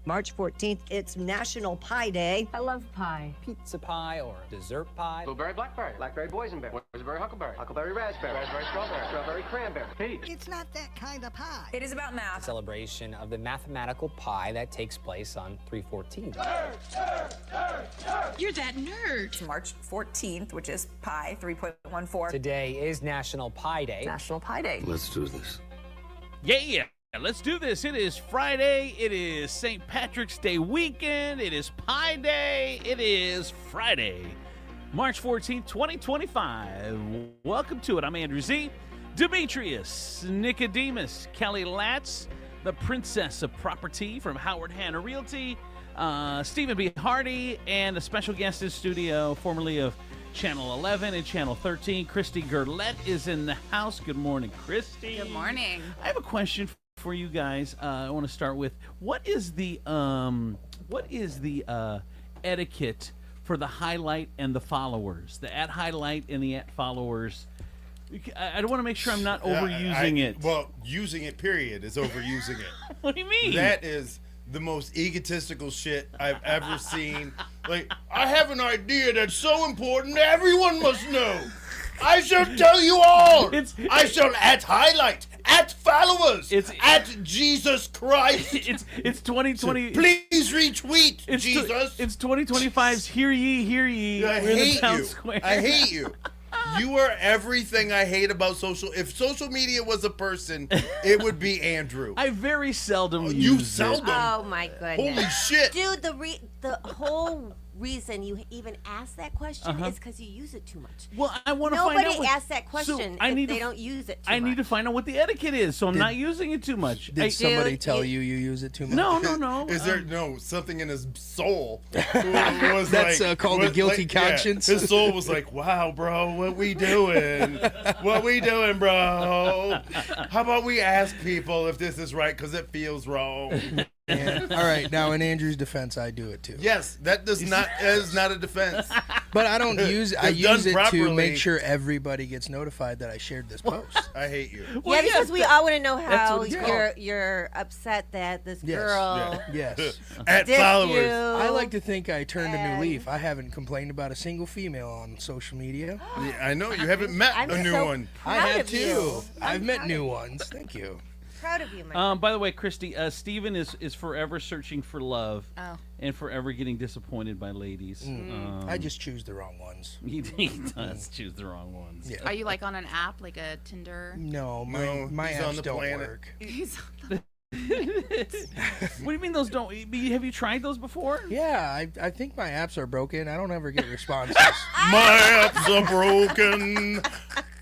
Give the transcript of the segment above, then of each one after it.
March 14th, it's National Pie Day. I love pie. Pizza pie or dessert pie. Blueberry, blackberry, blackberry, boysenberry, boysenberry, huckleberry, huckleberry, raspberry, raspberry, strawberry, strawberry, cranberry, peach. It's not that kind of pie. It is about math. Celebration of the mathematical pie that takes place on 3/14. You're that nerd. It's March 14th, which is pi 3.14. Today is National Pie Day. National Pie Day. Let's do this. Yeah, let's do this. It is Friday. It is St. Patrick's Day weekend. It is Pie Day. It is Friday, March 14th, 2025. Welcome to it. I'm Andrew Z. Demetrius, Nicodemus, Kelly Latz, the Princess of Property from Howard Hanna Realty, Stephen B. Hardy, and a special guest in studio, formerly of Channel 11 and Channel 13. Christy Gerlette is in the house. Good morning, Christy. Good morning. I have a question for you guys. I want to start with what is the etiquette for the highlight and the followers, the at highlight and the at followers? I don't want to make sure I'm not overusing it. Well, using it, period, is overusing it. What do you mean? That is the most egotistical shit I've ever seen. Like, I have an idea that's so important everyone must know. I shall tell you all. I shall at highlight, at followers, at Jesus Christ. It's 2020. Please retweet Jesus. It's 2025's Hear Ye, Hear Ye. I We're in the hate town you. square. I hate you. You are everything I hate about social. If social media was a person, it would be Andrew. I very seldom use You it. seldom. Oh my goodness! Holy shit, dude! The whole reason you even ask that question is because you use it too much. Well, I want to find out. Nobody asks that question if they don't use it too much. I need to find out what the etiquette is, so I'm not using it too much. Did somebody tell you use it too much? No. Is there something in his soul? Was That's called a guilty conscience. His soul was like, "Wow, bro, what we doing? What we doing, bro? How about we ask people if this is right because it feels wrong." Yeah. All right, now in Andrew's defense, I do it too. Yes, that is not a defense. But I don't use it. I use it properly. to make sure everybody gets notified that I shared this post. I hate you. Yeah, because we all want to know how you're upset that this girl Yes. At dissed followers. you. I like to think I turned a new leaf. I haven't complained about a single female on social media. Yeah, I know you haven't met I'm a new so one. I proud have of too. you. I've met new ones. Thank you. Proud of you, man. By the way, Christy, Steven is forever searching for love and forever getting disappointed by ladies. I just choose the wrong ones. He does choose the wrong ones. Yeah. Are you like on an app, like a Tinder? No, my he's apps on the don't planet. work. What do you mean those don't? Have you tried those before? Yeah, I think my apps are broken. I don't ever get responses. My apps are broken.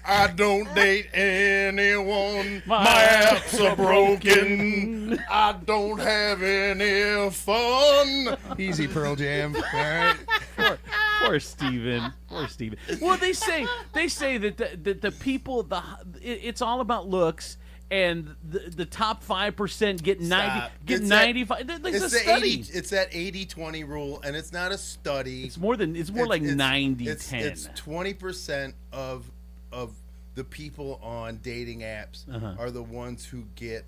I don't date anyone. My apps are broken. I don't have any fun. Easy, Pearl Jam. All right. Poor Steven. Poor Steven. Well, they say that the people it's all about looks. And the top 5% get 95. It's a study. It's that 80-20 rule, and it's not a study. It's more like 90-10. It's 20% of the people on dating apps are the ones who get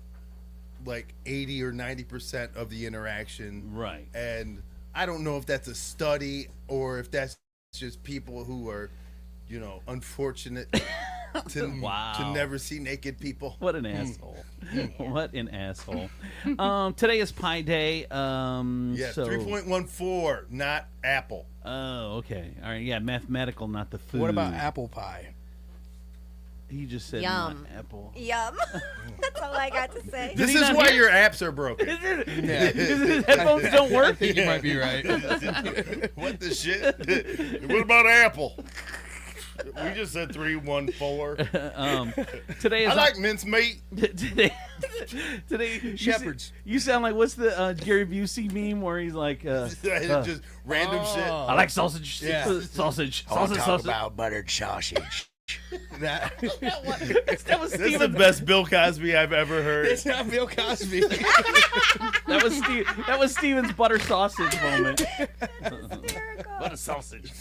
like 80 or 90% of the interaction. Right. And I don't know if that's a study or if that's just people who are, unfortunate to never see naked people. What an asshole. What an asshole. Today is Pie Day. Yeah, so 3.14, not apple. Oh, okay. All right. Yeah, mathematical, not the food. What about apple pie? He just said Yum. not apple. Yum. That's all I got to say. This is why your apps are broken. Yeah. His headphones don't work? I think you might be right. What the shit? What about apple? We just said 314. Today is I like mincemeat. Today Shepherds. You sound like what's the Gary Busey meme where he's like Just random shit. I like sausage. Yeah. Sausage. Talk about buttered sausage. That was That's the Steven. best Bill Cosby I've ever heard. It's not Bill Cosby. That was Steven's butter sausage moment. Butter sausage.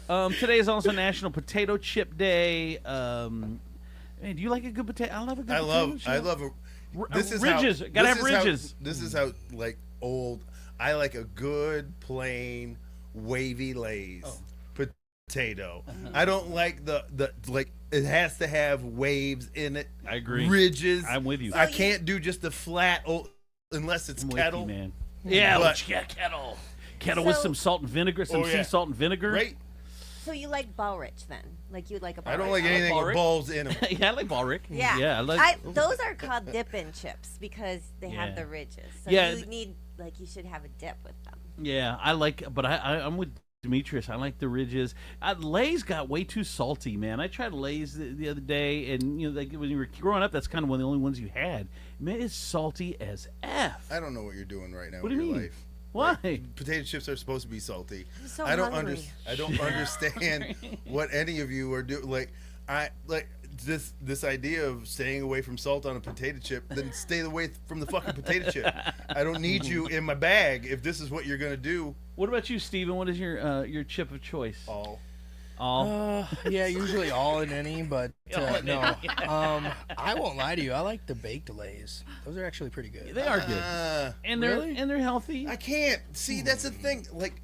Today is also National Potato Chip Day. Man, do you like a good potato? I love a good potato chip. I love a. This is ridges. How, Gotta this have is how- ridges. This is how like old I like a good plain wavy Lay's potato. I don't like the like it has to have waves in it. I agree. Ridges. I'm with you. I can't do just the flat unless it's I'm with kettle. you, man. Yeah, But- kettle. Kettle with So- some salt and vinegar, some sea salt and vinegar. Right? So you like ball rich then? Like you like a ball I don't rich? like anything with Balric. balls in them. Yeah, I like Balric. Yeah. Yeah, I like. those are called dip-in chips because they Yeah. have the ridges. So Yeah. you need, like, you should have a dip with them. Yeah, I like, but I'm with Demetrius. I like the ridges. Lay's got way too salty, man. I tried Lay's the other day, and like when you were growing up, that's kind of one of the only ones you had. Man, it's salty as f. I don't know what you're doing right now What with do you your mean? life. Why? Like, potato chips are supposed to be salty. I'm so I don't hungry. I don't understand what any of you are doing. Like this idea of staying away from salt on a potato chip, then stay away from the fucking potato chip. I don't need you in my bag if this is what you're gonna do. What about you, Steven? What is your chip of choice? All. Yeah, usually all in any, but no. I won't lie to you. I like the baked Lay's. Those are actually pretty good. They are good, and they're healthy. I can't see. That's the thing. Like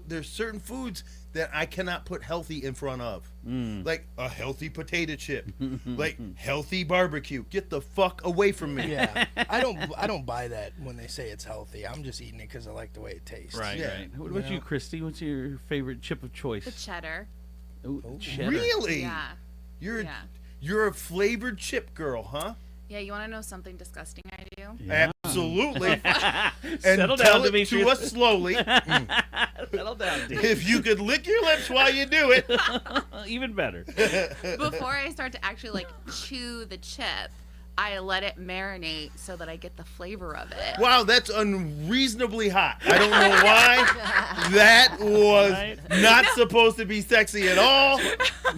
there's certain foods that I cannot put healthy in front of. Like a healthy potato chip, like healthy barbecue. Get the fuck away from me. Yeah, I don't buy that when they say it's healthy. I'm just eating it because I like the way it tastes. Right, Yeah. right. What about you, Christy? What's your favorite chip of choice? The cheddar. Ooh, cheddar. Really? Yeah. You're a flavored chip girl, huh? Yeah, you want to know something disgusting I do? Yeah. Absolutely. And Settle tell down, it Demetrius. to us slowly. Settle down, dude. If you could lick your lips while you do it. Even better. Before I start to actually like chew the chip, I let it marinate so that I get the flavor of it. Wow, that's unreasonably hot. I don't know why. That was Right? not supposed to be sexy at all.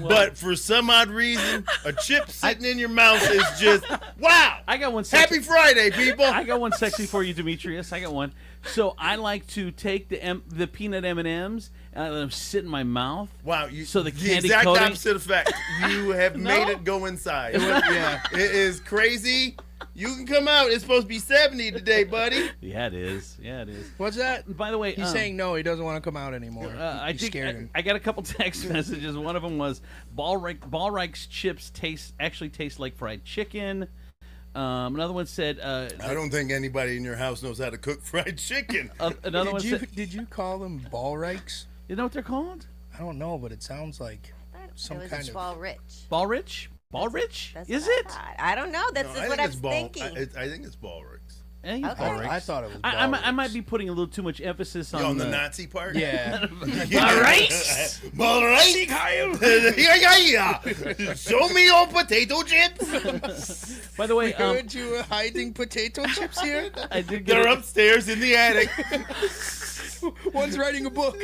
But for some odd reason, a chip sitting in your mouth is just, wow. I got one. Happy Friday, people. I got one sexy for you, Demetrius. I got one. So I like to take the peanut M&Ms and I let them sit in my mouth. Wow, So the candy exact coating- opposite effect. You have made it go inside. Yeah, it is crazy. You can come out. It's supposed to be 70 today, buddy. Yeah, it is. Yeah, it is. What's that? By the way, He's saying no. He doesn't want to come out anymore. I You think scared him. I got a couple text messages. One of them was Ballreich's chips actually taste like fried chicken. Another one said, I don't think anybody in your house knows how to cook fried chicken. another one said, Did you call them Ballreichs? you know what they're called? I don't know, but it sounds like some it was kind of. ball rich. Ballrich? Ballrich? That's Is what I it? thought. I don't know. That's No, just I what think I'm it's ball. thinking. I think it's Ballricks. Yeah, you Okay. Ballreichs. I thought it was. I might Ballreichs. be putting a little too much emphasis on, You on the Nazi part? Yeah. Ballreichs? Ballreichs? Yeah. Show me your potato chips. By the way, Heard you were hiding potato chips here. I did get They're upstairs in the attic. One's writing a book.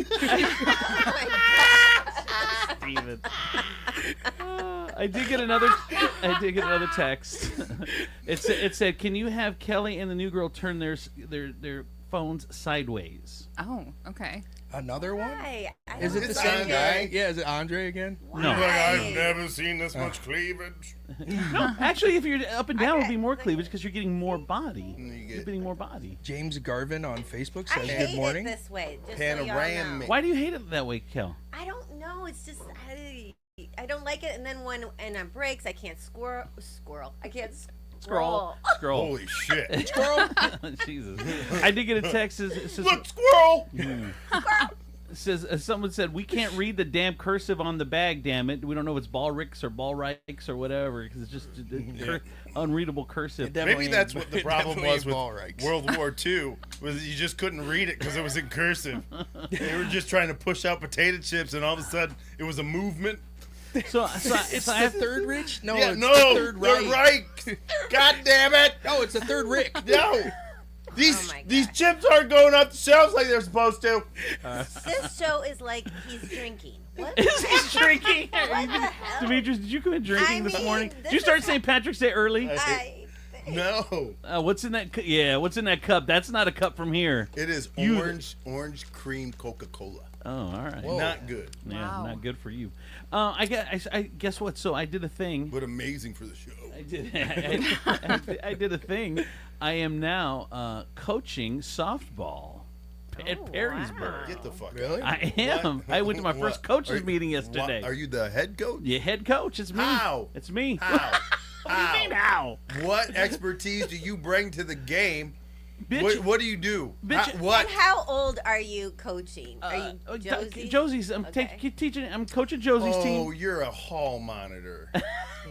Steven. I did get another text. It said, "Can you have Kelly and the new girl turn their phones sideways?" Oh, okay. Another one? Why? I Is don't it the It's same Andre. guy? Yeah, is it Andre again? No. I've never seen this much cleavage. Actually, if you're up and down, it would be more cleavage because you're getting more body. You You're get getting more body. James Garvin on Facebook I says hate good morning. it this way. Just so y'all Panoramic. know. Why do you hate it that way, Kel? I don't know. It's just I don't like it. And then when on breaks, I can't squirrel. I can't scroll. Scroll. Holy shit. Squirrel. Jesus. I did get a text. It says, Look, squirrel. it says someone said we can't read the damn cursive on the bag. Damn it, we don't know if it's Ballricks or Ballreichs or whatever because it's just unreadable cursive. Maybe that's what the problem was with Ballreichs. World War II, was you just couldn't read it because it was in cursive. They were just trying to push out potato chips, and all of a sudden, it was a movement. So It's I the have third Rich? No, Yeah, it's no, the third they're right. right. God damn it. No, it's the third Rick. No. These Oh my these God. chips aren't going up the shelves like they're supposed to. This show is like he's drinking. What? Is he drinking? What the hell? Demetrius, did you come in drinking I this mean, morning? this Did you start is- St. Patrick's Day early? No. What's in that? Yeah, what's in that cup? That's not a cup from here. It is You- orange cream Coca-Cola. Oh, all right. Whoa. Not good, Yeah, Wow. not good for you. I guess what? So I did a thing. but amazing for the show. I did. I did a thing. I am now coaching softball. at Perrysburg. Get the fuck Really? out. I am. What? I went to my first What? coaches Are- meeting yesterday. Are you the head coach? Yeah, head coach. It's me. How? It's me. How? What do you mean how? What expertise do you bring to the game? Bitch. What do you do? Bitch. What? And how old are you coaching? Are you Josie? Josie's. I'm Okay. teaching. I'm coaching Josie's Oh, team. you're a hall monitor.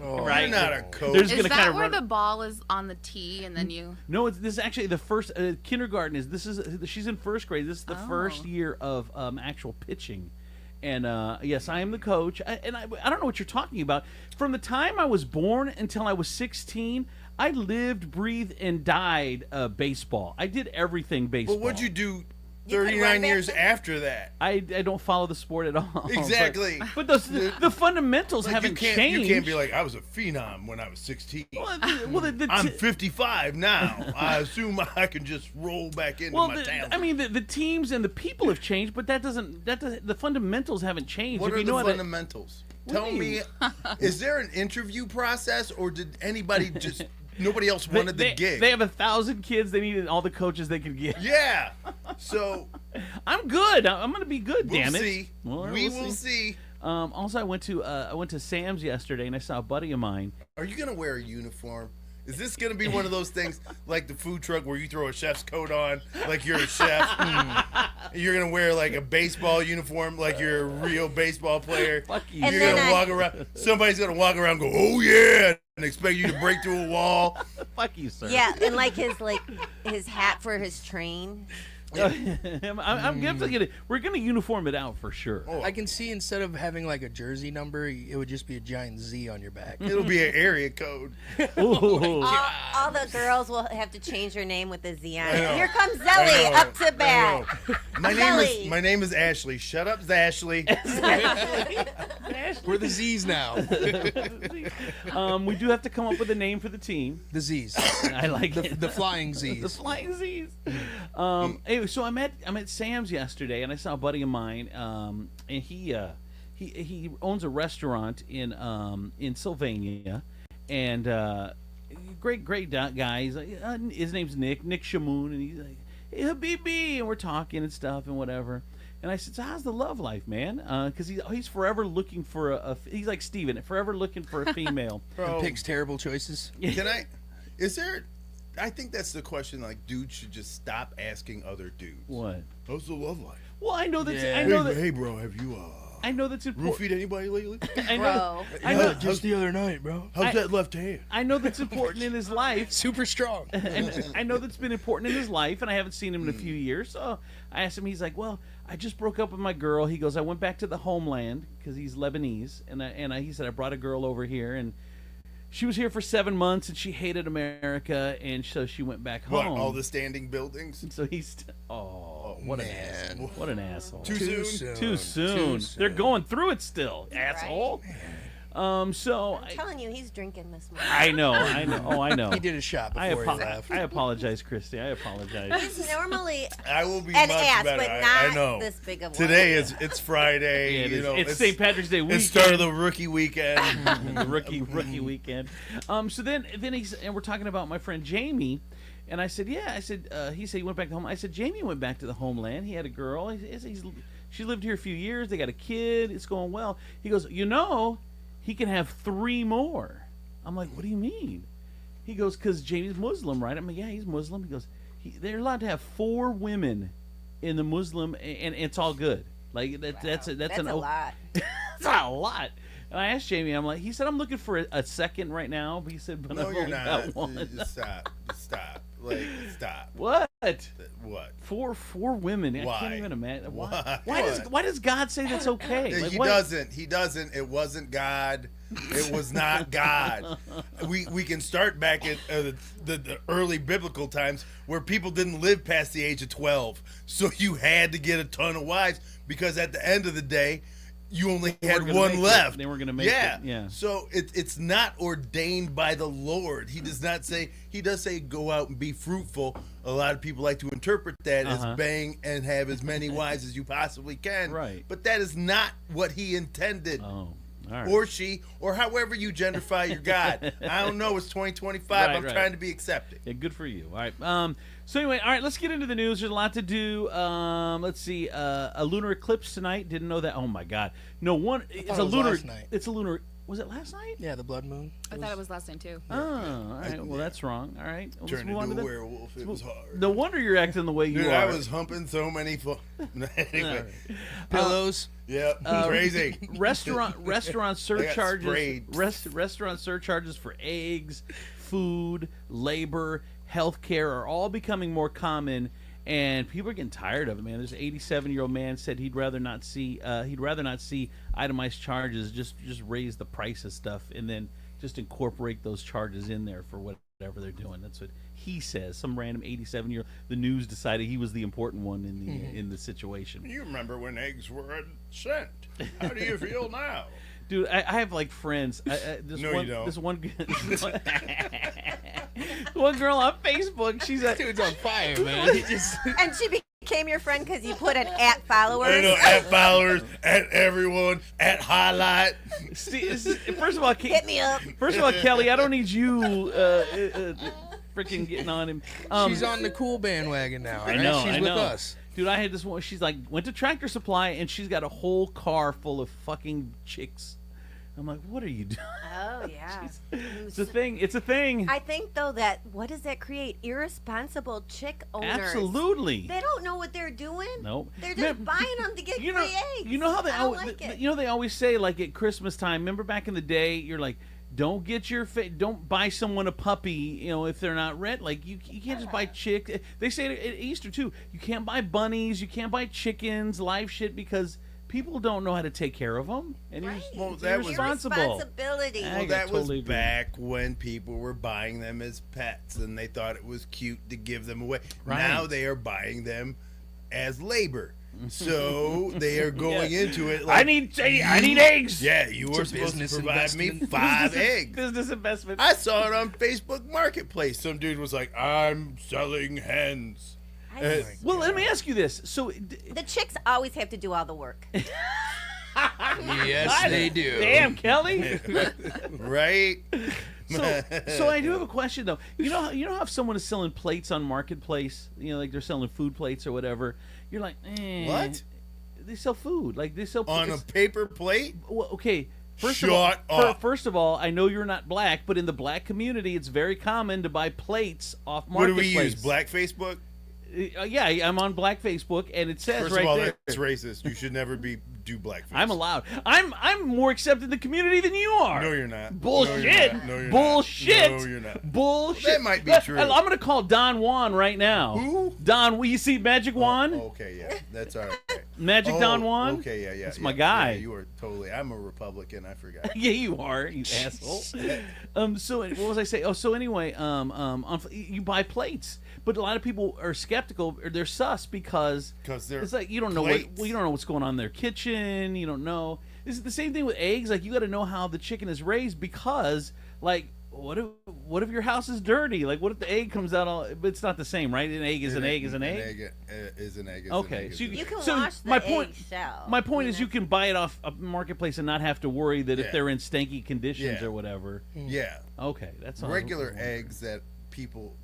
Right. You're not a coach. There's Is gonna that kind of where run. the ball is on the tee and then you? No, this is actually the first kindergarten. She's in first grade. This is the first year of actual pitching, and yes, I am the coach. I don't know what you're talking about. From the time I was born until I was 16, I lived, breathed, and died baseball. I did everything baseball. But what'd you do You could 39 run years back after that? I don't follow the sport at all. Exactly. But the fundamentals Like, haven't you changed. can't be like, I was a phenom when I was 16. Well, I'm 55 now. I assume I can just roll back into my talent. I mean, the teams and the people have changed, but that doesn't. The fundamentals haven't changed. What If are you the know that- fundamentals? What Tell do you me, mean? is there an interview process, or did anybody just nobody else wanted the gig? They have 1,000 kids. They needed all the coaches they could get. Yeah. So I'm good. I'm going to be good. we'll damn it. see. Well, we we'll will see. Also, I went to Sam's yesterday and I saw a buddy of mine. Are you gonna wear a uniform? Is this gonna be one of those things like the food truck where you throw a chef's coat on, like you're a chef? You're gonna wear like a baseball uniform, like you're a real baseball player. Fuck you. And You're then gonna walk around. Somebody's gonna walk around, and go, "Oh yeah," and expect you to break through a wall. Fuck you, sir. Yeah, and like his hat for his train. I'm definitely we're gonna uniform it out for sure. Oh, I can see instead of having like a jersey number, it would just be a giant Z on your back. it'll be an area code. Ooh. All the girls will have to change their name with a Z on I it. know. Here comes I Zelly know. up to I bat. know. My name is Ashley. Shut up, Ashley. We're the Z's now. We do have to come up with a name for the team. The Z's. I like it. The flying The Z's. flying Z's. Anyway, so I'm at Sam's yesterday, and I saw a buddy of mine, and he owns a restaurant in Sylvania, and great guy. He's like, his name's Nick Shamoon, and he's like, "Hey, Habibi," and we're talking and stuff and whatever. And I said, "So how's the love life, man?" Because he's forever looking for he's like Steven, forever looking for a female. Bro, Picks terrible choices. can I? Is there? I think that's the question. Like, dudes should just stop asking other dudes. What? How's the love life? Well, I know that's Yeah. I know that Hey, bro, have you I know that's important. roofied anybody lately? I know. Bro. I know. Just the other night, bro. How's that left hand? I know that's important in his life. Super strong. And I know that's been important in his life, and I haven't seen him in a few years. So I asked him. He's like, "Well, I just broke up with my girl." He goes, "I went back to the homeland because he's Lebanese, and he said I brought a girl over here, and she was here for 7 months, and she hated America, and so she went back What? home." All the standing buildings? So he's what an asshole! What an asshole! Too soon? Too soon. They're going through it still, asshole. So I'm telling you, he's drinking this morning. I know. Oh, I know. He did a shot before he left. I apologize, Christy. I apologize. He's normally I will be an much ass, better. but I not know. this big of one. Today it's Friday. Yeah, it you is. know, It's St. Patrick's Day weekend. It's start of the rookie weekend. The rookie weekend. So then we're talking about my friend Jamie, and I said, yeah. I said he said he went back to home. I said Jamie went back to the homeland. He had a girl. She lived here a few years. They got a kid. It's going well. He goes, he can have 3 more. I'm like, what do you mean? He goes, because Jamie's Muslim, right? I'm like, yeah, he's Muslim. He goes, they're allowed to have 4 women in the Muslim, and it's all good. Like that's a lot. That's a lot. And I asked Jamie, he said, I'm looking for a second right now. But he said, but No, I've you're only not. got one. Just stop. Just stop. Like, stop. What? What? Four women. I Why? can't even imagine. Why? Why does God say that's okay? Yeah, Like, he what- doesn't. He doesn't. It wasn't God. It was not God. We can start back at the early biblical times where people didn't live past the age of 12. So you had to get a ton of wives because at the end of the day, you only had gonna one make it. left. They were gonna make yeah. it, yeah. So it's not ordained by the Lord. He does not say. He does say go out and be fruitful. A lot of people like to interpret that as bang and have as many wives as you possibly can. Right. But that is not what he intended. Oh. All right. or she, or however you genderfy your God. I don't know. It's 2025. Right, I'm right. trying to be accepted. Yeah, good for you. All right. So anyway, all right, let's get into the news. There's a lot to do. Let's see. A lunar eclipse tonight. Didn't know that. Oh my God. No one. It's a it was lunar. last night. It's a lunar. Was it last night? Yeah, the blood moon. I thought it was last night too. Oh, all right. Well, that's wrong. All right. Well, let's Turned move on into to a the. werewolf. It was hard. No wonder you're acting the way you Dude, are. I was humping so many. Anyway. Pillows. Yep. Crazy. Restaurant surcharges. sprayed. Restaurant surcharges for eggs, food, labor, healthcare are all becoming more common, and people are getting tired of it. Man, there's an 87-year-old man said he'd rather not see itemized charges. Just raise the price of stuff and then just incorporate those charges in there for whatever they're doing. That's what he says. Some random 87-year-old. The news decided he was the important one in the situation. You remember when eggs were a cent? How do you feel now? Dude, I have like friends. This No, one, you don't. This one, one girl on Facebook. She's at. Dude's on fire, man. He just... And she became your friend because you put an @ followers. I know, at followers, at everyone, at highlight. First of all, Hit me up. First of all, Kelly, I don't need you freaking getting on him. She's on the cool bandwagon now. I right? know. She's I with know. us. Dude, I had this one. She's like, went to Tractor Supply and she's got a whole car full of fucking chicks. I'm like, what are you doing? Oh yeah. It's a thing. It's a thing. I think though that what does that create? Irresponsible chick owners. Absolutely. They don't know what they're doing. Nope. They're just buying them to get free eggs. You know how they I don't always, like it. you know they always say like at Christmas time. Remember back in the day, you're like, don't get don't buy someone a puppy, you know, if they're not red. Like you can't just buy chick. They say it at Easter too. You can't buy bunnies. You can't buy chickens, live shit, because people don't know how to take care of them, and Right. you're that was irresponsible. Irresponsibility. I Well, that totally was agree. back when people were buying them as pets and they thought it was cute to give them away. Right. Now they are buying them as labor. So they are going into it like, I need eggs. yeah, you were a supposed to business provide me investment. 5 eggs. Business investment. I saw it on Facebook Marketplace. Some dude was like, I'm selling hens. Well, let me ask you this. So, The chicks always have to do all the work. Yes, they do. damn, Kelly. Right? So I do have a question though. You know how if someone is selling plates on Marketplace, you know, like they're selling food plates or whatever, you're like, What? They sell food, like they sell On a paper plate? Well, okay. Shut up. First of all, I know you're not black, but in the black community, it's very common to buy plates off What do Marketplace. we use? Black Facebook? Yeah, I'm on Black Facebook, and it says First right of all, there. that's racist. You should never do blackface. I'm allowed. I'm more accepted in the community than you are. No, you're not. Bullshit. No, you're not. Bullshit. No, you're not. Bullshit. That might be true. I'm gonna call Don Juan right now. Who? Don? Will you see Magic Juan? Okay, yeah, that's all right. Magic Don Juan? Okay, yeah. That's my guy. Yeah, you are totally. I'm a Republican. I forgot. Yeah, you are, you asshole. So what was I saying? Oh, so anyway, you buy plates, but a lot of people are skeptical or they're sus because they're it's like you don't know plates. you don't know what's going on in their kitchen. You don't know. This is the same thing with eggs. Like you got to know how the chicken is raised because, like, what if your house is dirty? Like, what if the egg comes out all? But it's not the same, right? An egg is an egg is an egg. An egg is an egg. Okay, so You can so wash the my point, eggshell. My point is, you can buy it off a marketplace and not have to worry that if Yeah. they're in stanky conditions Yeah. or whatever. Yeah. Okay, that's all. Regular eggs that people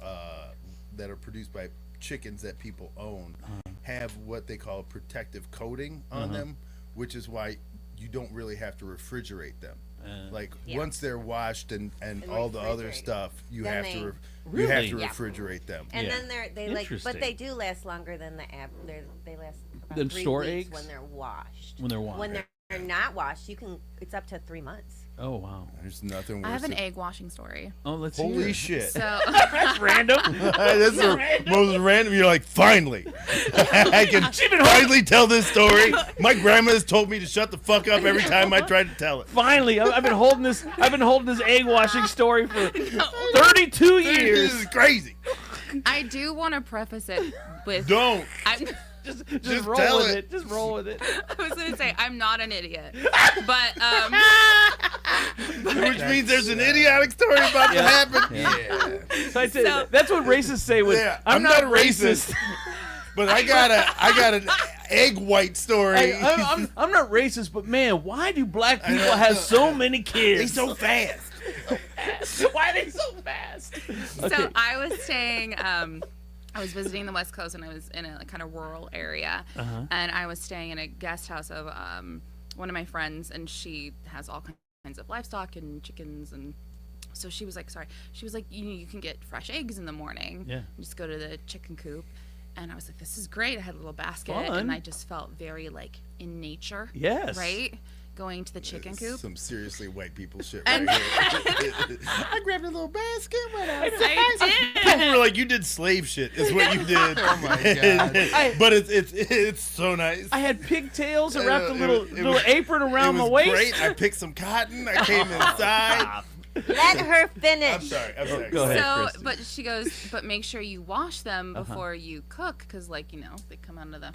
that are produced by chickens that people own have what they call a protective coating on them, which is why you don't really have to refrigerate them. Like once they're washed and all the other refrigerate. stuff, you Then have they- to you Really? have to Yeah. refrigerate them. And Yeah. then they like, Interesting. but they do last longer than the they last about Than 3 store weeks eggs? when they're washed. When they're washed. When they're not washed, it's up to 3 months. Oh wow. There's nothing worse. I have an than- egg washing story. Oh, let's hear Holy it. shit! So That's random. That's the most random. You're like, finally, I can finally tell this story. My grandma has told me to shut the fuck up every time I try to tell it. Finally, I've been holding this. I've been holding this egg washing story for 32 This years. is crazy. I do want to preface it with Don't. Just roll tell with it. it. Just roll with it. I was gonna say I'm not an idiot, but Which means there's an idiotic story about to happen. Yeah. So I tell you, So- that's what racists say. With Yeah, I'm not a racist. But I gotta egg white story. I'm not racist, but man, why do black people have so many kids? They so fast. Why are they so fast? Okay. So I was staying. I was visiting the West Coast, and I was in a kind of rural area, and I was staying in a guest house of one of my friends, and she has all kinds of livestock and chickens, and so she was like, you can get fresh eggs in the morning. Yeah. Just go to the chicken coop. And I was like, this is great. I had a little basket, Fun. and I just felt very like in nature. Yes. Right? Going to the chicken coop. Some seriously white people shit And- right here. I grabbed a little basket when I was I did. People were like, you did slave shit, is what you did. Oh my God. But it's so nice. I had pigtails and I wrapped a know, little apron around it my was waist. Great. I picked some cotton. I came inside. Let her finish. I'm sorry. Go ahead, So, Kristen. but she goes, but make sure you wash them before you cook, because, like, they come out of the.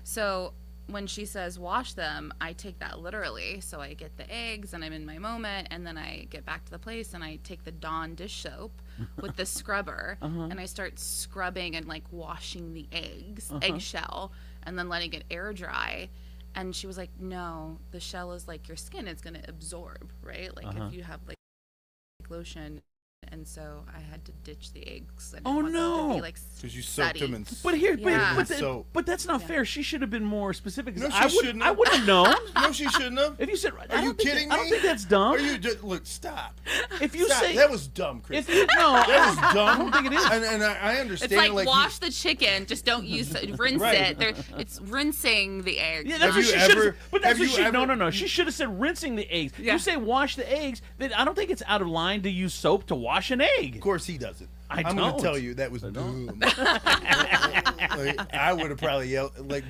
So when she says wash them, I take that literally. So I get the eggs, and I'm in my moment, and then I get back to the place, and I take the Dawn dish soap with the scrubber, and I start scrubbing and like washing the eggshell, and then letting it air dry. And she was like, "No, the shell is like your skin; it's gonna absorb, right? Like if you have like lotion." And so I had to ditch the eggs. I didn't want them to be, like, Because you soaked them in But here, Yeah. but that's not fair. She should have been more specific. 'Cause No, I she shouldn't I have. wouldn't have known. No, she shouldn't have. If you said, Are you kidding me? I don't think that's dumb. Are you look? Stop. If you Stop. say That was dumb, Chris. if you no, That was dumb. I don't think it is. And I understand. It's like, like wash the chicken, just don't rinse Right. it. It's rinsing the eggs. Yeah, that's Have what you she should ever- have. But that's have what you she. No, ever- no. She should have said rinsing the eggs. Yeah. You say wash the eggs. Then I don't think it's out of line to use soap to wash an egg. Of course he doesn't. I'm don't. going to tell you that was dumb. Like, I would have probably yelled. Like,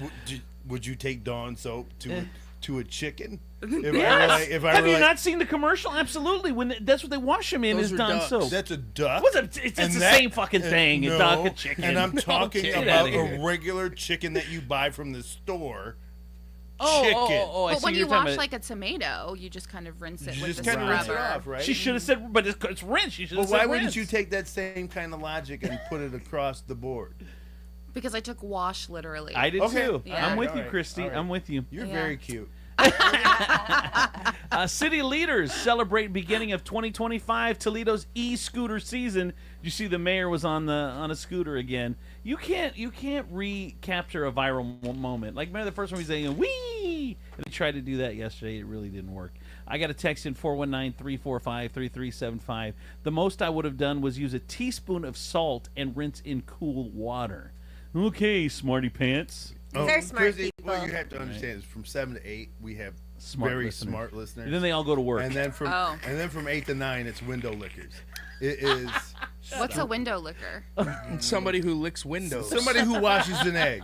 would you take Dawn soap to a chicken? If Yes. Have you like, not seen the commercial? Absolutely. That's what they wash them in Those is are Dawn ducks. soap. That's a duck. What's it's And the that- same fucking thing. No, A duck, a chicken. And I'm talking Get about outta here. a regular chicken that you buy from the store. Oh, chicken. I But see when what you you're talking wash about. like a tomato, you just kind of rinse it You with just the kind of rinse it scrubber. off, right? She should have said, but it's rinse. She should have But said why wouldn't rinse. you take that same kind of logic and put it across the board? Because I took wash literally. I did Okay. too. Yeah. I'm with All you, right, Christy. all right. I'm with you. You're Yeah. very cute. City leaders celebrate beginning of 2025 Toledo's e-scooter season. You see, the mayor was on a scooter again. You can't recapture a viral moment. Like, remember the first one we saying "wee"? And they tried to do that yesterday. It really didn't work. I got a text in 419-345-3375. The most I would have done was use a teaspoon of salt and rinse in cool water. Okay, smarty pants. These are smart Chrissy, people. What you have to understand is from 7 to 8 we have Smart very listeners. smart listeners. And then they all go to work. And then from Oh. 8 to 9 it's window lickers. It is What's a window licker? Somebody who licks windows. somebody who washes an egg.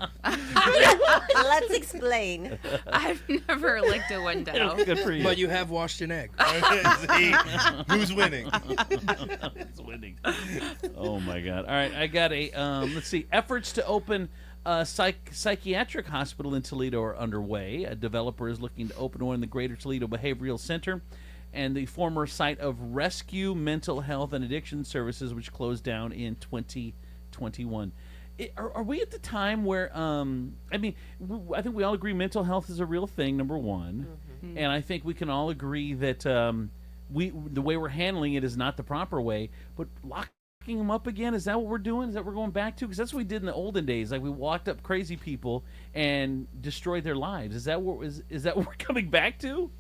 Let's explain. I've never licked a window. Good for you. But you have washed an egg. See, who's winning? It's winning. Oh my God! All right, I got a. Let's see. Efforts to open a psychiatric hospital in Toledo are underway. A developer is looking to open one in the Greater Toledo Behavioral Center, and the former site of Rescue Mental Health and Addiction Services, which closed down in 2021. Are we at the time where? I mean, I think we all agree mental health is a real thing. Number one, and I think we can all agree that the way we're handling it is not the proper way. But locking them up again, is that what we're doing? Is that what we're going back to? Because that's what we did in the olden days. Like, we locked up crazy people and destroyed their lives. Is that what is that what we're coming back to?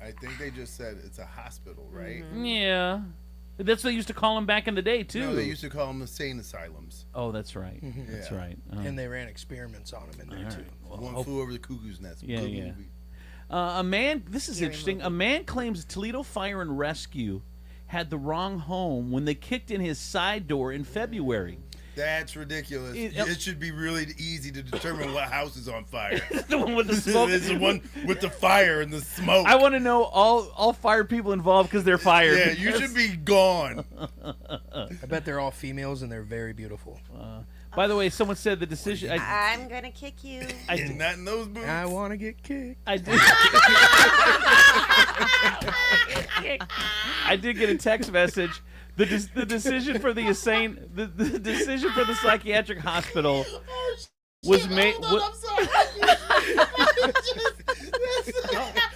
I think they just said it's a hospital, right? Yeah, that's what they used to call them back in the day too. No, they used to call them insane asylums. Oh, that's right. That's Yeah. right. And they ran experiments on them in there, too. One flew over the cuckoo's nest. Yeah, Good yeah. movie. A man. This is interesting. A man claims Toledo Fire and Rescue had the wrong home when they kicked in his side door in February. That's ridiculous. It- It should be really easy to determine what house is on fire. The one with the smoke. It's the one with the fire and the smoke. I want to know all fire people involved because they're fired. Yeah, you should be gone. I bet they're all females and they're very beautiful. By the way, someon said the decision. I'm gonna kick you. And not in those boots. I want to get kicked. I did. I did get a text message. The decision for the insane, the decision for the psychiatric hospital was made. I'm sorry.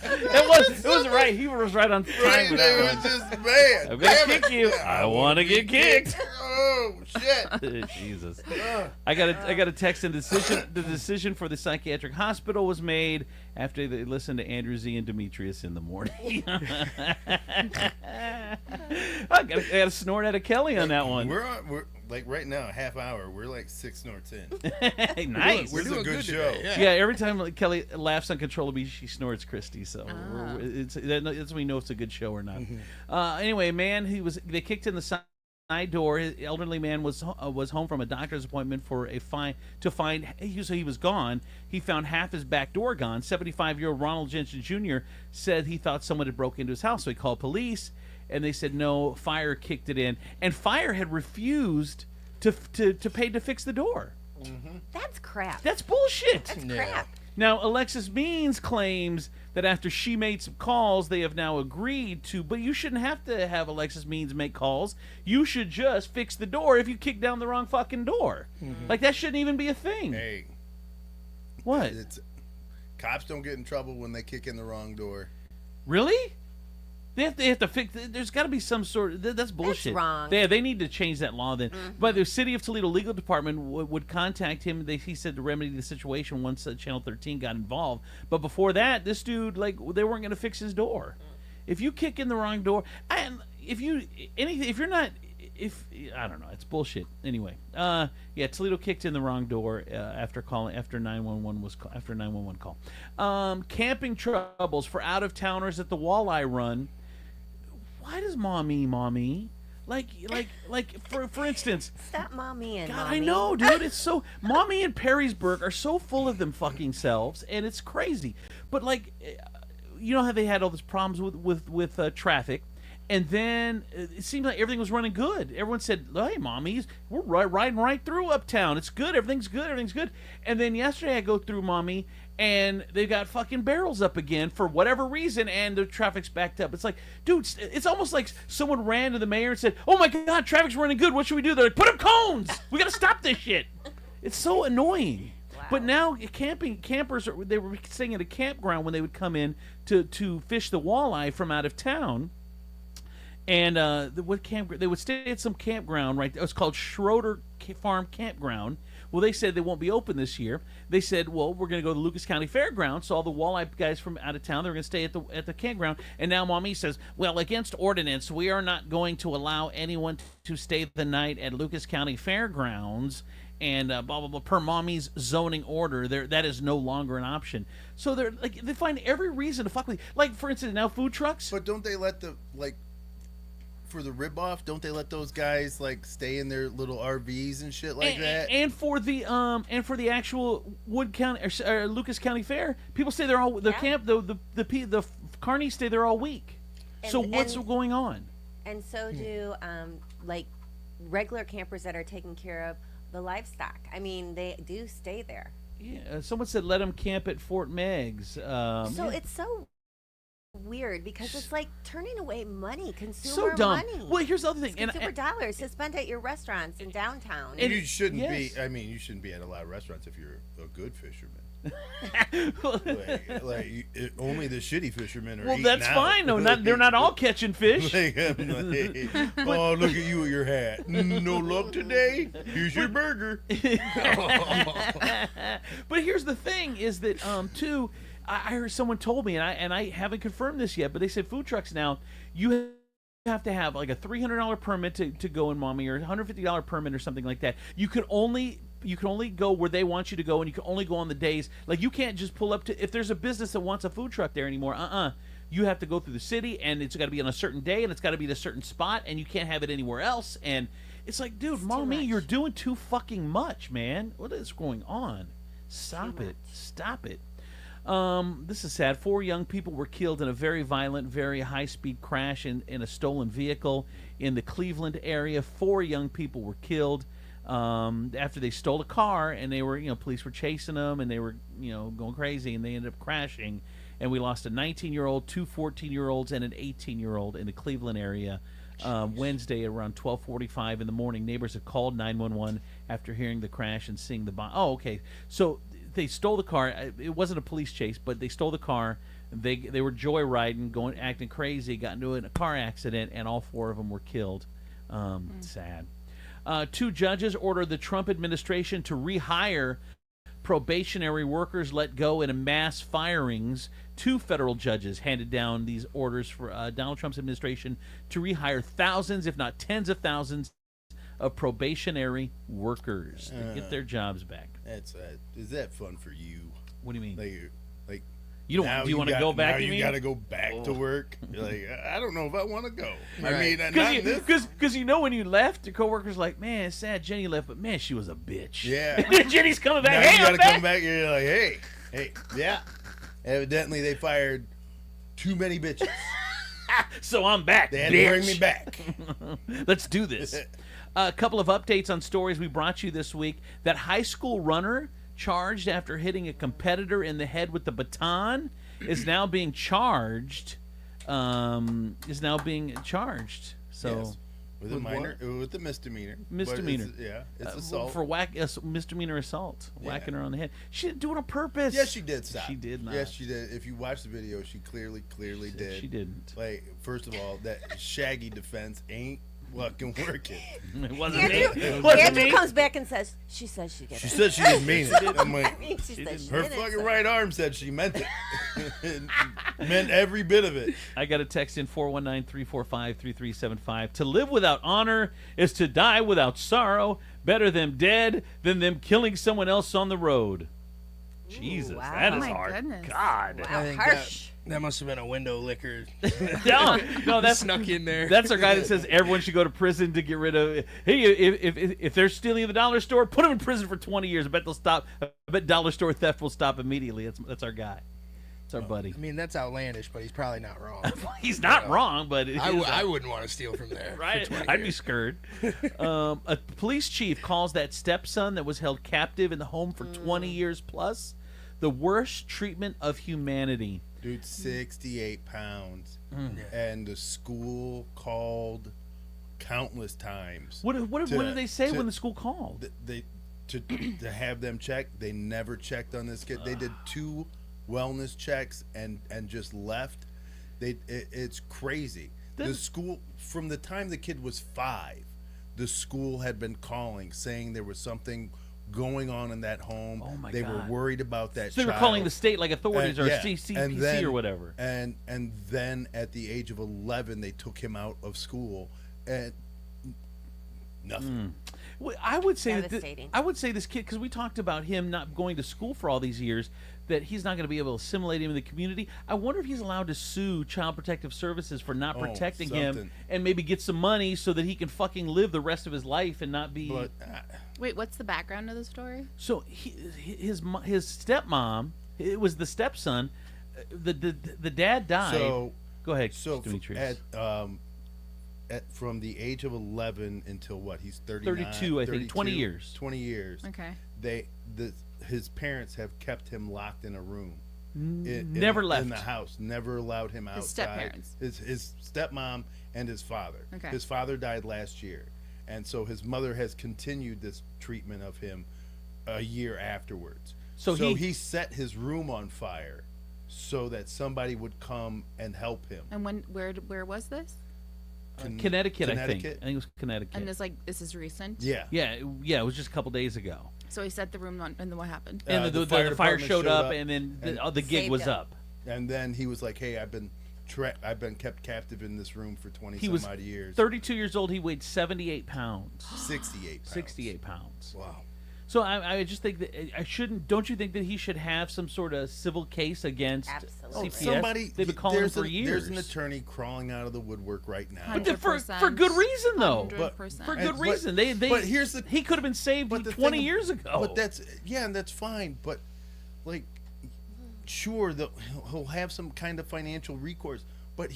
It was right. He was right on time Right, with they that were one. just man. I'm Damn gonna it. kick you. I want to get kicked. Oh shit. Jesus. I got a text and the decision for the psychiatric hospital was made after they listened to Andrew Z and Demetrius in the morning. I got a snort out of Kelly on that one. We're like right now, a half hour. We're like 6 snorts in. Nice. We're doing a good show. today, Yeah, every time like, Kelly laughs uncontrollably, she snorts Christy. So that's when we know it's a good show or not. Anyway, man, they kicked in the side door. His elderly man was home from a doctor's appointment for a fine to find. So he was gone. He found half his back door gone. 75-year-old Ronald Jensen Jr. said he thought someone had broken into his house, so he called police, and they said no. Fire kicked it in, and fire had refused to pay to fix the door. That's crap. That's bullshit. That's crap. Now, Alexis Means claims that after she made some calls, they have now agreed to, but you shouldn't have to have Alexis Means make calls. You should just fix the door if you kick down the wrong fucking door. Like, that shouldn't even be a thing. Hey, What? Cops don't get in trouble when they kick in the wrong door. Really? They have to fix. There's got to be some sort of. That's bullshit. That's wrong. They need to change that law then. But the City of Toledo Legal Department would contact him. He said to remedy the situation once Channel 13 got involved. But before that, this dude they weren't going to fix his door. If you kick in the wrong door, and if you're not. I don't know, it's bullshit. Anyway, Toledo kicked in the wrong door after 911 call. Camping troubles for out of towners at the Walleye Run. Why does mommy? Like for instance. Stop mommy and God, mommy. I know, dude. It's so mommy and Perrysburg are so full of them fucking selves, and it's crazy. But you know how they had all these problems with traffic. And then it seemed like everything was running good. Everyone said, hey, mommies, we're riding right through uptown. It's good. Everything's good. And then yesterday I go through mommy, and they got fucking barrels up again for whatever reason, and the traffic's backed up. It's like, dude, it's almost like someone ran to the mayor and said, oh, my God, traffic's running good. What should we do? They're like, put up cones. We got to stop this shit. It's so annoying. Wow. But now campers, they were staying at a campground when they would come in to fish the walleye from out of town. And they would stay at some campground, right? It was called Schroeder Farm Campground. Well, they said they won't be open this year. They said, well, we're going to go to Lucas County Fairgrounds. So all the walleye guys from out of town, they're going to stay at the campground. And now mommy says, well, against ordinance, we are not going to allow anyone to stay the night at Lucas County Fairgrounds. And blah blah blah. Per mommy's zoning order, that is no longer an option. So they find every reason to fuck with you. Like, for instance, now food trucks. But don't they let for the rib off, don't they let those guys stay in their little RVs and shit like that? And for the actual Wood County or Lucas County Fair, people stay there all the carnies stay there all week. So what's going on? And so do regular campers that are taking care of the livestock. I mean, they do stay there. Yeah, someone said let them camp at Fort Meigs. It's so weird because it's like turning away money, consumer so dumb. money. Well, here's the other thing, consumer dollars to spend at your restaurants in downtown. And you shouldn't be. I mean, you shouldn't be at a lot of restaurants if you're a good fisherman. Only the shitty fishermen are. Well, eating that's out. fine. No, they're not all catching fish. Oh, look at you with your hat. No luck today. Here's your burger. But here's the thing: is that too. I heard someone told me, and I haven't confirmed this yet, but they said food trucks now you have to have like a $300 permit to go in mommy, or $150 permit or something like that. You can only go where they want you to go, and you can only go on the days. Like, you can't just pull up to, if there's a business that wants a food truck there anymore. You have to go through the city, and it's got to be on a certain day, and it's got to be at a certain spot, and you can't have it anywhere else. And it's like, dude, mommy, you're doing too fucking much, man. What is going on? Stop it. This is sad. 4 young people were killed in a very violent, very high-speed crash in a stolen vehicle in the Cleveland area. 4 young people were killed after they stole a car, and they were, police were chasing them, and they were, going crazy, and they ended up crashing. And we lost a 19-year-old, 2 14-year-olds, and an 18-year-old in the Cleveland area. Wednesday around 12:45 in the morning. Neighbors had called 911 after hearing the crash and seeing the bomb. Oh, okay. So they stole the car. It wasn't a police chase, but they stole the car. They were joyriding, acting crazy, got into a car accident, and all 4 of them were killed. Sad. 2 judges ordered the Trump administration to rehire probationary workers let go in mass firings. 2 federal judges handed down these orders for Donald Trump's administration to rehire thousands, if not tens of thousands, of probationary workers to get their jobs back. Is that fun for you? What do you mean? Like you don't? Do you want to go back? Now you got to go back to work. You're like, I don't know if I want to go. Right. I mean, because when you left, your coworkers like, man, it's sad Jenny left, but man, she was a bitch. Yeah. Jenny's coming back. Now Hey, you I'm got to come back. You're like, hey, yeah. Evidently, they fired too many bitches. So I'm back. They had to bring me back. Let's do this. A couple of updates on stories we brought you this week. That high school runner charged after hitting a competitor in the head with the baton is now being charged. So Yes. With the misdemeanor. Misdemeanor. It's assault. For misdemeanor assault. Whacking her on the head. She didn't do it on purpose. Yes, she did. Stop. She did not. Yes, she did. If you watch the video, she clearly did. She didn't. Like, first of all, that shaggy defense ain't fucking working. It wasn't Andrew comes back and says, she said she did it. She said she didn't mean it. I'm like, She said she her didn't, fucking so- right arm said she meant it. Meant every bit of it. I got a text in 419-345-3375. To live without honor is to die without sorrow. Better them dead than them killing someone else on the road. Jesus, wow. that is Oh my hard. goodness. God. Wow, I think harsh. that must have been a window licker. No, that's snuck in there. That's our guy that says everyone should go to prison to get rid of. Hey, if they're stealing the dollar store, put them in prison for 20 years. I bet they'll stop. I bet dollar store theft will stop immediately. That's our guy. That's our buddy. I mean, that's outlandish, but he's probably not wrong. He's not wrong, but I wouldn't want to steal from there. Right, for 20 I'd be years. scared. A police chief calls that stepson that was held captive in the home for 20 years plus the worst treatment of humanity. Dude, 68 pounds. And the school called countless times. What did they say when the school called? To have them checked. They never checked on this kid. They did 2 wellness checks and just left. It's crazy. The school, from the time the kid was 5, the school had been calling saying there was something going on in that home. Oh my they God. were worried about that So they were child. calling the state like authorities or Yeah. CCPC or whatever. And then at the age of 11, they took him out of school and nothing. Well, I would say Devastating. this kid, because we talked about him not going to school for all these years, that he's not going to be able to assimilate him in the community. I wonder if he's allowed to sue Child Protective Services for not protecting him something. and maybe get some money so that he can fucking live the rest of his life and not be. But Wait, what's the background of the story? So his stepmom, it was the stepson. The dad died. so Go ahead, so Demetrius. from the age of 11 until what? He's 39, 32, I think. 20 years. 20 years. Okay. His parents have kept him locked in a room. Never left in the house. Never allowed him outside. His step-parents. His stepmom and his father. Okay. His father died last year, and so his mother has continued this treatment of him a year afterwards. So he set his room on fire so that somebody would come and help him. And where was this? Connecticut, I think. I think it was Connecticut. And this is recent? Yeah. Yeah, it was just a couple days ago. So he set the room on, and then what happened? And the fire department showed up, and then the gig Saved was him. up. And then he was like, "Hey, I've been kept captive in this room for 20 He some was odd years." 32 years old. He weighed 78 pounds. 68 pounds. 68 pounds. Wow. So I just think that I shouldn't. Don't you think that he should have some sort of civil case against Absolutely. CPS? They've been calling him for years. There's an attorney crawling out of the woodwork right now. But for 100%. good reason, though. 100%. For good But- reason. but here's the- he could have been saved but the 20 thing- years ago. But that's fine. But like, sure, he'll have some kind of financial recourse. But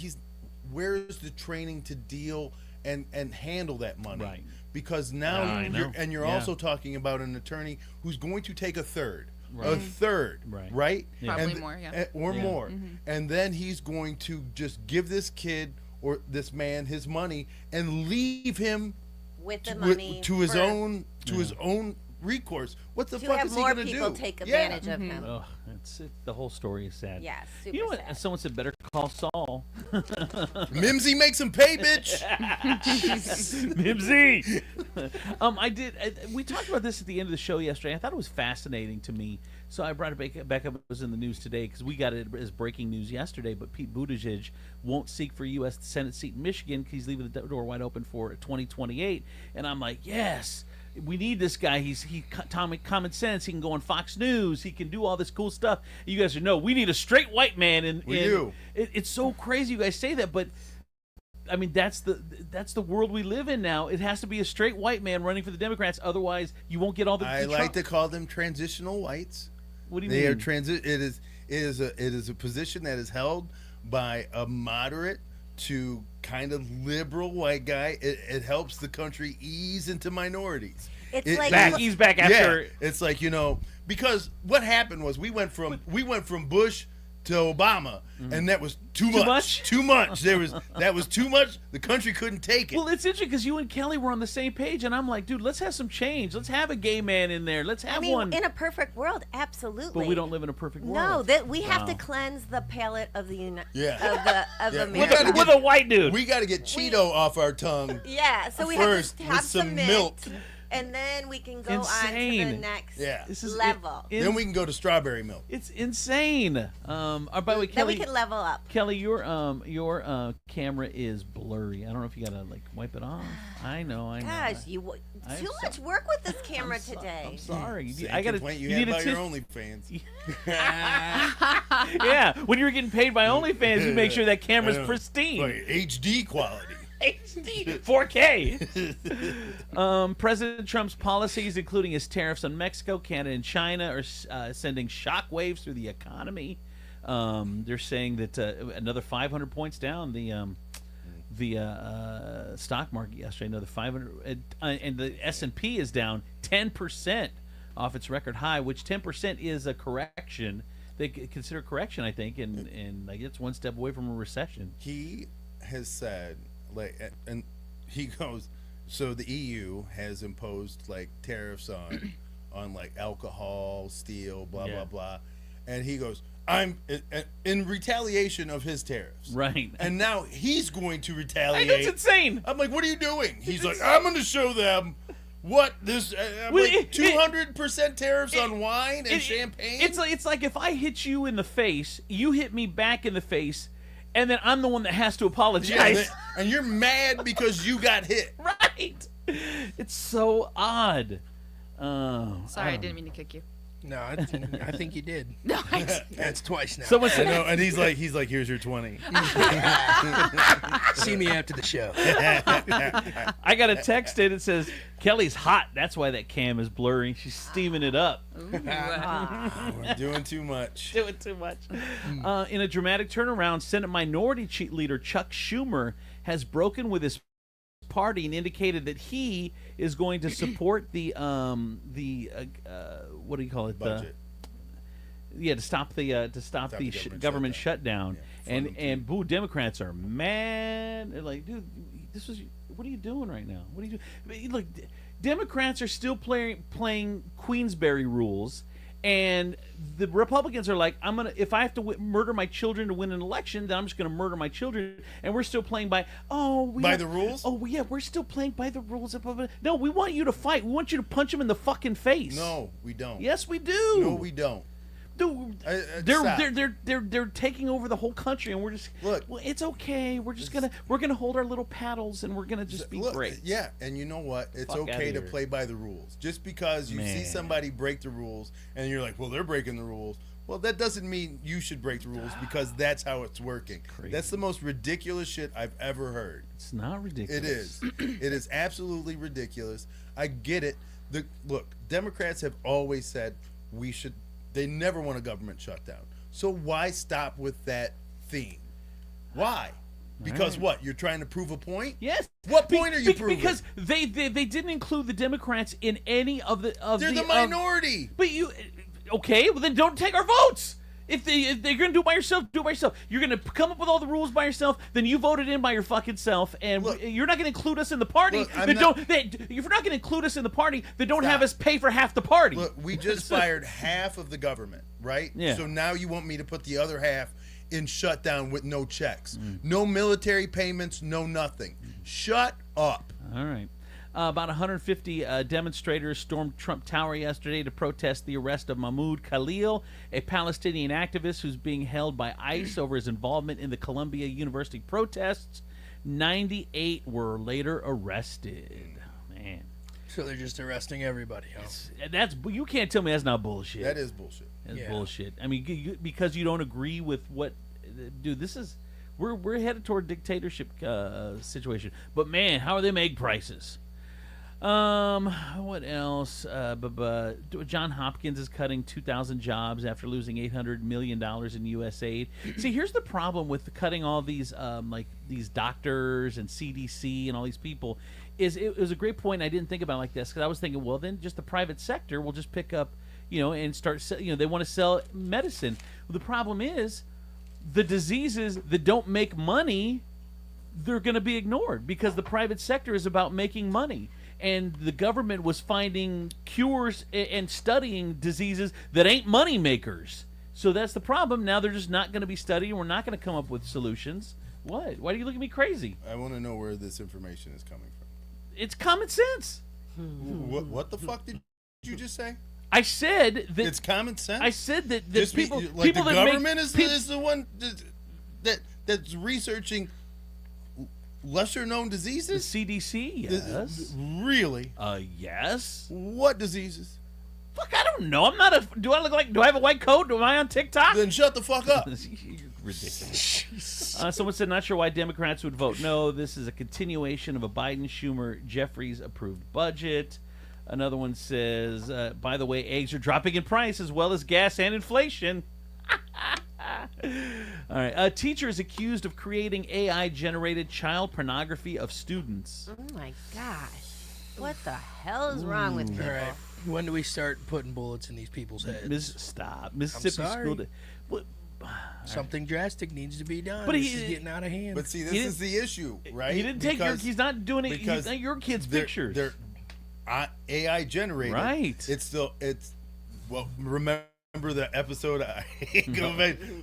where's the training to deal and handle that money? Right. Because now I know. you're Yeah. also talking about an attorney who's going to take a third. Right. A third, Right. right? Probably And- more, yeah. or Yeah. more, and then he's going to just give this kid or this man his money and leave him with the money to his own recourse. What the to fuck have is he more gonna do? people take advantage of him. Oh, that's it. The whole story is sad. Yeah, super You know what? sad. Someone said better call Saul. Mimsy makes him pay, bitch. Mimsy. We talked about this at the end of the show yesterday. I thought it was fascinating to me, so I brought it back up. It was in the news today because we got it as breaking news yesterday. But Pete Buttigieg won't seek for U.S. Senate seat in Michigan because he's leaving the door wide open for 2028. And I'm like, yes. We need this guy. He's common sense. He can go on Fox News. He can do all this cool stuff. You guys know we need a straight white man. We do. It's so crazy you guys say that, but I mean that's the world we live in now. It has to be a straight white man running for the Democrats. Otherwise, you won't get all the. I like to call them transitional whites. What do you mean? mean? It is a position that is held by a moderate to kind of liberal white guy. It helps the country ease into minorities. He's back after. Yeah, it's like, because what happened was we went from Bush to Obama, and that was too much. Too much. That was too much. The country couldn't take it. Well, it's interesting because you and Kelly were on the same page, and I'm like, dude, let's have some change. Let's have a gay man in there. Let's have one. In a perfect world, absolutely. But we don't live in a perfect world. No, that we have to cleanse the palate of the of Yeah. America. With a white dude. We got to get Cheeto off our tongue. Yeah, so we first, have to have with some mint, milk. and then we can go Insane. on to the next This is level. Then we can go to strawberry milk. It's insane. By the way, Kelly, then we can level up. Kelly, your camera is blurry. I don't know if you gotta wipe it off. I know. Gosh, too much work with this camera today. I'm sorry. I got to. You had about your OnlyFans. Yeah, when you were getting paid by OnlyFans, you make sure that camera's pristine. Like HD quality. HD 4K. President Trump's policies, including his tariffs on Mexico, Canada, and China, are sending shockwaves through the economy. They're saying that another 500 points down the stock market yesterday. Another 500, and the S&P is down 10% off its record high, which 10% is a correction. They consider correction, I think, and it's one step away from a recession. He has said. And he goes, so the EU has imposed tariffs on alcohol, steel, blah blah blah, and he goes, I'm in retaliation of his tariffs, right? And now he's going to retaliate. That's insane. I'm like, what are you doing? He's like, I'm going to show them what this. 200% tariffs on wine and champagne. It's like if I hit you in the face, you hit me back in the face. And then I'm the one that has to apologize. And you're mad because you got hit. Right. It's so odd. Sorry, I didn't mean to kick you. No, I think you did. No, That's twice now. Someone said, and he's like, here's your 20. See me after the show. I got a text in. It says, Kelly's hot. That's why that cam is blurry. She's steaming it up. We're doing too much. Doing too much. In a dramatic turnaround, Senate Minority Leader Chuck Schumer has broken with his party and indicated that he is going to support the what do you call it, budget. To stop the government shutdown. Yeah, and boo, Democrats are mad. They're like, dude, what are you doing right now? What are you doing? Look, Democrats are still playing Queensberry rules. And the Republicans are like, if I have to murder my children to win an election, then I'm just going to murder my children. And we're still playing by the rules. Oh yeah, we're still playing by the rules. No, we want you to fight. We want you to punch them in the fucking face. No, we don't. Yes, we do. No, we don't. Dude, they're taking over the whole country, and we're just well, it's okay. We're gonna hold our little paddles, and we're gonna just be great. Yeah, and you know what? It's okay to play by the rules. Just because you see somebody break the rules, and you're like, well, they're breaking the rules. Well, that doesn't mean you should break the rules because that's how it's working. Crazy. That's the most ridiculous shit I've ever heard. It's not ridiculous. It is. It is absolutely ridiculous. I get it. Look, Democrats have always said they never want a government shutdown. So why stop with that theme? Why? Because what? You're trying to prove a point? Yes. What point are you proving? Because they didn't include the Democrats in any of the They're the minority. But okay, well then don't take our votes. If they're going to do it by yourself, do it by yourself. You're going to come up with all the rules by yourself, then you voted in by your fucking self, and you're not going to include us in the party. Look, if you're not going to include us in the party, then don't have us pay for half the party. Look, we just fired half of the government, right? Yeah. So now you want me to put the other half in shutdown with no checks. No military payments, no nothing. Shut up. All right. About 150 demonstrators stormed Trump Tower yesterday to protest the arrest of Mahmoud Khalil, a Palestinian activist who's being held by ICE over his involvement in the Columbia University protests. 98 were later arrested. Man. So they're just arresting everybody, huh? You can't tell me that's not bullshit. That is bullshit. That's bullshit. I mean, because you don't agree with what, dude. This is we're headed toward dictatorship situation. But man, how are them egg prices? What else? John Hopkins is cutting 2,000 jobs after losing $800 million in U.S. aid. See, here's the problem with cutting all these, like these doctors and CDC and all these people. It was a great point. I didn't think about it like this because I was thinking, well, then just the private sector will just pick up, and start. They want to sell medicine. Well, the problem is, the diseases that don't make money, they're going to be ignored because the private sector is about making money. And the government was finding cures and studying diseases that ain't money makers. So that's the problem. Now they're just not going to be studying. We're not going to come up with solutions. What? Why do you look at me crazy? I want to know where this information is coming from. It's common sense. What the fuck did you just say? I said that it's common sense. I said that just people, like people the that government is the one that's researching lesser known diseases? The CDC, yes. Really? Yes. What diseases? Fuck, I don't know. I'm not a. Do I have a white coat? Am I on TikTok? Then shut the fuck up. You're ridiculous. Someone said, not sure why Democrats would vote no. This is a continuation of a Biden, Schumer, Jeffries approved budget. Another one says, by the way, eggs are dropping in price as well as gas and inflation. All right. A teacher is accused of creating AI-generated child pornography of students. Oh my gosh. What the hell is wrong with people? All right. When do we start putting bullets in these people's heads? Stop. Mississippi school. Something drastic needs to be done. But this is getting out of hand. But see, this is the issue, right? He didn't take he's not doing it. He's not your kid's pictures. They're AI generated. Right. Well, remember the episode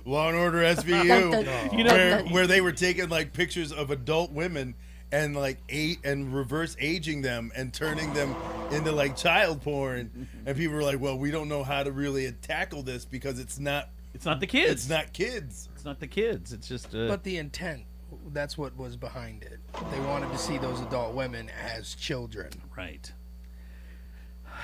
Law and Order SVU where they were taking like pictures of adult women and like reverse aging them and turning them into like child porn, and people were like, well, we don't know how to really tackle this because it's not the kids. It's not kids. It's not the kids. It's just but the intent, that's what was behind it. They wanted to see those adult women as children. Right.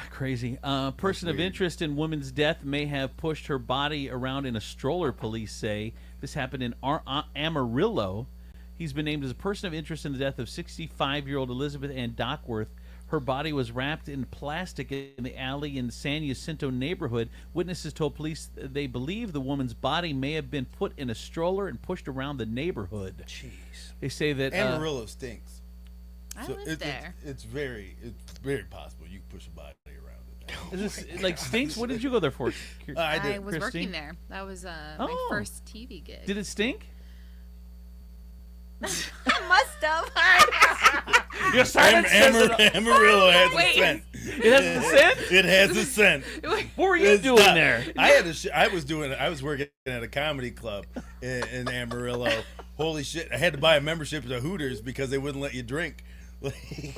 Crazy. Person of interest in woman's death may have pushed her body around in a stroller, police say. This happened in Amarillo. He's been named as a person of interest in the death of 65-year-old Elizabeth Ann Dockworth. Her body was wrapped in plastic in the alley in San Jacinto neighborhood. Witnesses told police they believe the woman's body may have been put in a stroller and pushed around the neighborhood. Jeez. They say that Amarillo stinks. I live there. It's very possible you can push a body around it. Is this like stinks? What did you go there for? I was working there. That was my first TV gig. Did it stink? I must have. Your silence says Amarillo has a scent. It has a scent? It has a scent. What were you doing there? I was working at a comedy club in Amarillo. Holy shit! I had to buy a membership to Hooters because they wouldn't let you drink.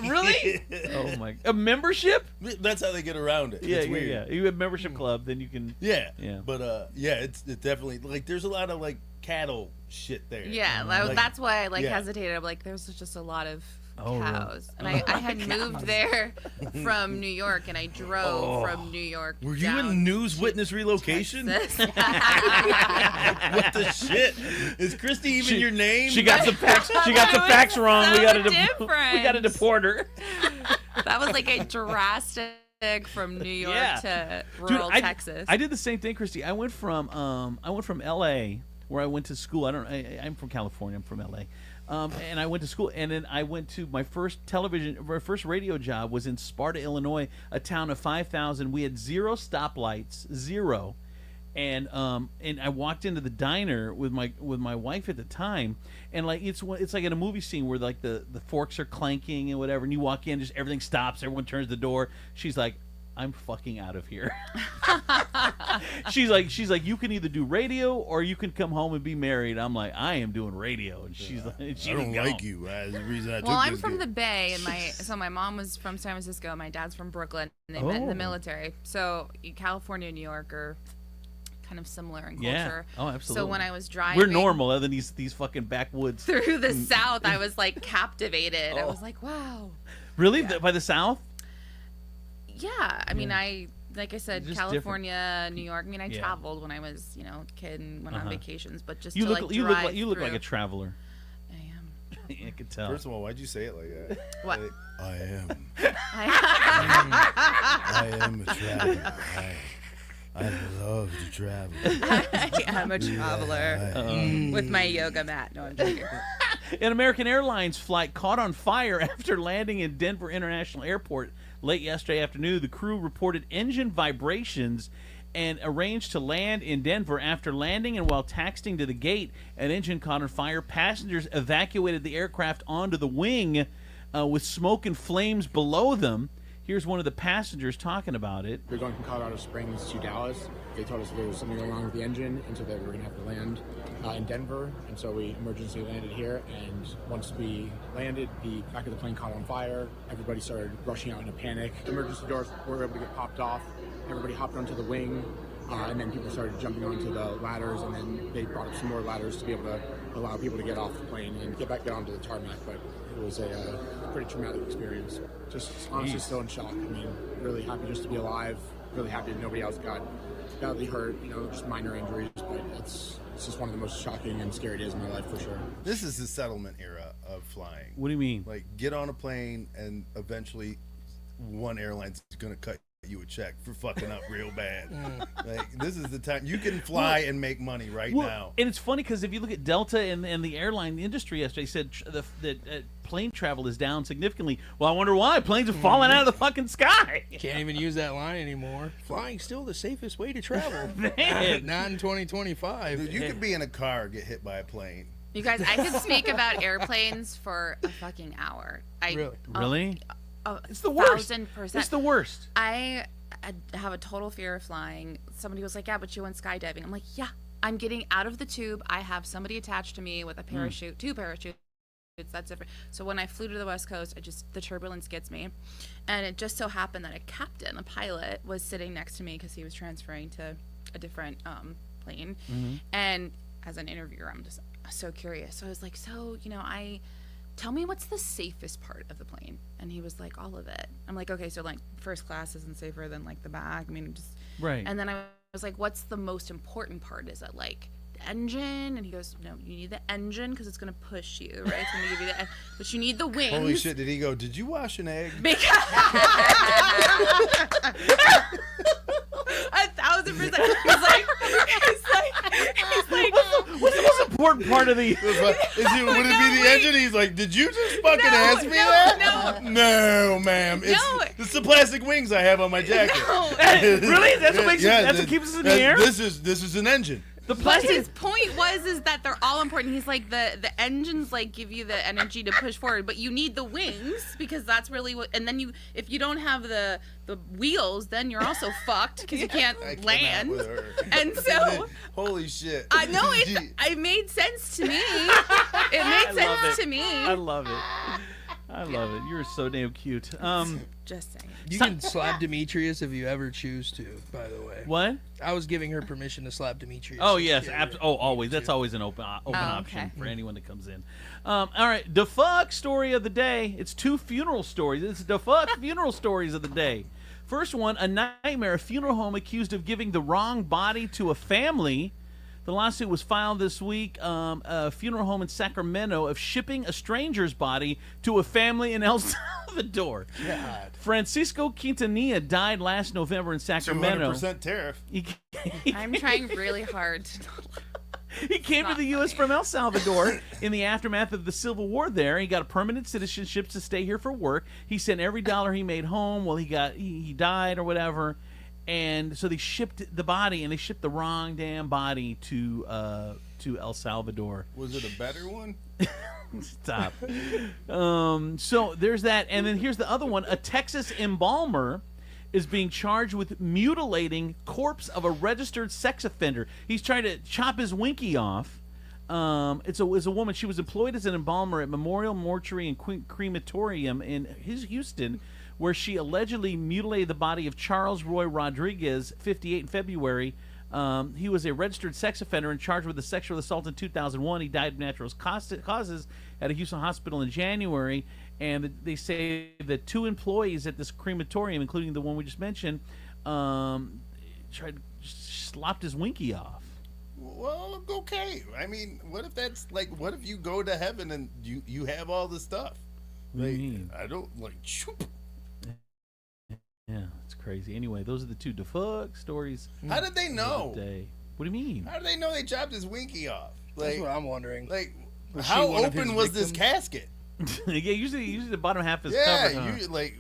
Really? Oh my! A membership? That's how they get around it. Yeah, it's weird. yeah. You have a membership club, then you can. Yeah. Yeah. But it's definitely like there's a lot of like cattle shit there. Yeah, that's why I hesitated. I'm like, there's just a lot of cows, and I had moved there from New York, and I drove from New York. Were you in news witness relocation? What the shit? Is Christy even your name? She got some facts. She got some facts wrong. We got to deport her. That was like a drastic from New York to rural Texas. I did the same thing, Christy. I went from L.A. where I went to school. I'm from California. I'm from L.A. And I went to school, and then I went to my first radio job was in Sparta, Illinois, a town of 5,000. We had 0 stoplights, 0. And I walked into the diner with my wife at the time, and like it's like in a movie scene where like the forks are clanking and whatever, and you walk in, just everything stops, everyone turns the door. She's like, I'm fucking out of here. she's like, you can either do radio or you can come home and be married. I'm like, I am doing radio, and she's like, I don't like you. That's the reason I took Well, I'm this from gig. the Bay, and my mom was from San Francisco, my dad's from Brooklyn, and they met in the military. So California and New York are kind of similar in culture. Oh, absolutely. So when I was driving, we're normal other than these fucking backwoods through the South, I was like captivated. I was like, wow. Really? By the South? Yeah, I mean, like I said, Just California, New York. I mean, I traveled when I was, a kid and went on vacations, but just you to look like you drive look you look like through- a traveler. I am. I could tell. First of all, why'd you say it like that? What? Like, I am. I I am a traveler. I love to travel. am a traveler with my yoga mat. No, I'm joking. An American Airlines flight caught on fire after landing in Denver International Airport late yesterday afternoon. The crew reported engine vibrations and arranged to land in Denver. After landing and while taxiing to the gate, an engine caught on fire. Passengers evacuated the aircraft onto the wing with smoke and flames below them. Here's one of the passengers talking about it. We were going from Colorado Springs to Dallas. They told us there was something going wrong with the engine, and so that we were going to have to land in Denver. And so we emergency landed here. And once we landed, the back of the plane caught on fire. Everybody started rushing out in a panic. Emergency doors were able to get popped off. Everybody hopped onto the wing, and then people started jumping onto the ladders. And then they brought up some more ladders to be able to allow people to get off the plane and get back onto the tarmac. But it was a pretty traumatic experience. Just honestly still in shock. I mean, really happy just to be alive. Really happy that nobody else got badly hurt. Just minor injuries. But it's just one of the most shocking and scary days of my life for sure. This is the settlement era of flying. What do you mean? Like, get on a plane and eventually one airline's going to cut you a check for fucking up real bad. Like, this is the time you can fly and make money right now. And it's funny because if you look at Delta and the airline industry yesterday, said that plane travel is down significantly. Well, I wonder why. Planes are falling out of the fucking sky. Can't even use that line anymore. Flying's still the safest way to travel. Man. Not in 2025. Dude, you could be in a car, get hit by a plane. You guys, I could speak about airplanes for a fucking hour. Really? It's the worst. 1,000%. It's the worst. I have a total fear of flying. Somebody was like, yeah, but you went skydiving. I'm like, yeah, I'm getting out of the tube. I have somebody attached to me with a parachute, 2 parachutes. That's different. So when I flew to the West Coast, the turbulence gets me. And it just so happened that a pilot, was sitting next to me because he was transferring to a different plane. And as an interviewer, I'm just so curious. So I was like, tell me what's the safest part of the plane? And he was like, all of it. I'm like, okay, so like first class isn't safer than like the back. I mean, just right. And then I was like, what's the most important part? Is it like the engine? And he goes, no, you need the engine because it's gonna push you, right? It's gonna give you the, but you need the wings. Holy shit! Did he go? Did you wash an egg? 1,000%. He's like, what's the most important part of the? Would it be the engine? He's like, did you just fucking ask me that? No, ma'am. It's the plastic wings I have on my jacket. Really? That's what makes that's what keeps us in the air? This is an engine. But his point was that they're all important. He's like the engines like give you the energy to push forward, but you need the wings because that's really what. And then if you don't have the wheels, then you're also fucked because you can't land. And so holy shit! I know it made sense to me. It made sense to me. I love it. I love it. You're so damn cute. Just saying. You can slap Demetrius if you ever choose to, by the way. What? I was giving her permission to slap Demetrius. Oh, yes. Always. That's always an open option for anyone that comes in. All right. The fuck story of the day. It's 2 funeral stories. It's the fuck funeral stories of the day. First one, a nightmare. A funeral home accused of giving the wrong body to a family. The lawsuit was filed this week. A funeral home in Sacramento of shipping a stranger's body to a family in El Salvador. God. Francisco Quintanilla died last November in Sacramento. 200% tariff. I'm trying really hard. He came to the U.S. from El Salvador in the aftermath of the Civil War there. He got a permanent citizenship to stay here for work. He sent every dollar he made home. Well, he died or whatever. And so they shipped the body, and they shipped the wrong damn body to El Salvador. Was it a better one? Stop. So there's that, and then here's the other one. A Texas embalmer is being charged with mutilating corpse of a registered sex offender. He's trying to chop his winky off. It's a woman. She was employed as an embalmer at Memorial Mortuary and Crematorium in Houston, where she allegedly mutilated the body of Charles Roy Rodriguez, 58, in February. He was a registered sex offender and charged with a sexual assault in 2001. He died of natural causes at a Houston hospital in January. And they say that 2 employees at this crematorium, including the one we just mentioned, slopped his winky off. Well, okay. I mean, what if that's like, what if you go to heaven and you have all the stuff? Like, I don't like. Shoop. Yeah, it's crazy. Anyway, those are the 2 defuck stories. How did they know? What do you mean? How did they know they chopped his winky off? Like, That's what I'm wondering. Like, Was how she one of open his was this victims? casket? Yeah, usually the bottom half is Yeah, covered.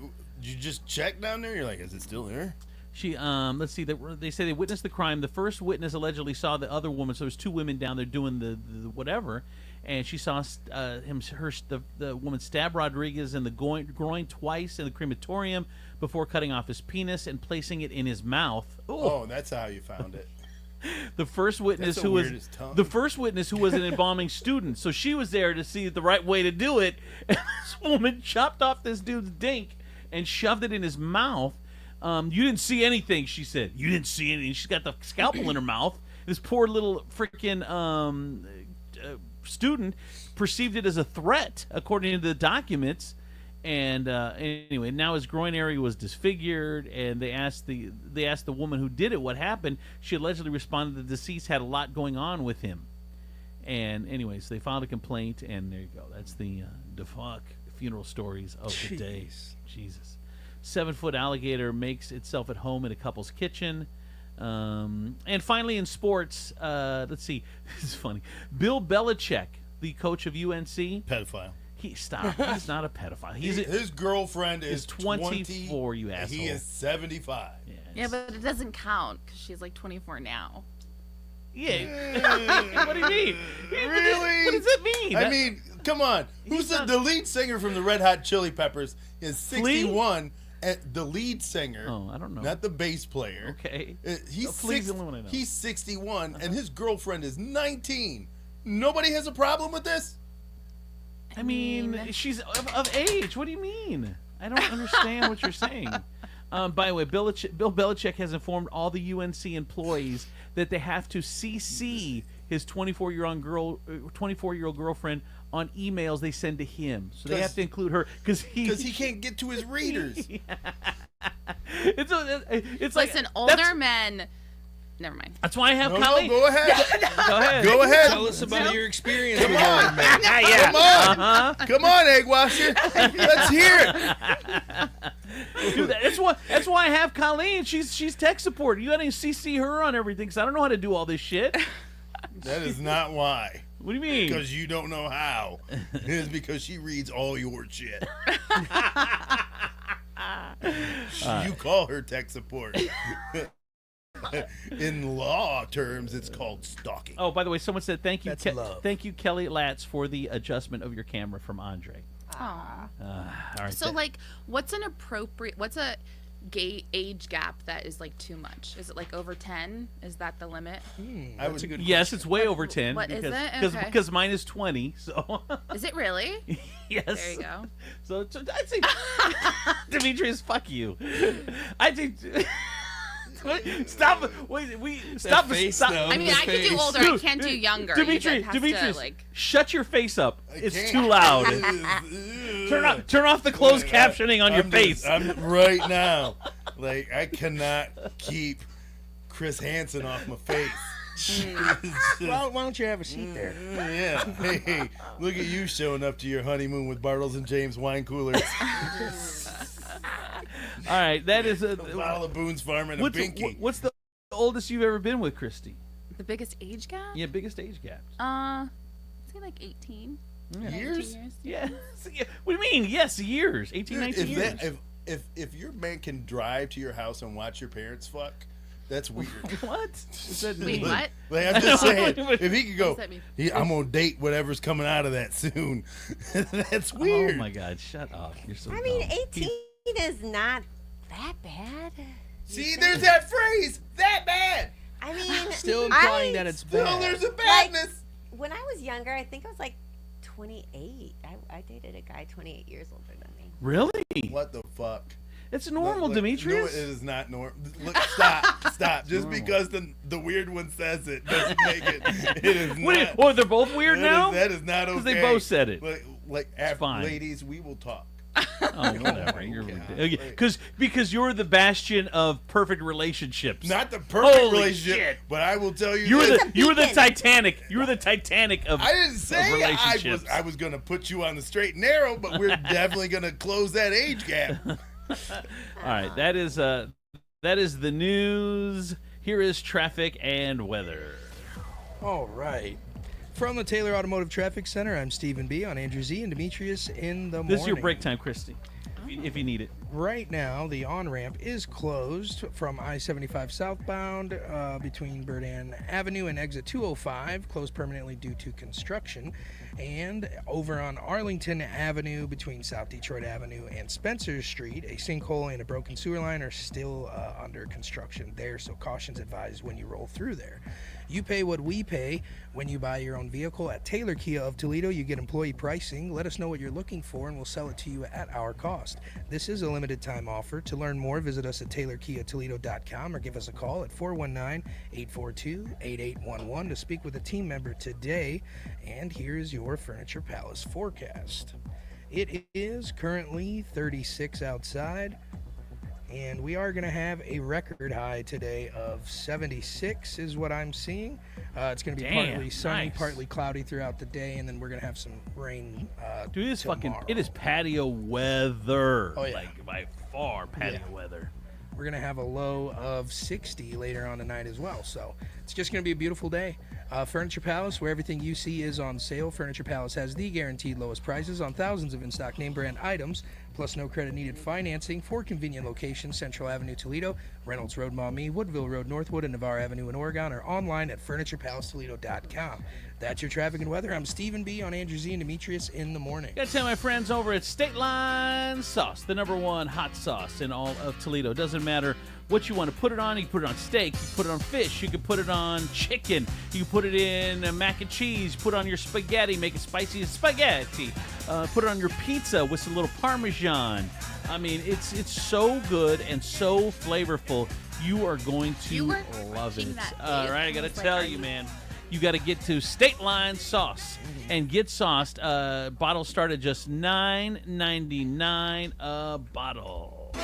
you just check down there. You're like, is it still there? She let's see, they say they witnessed the crime. The first witness allegedly saw the other woman. So there's 2 women down there doing the whatever, and she saw the woman stab Rodriguez in the groin twice in the crematorium before cutting off his penis and placing it in his mouth. Oh, that's how you found it. The first witness That's the who was weirdest tongue. the first witness who was an embalming student, so she was there to see the right way to do it. And this woman chopped off this dude's dink and shoved it in his mouth. You didn't see anything, she said. You didn't see anything. She's got the scalpel in her mouth. This poor little freaking student perceived it as a threat, according to the documents. And anyway, now his groin area was disfigured, and they asked the woman who did it what happened. She allegedly responded the deceased had a lot going on with him. And anyways, they filed a complaint, and there you go. That's the defuck funeral stories of the day. Jesus. 7-foot alligator makes itself at home in a couple's kitchen. And finally, in sports, let's see. This is funny. Bill Belichick, the coach of UNC. Pedophile. He's not a pedophile. His girlfriend is 24, you asshole. He is 75. Yeah, but it doesn't count because she's like 24 now. Yeah. What do you mean? Really? What does it mean? I mean, come on. Who's the lead singer from the Red Hot Chili Peppers is 61. The lead singer. Oh, I don't know. Not the bass player. Okay. He's the one I know. He's 61, and his girlfriend is 19. Nobody has a problem with this? I mean, she's of age. What do you mean? I don't understand what you're saying. By the way, Bill Belichick has informed all the UNC employees that they have to CC his 24-year-old girlfriend on emails they send to him. So they have to include her because he can't get to his readers. It's like Listen, older men. Never mind. That's why I have No, Colleen. go ahead. Go ahead. Go ahead. Tell us about your experience Come with on. old men. Yeah. Come on. Come on, egg washer. Let's hear it. Dude, that's why I have Colleen. She's tech support. You gotta CC her on everything because I don't know how to do all this shit. That is not why. What do you mean? Because you don't know how. It is because she reads all your shit. You call her tech support. In law terms, it's called stalking. Oh, by the way, someone said thank you, That's love. thank you, Kelly Latz, for the adjustment of your camera from Andre. Aw. All right. So, like, what's a gay age gap that is like too much? Is it like over 10? Is that the limit? That's a good Yes, it's way over 10. What is it? Okay. Because mine is 20. So Is it really? yes. There you go. So I'd say Demetrius, fuck you. I think. Stop! Wait, stop! face, Stop! though. I mean, I could do older. I can't do younger. Demetrius, Demetrius, like... shut your face up. It's can't. too loud. Turn off the closed captioning on your face. I'm right now. Like, I cannot keep Chris Hansen off my face. Why don't you have a seat there? Yeah. Hey, look at you showing up to your honeymoon with Bartles and James wine coolers. All right, that is a bottle of Boone's Farm and a binky. What's the oldest you've ever been with, Christy? The biggest age gap? Yeah, biggest age gap. Say like 18. Years? Yeah. What do you mean? Yes, years. 18, 19 years. if your man can drive to your house and watch your parents fuck, that's weird. What? Does that Wait, mean? what? Like, I'm just saying, if he could go, What does that mean? I'm gonna date whatever's coming out of that soon. That's weird. Oh my God! Shut up! You're so. I mean, dumb. 18 is not that bad. See, there's that phrase, that bad. I mean, Still implying that it's Still, bad. there's a badness. when I was younger, I think I was like 28. I dated a guy 28 years older than me. Really? What the fuck? It's normal, Look, Demetrius. No, it is not normal. Look, stop. Just because the weird one says it doesn't make it. It is not. Oh, they're both weird now? That is not okay. Because they both said it. Like fine. ladies, we will talk. Oh, whatever. You're ridiculous. Because you're the bastion of perfect relationships. Not the perfect Holy relationship, shit. but I will tell you. You were this. the Titanic. You were the Titanic of I didn't say relationships. I was gonna put you on the straight and narrow, but we're definitely gonna close that age gap. All right, that is the news. Here is traffic and weather. All right. From the Taylor Automotive Traffic Center, I'm Stephen B. on Andrew Z. and Demetrius in the morning. This is your break time, Christy, if you need it. Right now, the on-ramp is closed from I-75 southbound between Burdan Avenue and exit 205, closed permanently due to construction. And over on Arlington Avenue between South Detroit Avenue and Spencer Street, a sinkhole and a broken sewer line are still under construction there, so caution's advised when you roll through there. You pay what we pay when you buy your own vehicle at Taylor Kia of Toledo. You get employee pricing. Let us know what you're looking for, and we'll sell it to you at our cost. This is a limited time offer. To learn more, visit us at TaylorKiaToledo.com or give us a call at 419-842-8811 to speak with a team member today. And here's your Furniture Palace forecast. It is currently 36 outside. And we are going to have a record high today of 76 is what I'm seeing. It's going to be partly sunny, nice. partly cloudy throughout the day, and then we're going to have some rain Dude, it's tomorrow. it is patio weather. Oh, yeah. Like, by far, patio weather. We're going to have a low of 60 later on tonight as well. So it's just going to be a beautiful day. Furniture Palace, where everything you see is on sale. Furniture Palace has the guaranteed lowest prices on thousands of in-stock name brand items, plus no credit needed financing. 4 convenient locations: Central Avenue, Toledo, Reynolds Road, Maumee, Woodville Road, Northwood, and Navarre Avenue in Oregon, or online at FurniturePalaceToledo.com. That's your traffic and weather. I'm Stephen B. on Andrew Z. and Demetrius in the morning. Got to tell my friends over at State Line Sauce, the #1 hot sauce in all of Toledo. Doesn't matter what you want to put it on. You can put it on steak, you can put it on fish, you can put it on chicken, you can put it in mac and cheese, put it on your spaghetti, make it spicy as spaghetti. Put it on your pizza with some little Parmesan. I mean, it's so good and so flavorful. You are going to love it. All right, I got to tell you, man. You got to get to State Line Sauce and get sauced. Bottles start at just $9.99 a bottle.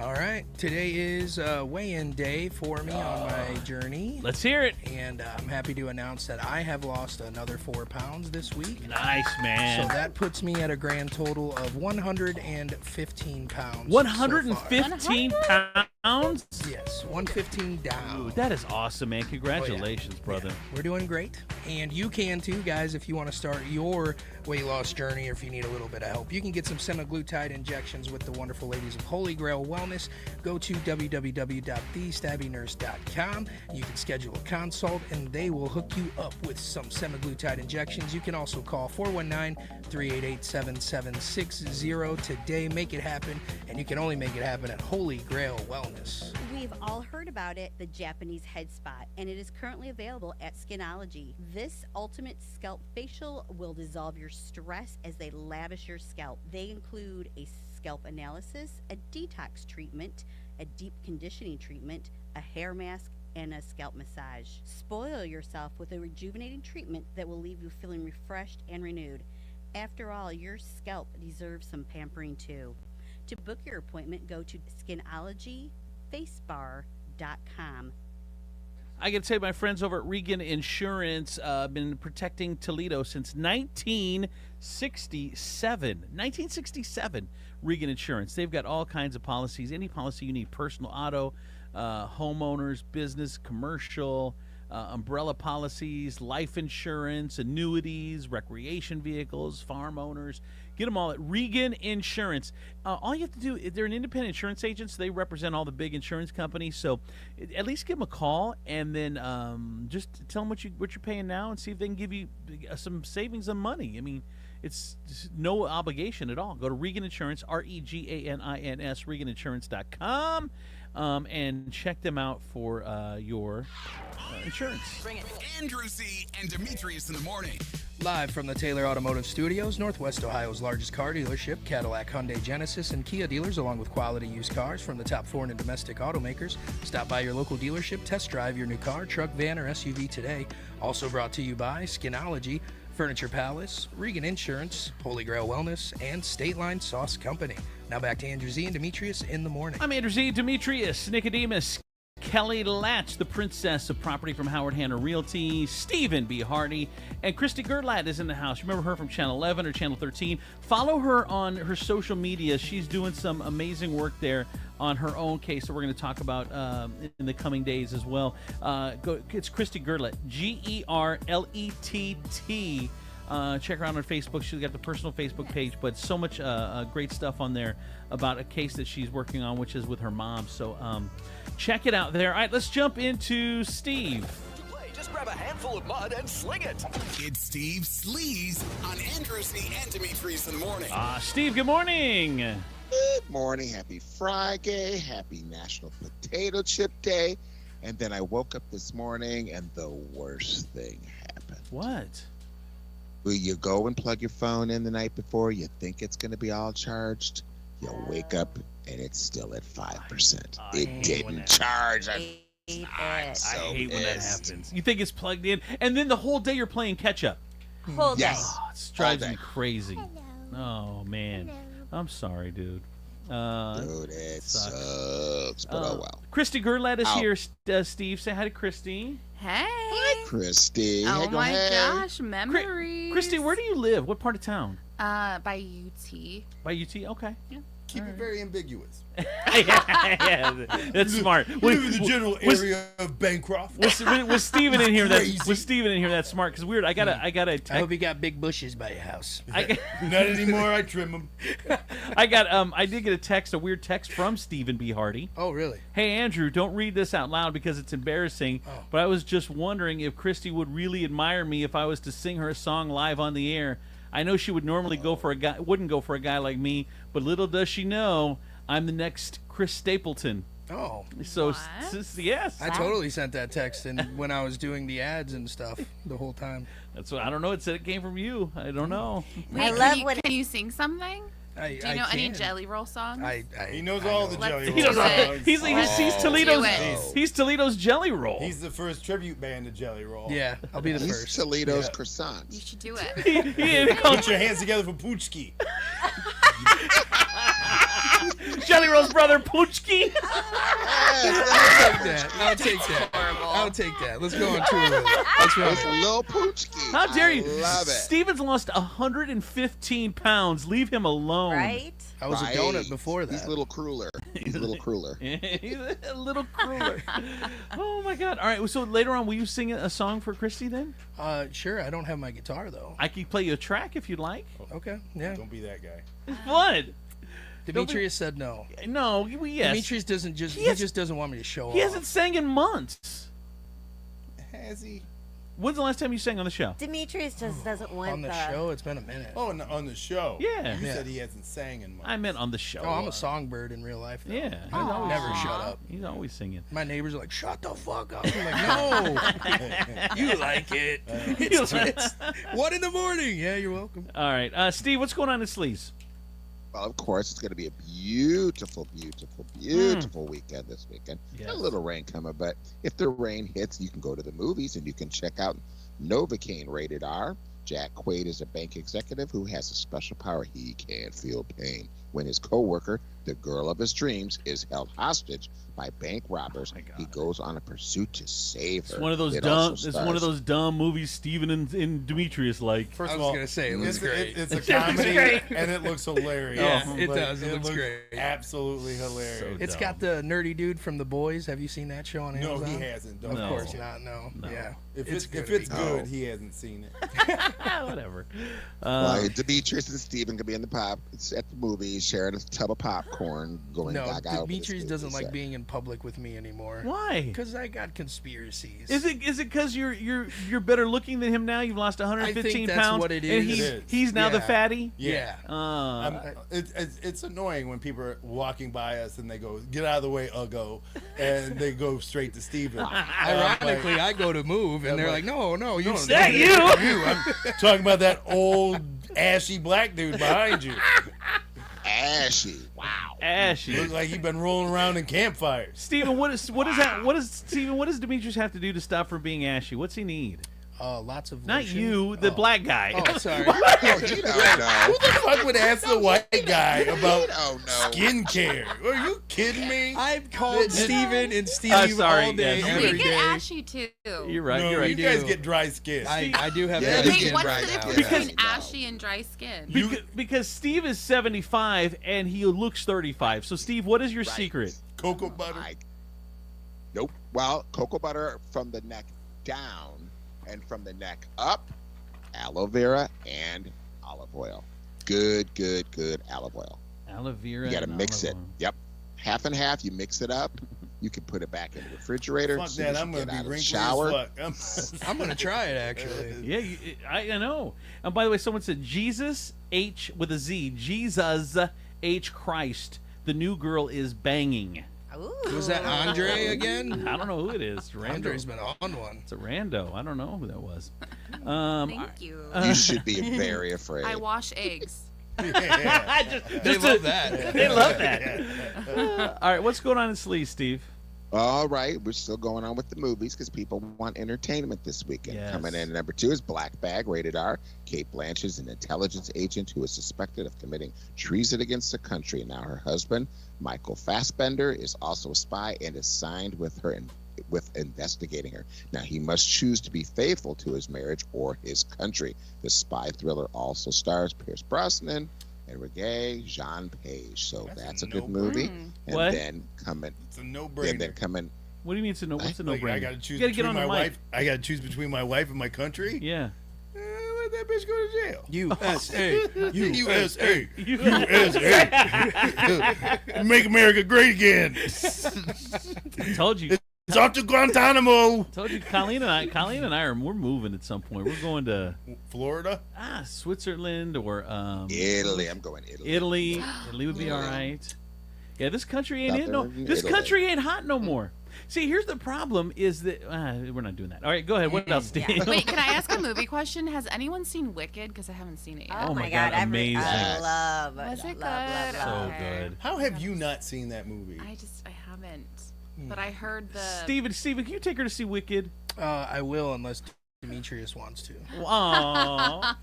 All right, today is weigh-in day for me on my journey. Let's hear it. And I'm happy to announce that I have lost another 4 pounds this week. Nice, man. So that puts me at a grand total of 115 pounds. 115 pounds? Yes, 115 down. Ooh, that is awesome, man. Congratulations, brother. Yeah, we're doing great. And you can too, guys, if you want to start your weight loss journey or if you need a little bit of help. You can get some semaglutide injections with the wonderful ladies of Holy Grail Wellness. Go to www.thestabbynurse.com. You can schedule a consult and they will hook you up with some semaglutide injections. You can also call 419-388-7760 today. Make it happen, and you can only make it happen at Holy Grail Wellness. We've all heard about it, the Japanese head spot, and it is currently available at Skinology. This ultimate scalp facial will dissolve your stress as they lavish your scalp. They include a scalp analysis, a detox treatment, a deep conditioning treatment, a hair mask, and a scalp massage. Spoil yourself with a rejuvenating treatment that will leave you feeling refreshed and renewed. After all, your scalp deserves some pampering too. To book your appointment, go to skinologyfacebar.com. I got to tell you, my friends over at Regan Insurance been protecting Toledo since 1967. 1967, Regan Insurance. They've got all kinds of policies. Any policy you need: personal auto, homeowners, business, commercial, umbrella policies, life insurance, annuities, recreation vehicles, farm owners. Get them all at Regan Insurance. All you have to do, they're an independent insurance agent, so they represent all the big insurance companies. So at least give them a call and then just tell them what you're paying now and see if they can give you some savings on money. I mean, it's just no obligation at all. Go to Regan Insurance, REGANINS, reganinsurance.com, and check them out for your insurance. Andrew Z and Demetrius in the morning. Live from the Taylor Automotive Studios, Northwest Ohio's largest car dealership, Cadillac, Hyundai, Genesis, and Kia dealers, along with quality used cars from the top foreign and domestic automakers. Stop by your local dealership, test drive your new car, truck, van, or SUV today. Also brought to you by Skinology, Furniture Palace, Regan Insurance, Holy Grail Wellness, and State Line Sauce Company. Now back to Andrew Z and Demetrius in the morning. I'm Andrew Z, Demetrius, Nicodemus, Kelly Latch, the princess of property from Howard Hanna Realty, Stephen B. Hardy, and Christy Gerlat is in the house. Remember her from Channel 11 or Channel 13. Follow her on her social media. She's doing some amazing work there on her own case that we're going to talk about in the coming days as well. It's Christy Gerlat, Gerlett. Check her out on Facebook. She's got the personal Facebook page, but so much great stuff on there about a case that she's working on, which is with her mom. So check it out there. All right, let's jump into Steve. Just grab a handful of mud and sling it. It's Steve Sleaze on Andrew Z and Demetrius in the morning. Steve, good morning. Good morning. Happy Friday. Happy National Potato Chip Day. And then I woke up this morning and the worst thing happened. What? Will you go and plug your phone in the night before? You think it's going to be all charged. You wake up and it's still at 5%. It didn't charge. I hate when that happens. You think it's plugged in, and then the whole day you're playing catch up. Whole day. Yes. It drives me crazy. Oh, man. I'm sorry, dude. Dude, it sucks, but oh well. Christy Gerlat is here, Steve. Say hi to Christy. Hey. Hi, Christy. Oh my hey. gosh, memories. Christy, where do you live? What part of town? By UT. By UT? Okay. Yeah. Keep it very ambiguous. Yeah, that's smart. We live in the general area of Bancroft. Was Steven in here? That's smart. Because weird. I got a. I hope you got big bushes by your house. Not anymore. I trim them. I did get a weird text from Stephen B. Hardy. Oh, really? Hey, Andrew, don't read this out loud because it's embarrassing. Oh. But I was just wondering if Christy would really admire me if I was to sing her a song live on the air. I know she would normally wouldn't go for a guy like me, but little does she know, I'm the next Chris Stapleton. Oh. So, yes. I totally sent that text and when I was doing the ads and stuff the whole time. That's what I don't know. It said it came from you. I don't know. Wait, can you sing something? Do you know any Jelly Roll songs? He knows all the Jelly Roll He knows songs. He's Toledo's Jelly Roll. He's the first tribute band to Jelly Roll. Yeah, I'll be the He's first. Toledo's croissants. You should do it. Put your hands together for Poochki. Jelly Roll's brother, Poochki. I'll take that. Let's go on tour with it. That's right. It's a little Poochki. How dare you? Love it. Steven's lost 115 pounds. Leave him alone. Right? I was a donut before that. He's a little crueler. He's a little crueler. He's a little crueler. Oh, my God. All right. So later on, will you sing a song for Christy then? Sure. I don't have my guitar, though. I can play you a track if you'd like. Okay. Yeah. Don't be that guy. What? Demetrius said no. No, yes. Demetrius just doesn't want me to show off. He hasn't sang in months. Has he? When's the last time you sang on the show? Demetrius just doesn't want on the show. It's been a minute. Oh, on the show. Yeah. You said he hasn't sang in months. I meant on the show. Oh, I'm a songbird in real life, though. Yeah. I never shut up. He's always singing. My neighbors are like, shut the fuck up. I'm like, no. You like it. It's 1 a.m. Yeah, you're welcome. All right. Steve, what's going on in Sleaze? Well, of course, it's going to be a beautiful, beautiful, beautiful weekend this weekend. Yes. A little rain coming, but if the rain hits, you can go to the movies and you can check out Novocaine Rated R. Jack Quaid is a bank executive who has a special power. He can feel pain. when his co-worker, the girl of his dreams, is held hostage by bank robbers. He goes on a pursuit to save her. It's one of those It dumb. also It's one of those dumb movies Steven and Demetrius like. First I of was all, gonna say, it looks great. It's a comedy, and it looks hilarious. Yeah, it Like, does. It looks great. Absolutely hilarious. It's got the nerdy dude from The Boys. Have you seen that show on No, Amazon? he hasn't. Of No. course not. No. Yeah. If It's it's good. good, he hasn't seen it. Whatever. Well, Demetrius and Steven could be in the pop. It's at the movies, sharing a tub of popcorn, going No, gaga over this Demetrius movie, doesn't like so. being in public with me anymore. Why? Because I got conspiracies. Is it because you're better looking than him now? You've lost 115 I think that's pounds, what it and is. he's now the Yeah. fatty. Yeah. It's annoying when people are walking by us and they go, "Get out of the way, Uggo," and they go straight to Steven. Ironically, I go to move, and they're like, "No, you." No, stay." you. I'm talking about that old ashy black dude behind you. Ashy. Wow. Ashy. Looks like he's been rolling around in campfires. Steven, what does Demetrius have to do to stop from being ashy? What's he need? Lots of Not lotion. you, the black guy. Oh, sorry. You don't know. Who the fuck would ask the white guy about You don't know. skincare? Are you kidding me? I've called Steven and Steve sorry, all day, yes. every We get day. ashy too. You're right. No, you're right. you guys get dry skin. I do have Yeah, that. you Wait, get what's right the now. difference Because- between ashy and dry skin? Because Steve is 75 and he looks 35. So Steve, what is your secret? Cocoa butter. Nope. Well, cocoa butter from the neck down, and from the neck up, aloe vera and olive oil. Good olive oil. Aloe vera. You got to and mix olive it. oil. Yep. Half and half. You mix it up. You can put it back in the refrigerator. Fuck As soon that. as I'm you gonna get be out of the wrinkly shower. as fuck. I'm gonna try it actually. Yeah, I know. And by the way, someone said Jesus H with a Z. Jesus H Christ. The new girl is banging. Was that Andre again? I don't know who it is. Rando. Andre's been on one. It's a rando. I don't know who that was. Thank you. You should be very afraid. I wash eggs. They love that. They love that. All right, what's going on in Sleaze, Steve? All right, we're still going on with the movies because people want entertainment this weekend. Yes. Coming in at number 2 is Black Bag, rated R. Kate Blanchett is an intelligence agent who is suspected of committing treason against the country. Now her husband, Michael Fassbender, is also a spy and is signed with her with investigating her. Now he must choose to be faithful to his marriage or his country. The spy thriller also stars Pierce Brosnan and Regé Jean Page. So that's a good movie. And What? then coming, It's a no-brainer. and then coming. What do you mean it's a no? What's a Like, no-brainer? I gotta choose You gotta get between on my the mic. wife. I gotta choose between my wife and my country. Yeah. Let that bitch go to jail. USA. USA. USA. Make America great again. Told you. It's off to Guantanamo. Told you. Colleen and I we're moving at some point. We're going to Florida. Switzerland or Italy. I'm going Italy. Italy would be all right. Yeah, this country ain't it no. Southern This Italy. country ain't hot no more. See, here's the problem: is that we're not doing that. All right, go ahead. What else, Steve? Wait, can I ask a movie question? Has anyone seen Wicked? Because I haven't seen it yet. Oh my God, amazing. I love Was it love, good? So Okay. good. How have you not seen that movie? I haven't. But I heard the. Steven, can you take her to see Wicked? I will unless Demetrius wants to. Aww.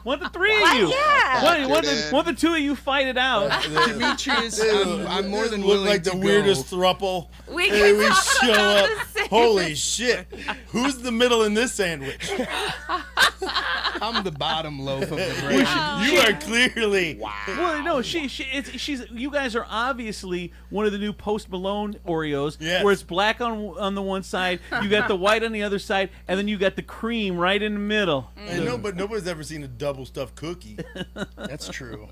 Want the three of you? Yeah. Want the two of you fight it out? Demetrius, I'm more than look willing like to the go. weirdest thruple. We Hey, can we talk show about up. the same Holy shit! Who's the middle in this sandwich? I'm the bottom loaf of the bread. You are clearly. Well, no, she's. You guys are obviously one of the new Post Malone Oreos, Yes. where it's black on the one side, you got the white on the other side, and then you got the cream right in the middle. And nobody's ever seen a double stuffed cookie. That's true.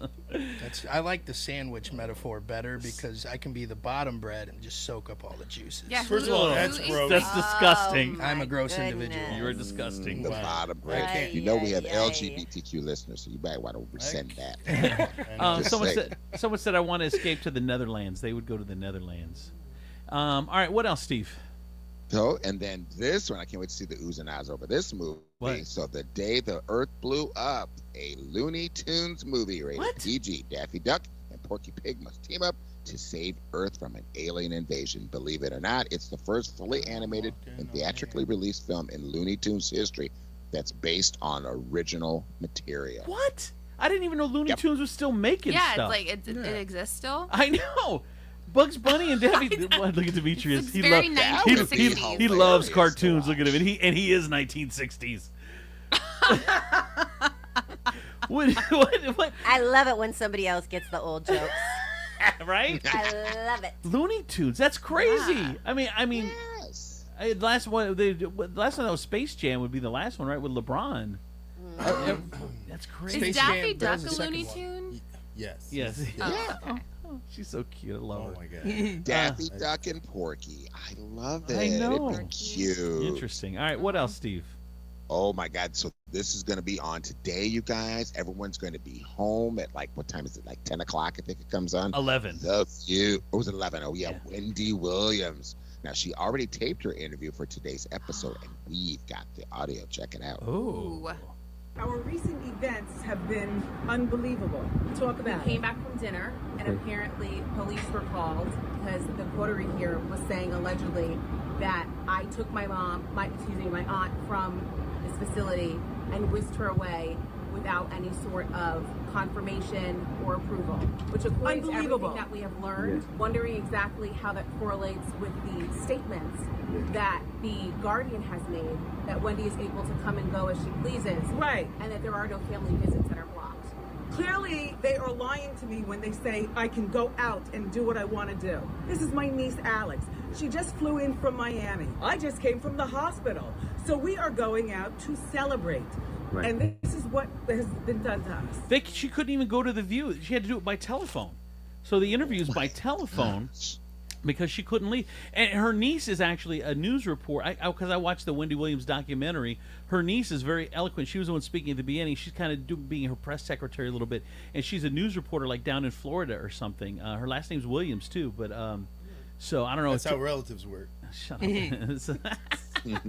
I like the sandwich metaphor better because I can be the bottom bread and just soak up all the juices. Yeah, First of all, that's gross. That's disgusting. I'm a gross goodness. individual. You are disgusting. The bottom bread. You know we have LGBTQ listeners, so you might want to resend that. Just Someone said I want to escape to the Netherlands. They would go to the Netherlands. All right, what else, Steve? So, and then this one, I can't wait to see the oohs and ahs over this movie. What? So, The Day the Earth Blew Up, a Looney Tunes movie rated What? PG. Daffy Duck and Porky Pig must team up to save Earth from an alien invasion. Believe it or not, it's the first fully animated and theatrically released film in Looney Tunes history that's based on original material. What? I didn't even know Looney Tunes was still making Yeah, stuff. it's like it exists still. I know. Bugs Bunny and Debbie. Look at Demetrius. It's very 1960s. He loves cartoons. Look at him, and he is 1960s. What? I love it when somebody else gets the old jokes. Right? I love it. Looney Tunes. That's crazy. Yeah. I mean. Yes. Last one. The last one that was Space Jam would be the last one, right? With LeBron. That's crazy. Is Daffy Duck a Looney Tune? Yes. Yes. Yeah. Oh, she's so cute. I love her. Oh my god. Daffy Duck and Porky. I love it. I know. It'd be cute. Interesting. All right. What else, Steve? Oh my God. So this is going to be on today, you guys. Everyone's going to be home at like, what time is it? Like 10 o'clock, I think it comes on. 11. Oh, it was 11. Oh, yeah. Wendy Williams. Now, she already taped her interview for today's episode, and we've got the audio. Check it out. Oh. Our recent events have been unbelievable. Talk about We came back from dinner, and apparently police were called because the coterie here was saying allegedly that I took my aunt from this facility and whisked her away without any sort of confirmation or approval, which according to everything that we have learned, wondering exactly how that correlates with the statements that the Guardian has made that Wendy is able to come and go as she pleases. Right. And that there are no family visits that are blocked. Clearly, they are lying to me when they say I can go out and do what I want to do. This is my niece, Alex. She just flew in from Miami. I just came from the hospital. So we are going out to celebrate. Right. And this is what has been done to us. She couldn't even go to the View. She had to do it by telephone. So the interview's by telephone because she couldn't leave. And her niece is actually a news reporter. Because I watched the Wendy Williams documentary. Her niece is very eloquent. She was the one speaking at the beginning. She's kind of being her press secretary a little bit. And she's a news reporter like down in Florida or something. Her last name's Williams too. But so I don't know. That's how relatives work. Shut up. I'm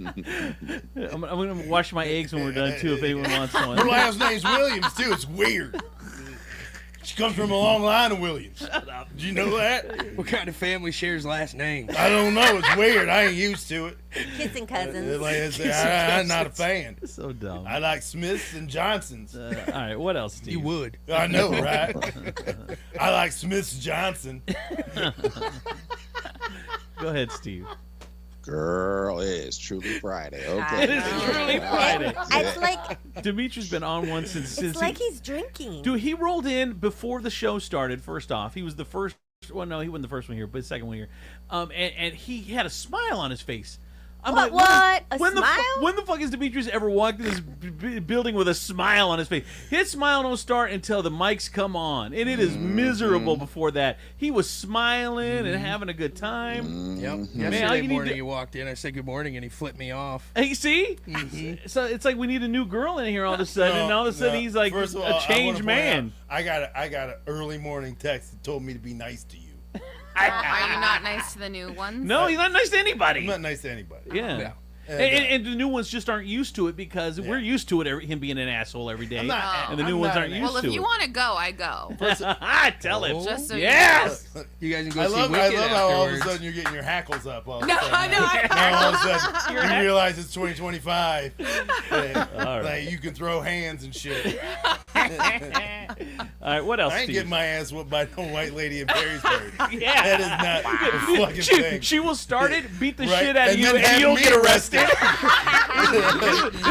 going to wash my eggs when we're done, too, if anyone wants one. Her last name's Williams, too. It's weird. She comes from a long line of Williams. Shut up. Did you know that? What kind of family shares last names? I don't know. It's weird. I ain't used to it. Kissing cousins. I'm not a fan. So dumb. I like Smiths and Johnsons. All right, what else, Steve? You would. I know, right? I like Smiths Johnson. Go ahead, Steve. Girl, it is truly Friday. Okay. It is truly Friday. It's like Demetrius been on one since. it's like he's drinking. Dude, he rolled in before the show started. First off, he was the first. Well, no, he wasn't the first one here, but the second one here. And he had a smile on his face. I'm what? like, A smile? When the fuck has Demetrius ever walked in this building with a smile on his face? His smile don't start until the mics come on, and it is miserable before that. He was smiling and having a good time. Yep. Yesterday morning he walked in, I said good morning, and he flipped me off. Hey, see? So it's like we need a new girl in here all of a sudden, and all of a sudden he's like First of all, a changed man. I got an early morning text that told me to be nice to you. Are you not nice to the new ones? No, he's not nice to anybody. I'm not nice to anybody. Yeah. And the new ones just aren't used to it because we're used to it, him being an asshole every day. And the new ones aren't used to it. Well, if you want to go, I go. Tell him. Just so yes. You guys can go I see love Wicked how all of a afterwards. sudden you're getting your hackles up. All of a No, sudden. I know. Now all of a sudden you realize it's 2025. All Like you can throw hands and shit. All right, what else? I ain't Steve? getting my ass whooped by no white lady in Perrysburg. Yeah. That is not a fucking thing. She will start it, beat the Right, shit out of and you, then and have you'll me get arrested. This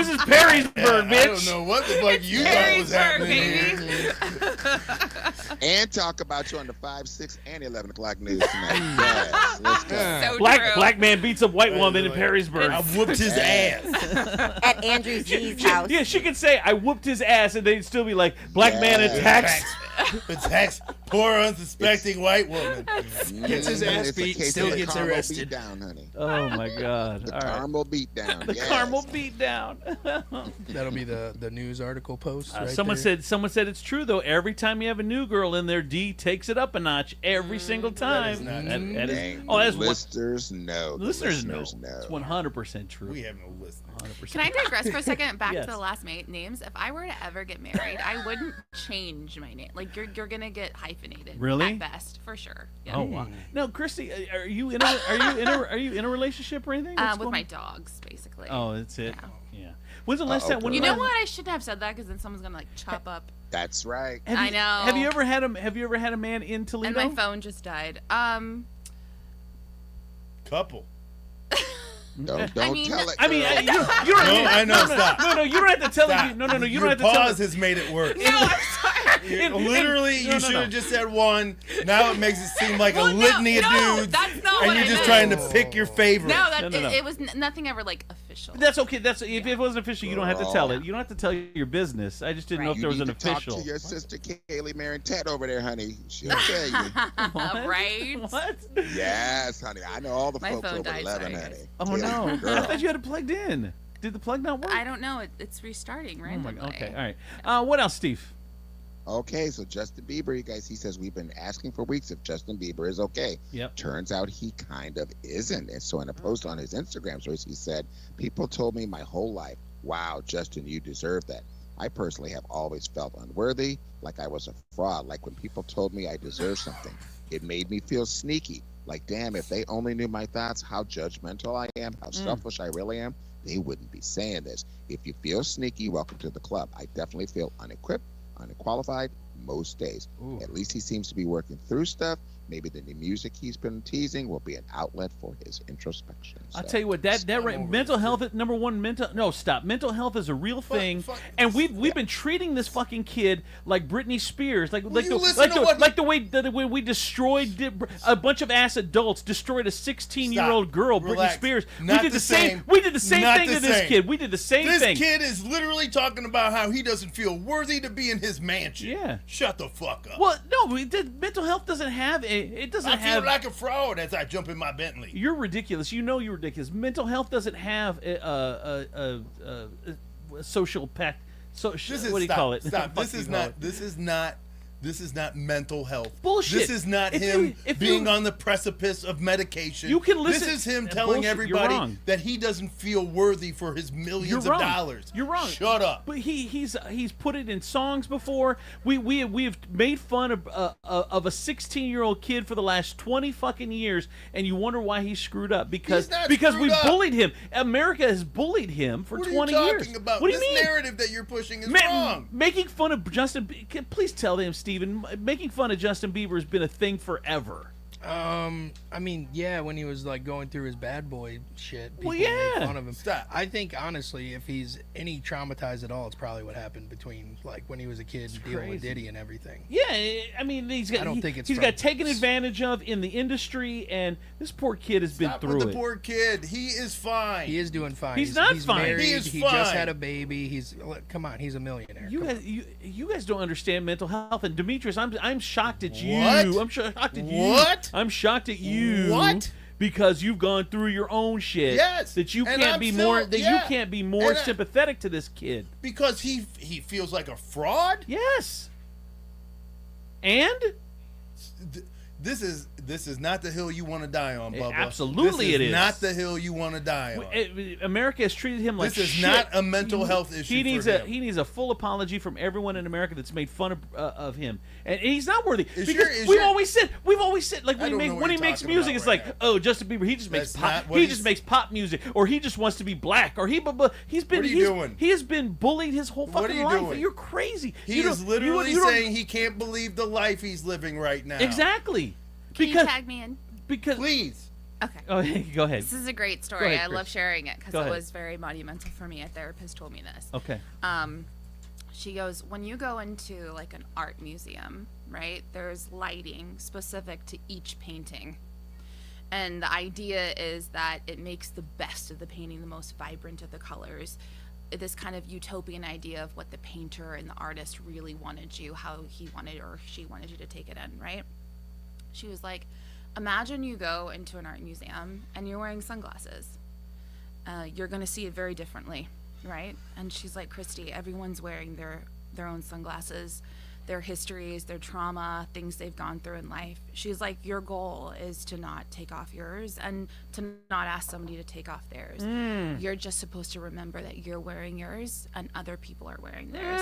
is Perrysburg, bitch. I don't know what the fuck you thought was happening here. And talk about you on the 5, 6, and 11 o'clock news tonight. Yes, let's go. So true. Black man beats a white woman in Perrysburg. I whooped his ass. At Andrew Z's house. Yeah, she could say, I whooped his ass, and they'd still be like, black man attacks. Attacks poor unsuspecting white woman. Gets his ass It's a beat, case still of the gets caramel arrested. Beat down, honey. Oh, my God. The All right. caramel beat down. The caramel beat down. That'll be the news article post. Right someone there. said it's true though. Every time you have a new girl in there, D takes it up a notch every single time. That is that's listeners know. Listeners know. It's 100% true. We have no listeners. 100%. Can I digress for a second back Yes. to the last names? If I were to ever get married, I wouldn't change my name. Like you're gonna get hyphenated. Really? At best, for sure. Yeah. Oh wow. No, Christy, are you in a relationship or anything? What's With going my on? dogs, basically. Oh, that's it. Yeah. Yeah. When's the last time? You know what? I shouldn't have said that because then someone's gonna like chop up. That's right. I know. Have you ever had a man in Toledo? And my phone just died. Couple. Don't tell it. I mean, girl. you don't. No, I know. Stop. No, you don't have to tell Stop. it. No, you Your don't have to tell pause it. has made it worse. No, I'm sorry. Literally, you should have just said one. Now it makes it seem like a litany of dudes. That's not and what you're I just meant. trying to pick your favorite. No, No. it was nothing ever like official. That's okay. That's if it wasn't official, you don't have to tell it. You don't have to tell your business. I just didn't know if there was an official. Talk to your sister Kaylee Marin-Ted over there, honey. She'll tell you. Right? What? Yes, honey. I know all the My folks phone over died, 11, sorry, honey. Oh Kaylee, no! girl. I thought you had it plugged in. Did the plug not work? I don't know. It's restarting randomly. Okay. All right. What else, Steve? Okay, so Justin Bieber, you guys, he says we've been asking for weeks if Justin Bieber is okay. Yep. Turns out he kind of isn't. And so in a post on his Instagram stories, he said, people told me my whole life, wow, Justin, you deserve that. I personally have always felt unworthy, like I was a fraud, like when people told me I deserve something. It made me feel sneaky, like, damn, if they only knew my thoughts, how judgmental I am, how selfish I really am, they wouldn't be saying this. If you feel sneaky, welcome to the club. I definitely feel unequipped, unqualified most days. Ooh. At least he seems to be working through stuff. Maybe the new music he's been teasing will be an outlet for his introspection. I'll tell you what, that right, mental health is number one. Mental health is a real thing, and we've been treating this fucking kid like Britney Spears, like the way we destroyed a bunch of ass adults, destroyed a 16-year-old girl, Relax. Britney Spears. Not we did the same. We did the same Not thing the to this same. kid. We did the same thing. This kid is literally talking about how he doesn't feel worthy to be in his mansion. Yeah. Shut the fuck up. Well, no, mental health doesn't have it doesn't I have. feel like a fraud as I jump in my Bentley. You're ridiculous. You know you're ridiculous. Mental health doesn't have a social pact. What do you call it? Stop. This is not mental health. Bullshit. This is not him being on the precipice of medication. You can listen. This is him telling Bullshit. You're everybody wrong. that he doesn't feel worthy for his millions You're of wrong. dollars. You're wrong. Shut up. But he's put it in songs before. We've made fun of a 16-year-old kid for the last 20 fucking years, and you wonder why he's screwed up because we bullied him. America has bullied him for 20 years. What are you talking about? What do you This mean? narrative that you're pushing is wrong. Making fun of Justin. Please tell them, Steven. Making fun of Justin Bieber has been a thing forever. I mean, yeah, when he was like going through his bad boy shit, people Well, made yeah. fun of him. Stop. I think honestly, if he's any traumatized at all, it's probably what happened between like when he was a kid dealing with crazy. Diddy and everything. Yeah, I mean, I don't think it's he's from- got taken advantage of in the industry, and this poor kid has been Stop through with the it. poor kid. He is fine. He is doing fine. He's not he's fine. Married. He is He fine. just had a baby. Come on, he's a millionaire. You guys don't understand mental health, and Demetrius, I'm shocked at you. What? I'm shocked at you. What? I'm shocked at you. What? Because you've gone through your own shit. Yes. That you And can't I'm be still- more. That yeah. you can't be more And sympathetic to this kid. Because he feels like a fraud? Yes. And This is not the hill you want to die on, Bubba. Absolutely it This is. not the hill you want to die on. America has treated him like This is shit. not a mental health issue He needs for him. he needs a full apology from everyone in America that's made fun of him, and he's not worthy. Is Because your- we've always said like I don't know what when he you're makes talking music, about it's right like, now. oh, Justin Bieber, he just makes That's pop, not what he he's- just makes pop music, or he just wants to be black, or he's been What are you doing? he has been bullied his whole What are fucking you life. doing? You're crazy. He You is don't- literally you don't- saying he can't believe the life he's living right now. exactly. Can because you tag me in? because Please. Okay. oh, go ahead. This is a great Go story. ahead, I Chris. love sharing it because Go it ahead. was very monumental for me. A therapist told me this. Okay. She goes, when you go into like an art museum, right, there's lighting specific to each painting. And the idea is that it makes the best of the painting the most vibrant of the colors. This kind of utopian idea of what the painter and the artist really wanted you, how he wanted or she wanted you to take it in, right? She was like, imagine you go into an art museum and you're wearing sunglasses. You're going to see it very differently, right? And she's like, Christy, everyone's wearing their own sunglasses, their histories, their trauma, things they've gone through in life. She's like, your goal is to not take off yours and to not ask somebody to take off theirs. You're just supposed to remember that you're wearing yours and other people are wearing theirs.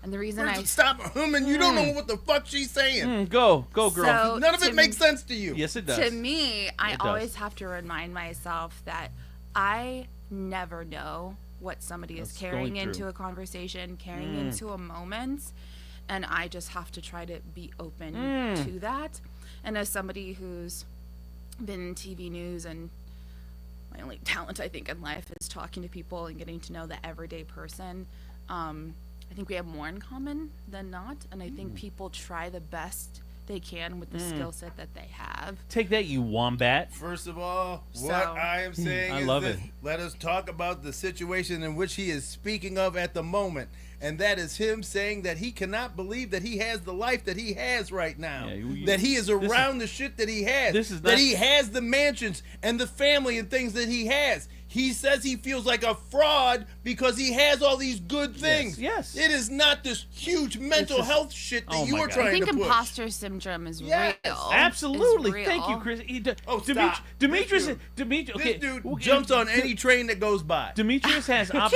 And the reason Stop humming. You don't know what the fuck she's saying. Go, girl. So, None of it to makes sense to you. Yes, it does. To me, I It does. always have to remind myself that I never know what somebody is That's carrying totally true. into a conversation, carrying into a moment, and I just have to try to be open to that. And as somebody who's been in TV news, and my only talent I think in life is talking to people and getting to know the everyday person, I think we have more in common than not, and I think people try the best they can with the skill set that they have. Take that, you wombat. First of all, So- what I am saying I is love this. it. Let us talk about the situation in which he is speaking of at the moment. And that is him saying that he cannot believe that he has the life that he has right now. That he is around the shit that he has. That he has the mansions and the family and things that he has. He says he feels like a fraud because he has all these good things. Yes. It is not this huge mental health shit that you are I trying think to push. imposter syndrome is real. Absolutely. Is real. Thank you, Chris. Stop. Demetrius. This dude jumps on any train that goes by. Demetrius has Like,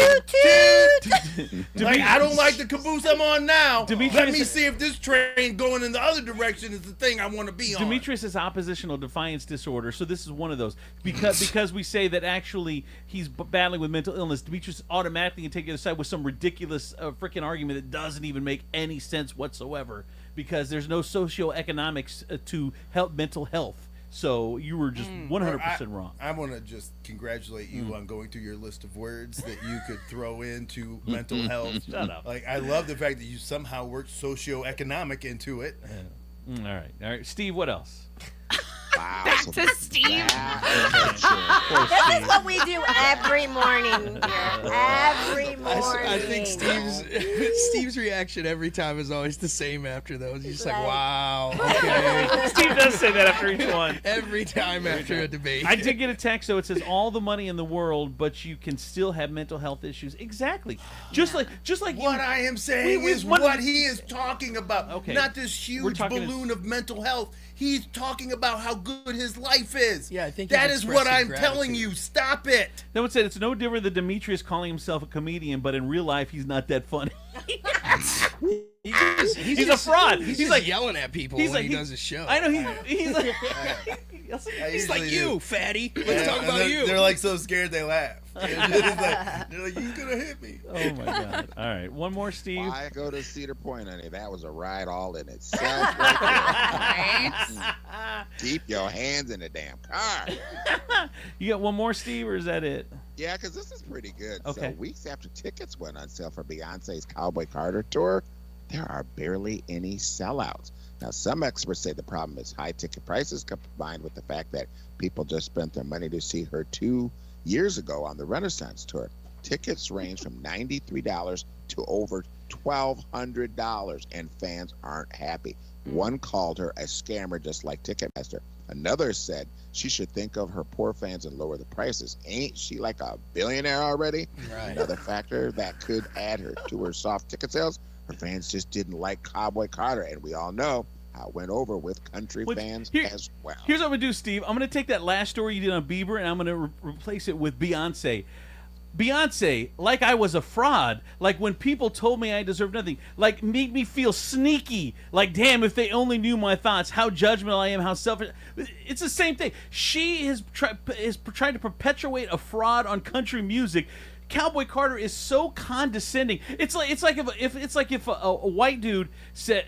I don't like the caboose I'm on now. Let me see if this train going in the other direction is the thing I want to be on. Demetrius has oppositional defiance disorder, so this is one of those. Because we say that actually he's battling with mental illness, Demetrius automatically can take the other side with some ridiculous freaking argument that doesn't even make any sense whatsoever, because there's no socioeconomics to help mental health. So you were just 100% wrong. I want to just congratulate you on going through your list of words that you could throw into mental health. Shut up. Like, I love the fact that you somehow worked socioeconomic into it. All right. Steve, what else? Wow. Back to Steve. This is what we do every morning here. Every morning. I think Steve's reaction every time is always the same after those. He's just like, wow, okay. Steve does say that after each one. Every time after a debate. I did get a text, so it says all the money in the world, but you can still have mental health issues. Exactly. Just like what I am saying is what he is talking about. Okay. Not this huge balloon of mental health. He's talking about how good his life is. Yeah, I think that he's is what I'm expressing telling gratitude. you. Stop it. No one said it's no different than Demetrius calling himself a comedian, but in real life he's not that funny. He's a fraud. He's He's like like yelling at people when he does his show. I know he's like He's like, you, fatty. Let's Yeah, talk and about they're, you. They're like so scared they laugh. They're like, you're gonna hit me. Oh my god! All right, one more, Steve. Why go to Cedar Point, honey? That was a ride all in itself. Right there. Keep your hands in the damn car. You got one more, Steve, or is that it? Yeah, because this is pretty good. Okay. So weeks after tickets went on sale for Beyonce's Cowboy Carter tour, there are barely any sellouts. Now, some experts say the problem is high ticket prices combined with the fact that people just spent their money to see her 2 years ago on the Renaissance tour. Tickets range from $93 to over $1,200, and fans aren't happy. One called her a scammer, just like Ticketmaster. Another said she should think of her poor fans and lower the prices. Ain't she like a billionaire already? Right. Another factor that could add her to her soft ticket sales, her fans just didn't like Cowboy Carter, and we all know how it went over with country fans as well. Here's what I'm gonna do, Steve. I'm gonna take that last story you did on Bieber, and I'm gonna replace it with Beyonce. Beyonce, like I was a fraud, like when people told me I deserved nothing, like made me feel sneaky, like damn, if they only knew my thoughts, how judgmental I am, how selfish. It's the same thing. She is trying to perpetuate a fraud on country music. Cowboy Carter is so condescending. It's like if a white dude said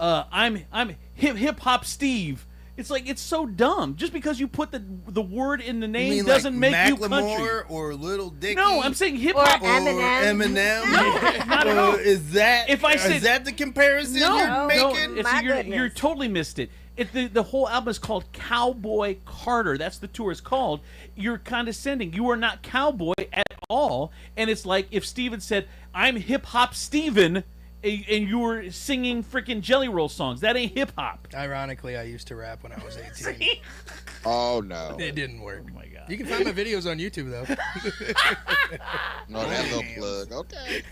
I'm hip hop Steve. It's like, it's so dumb. Just because you put the word in the name doesn't make you country. Macklemore or Little Dicky? No, I'm saying hip hop or Eminem. No, not at all. Is that is that the comparison you're making? You're totally missed it. The whole album is called Cowboy Carter. That's the tour is called. You're condescending. You are not cowboy at all. And it's like if Steven said, I'm hip hop Steven, and you were singing freaking Jelly Roll songs. That ain't hip hop. Ironically, I used to rap when I was 18. Oh no, it didn't work. Oh my god! You can find my videos on YouTube though. No, that little plug. Okay.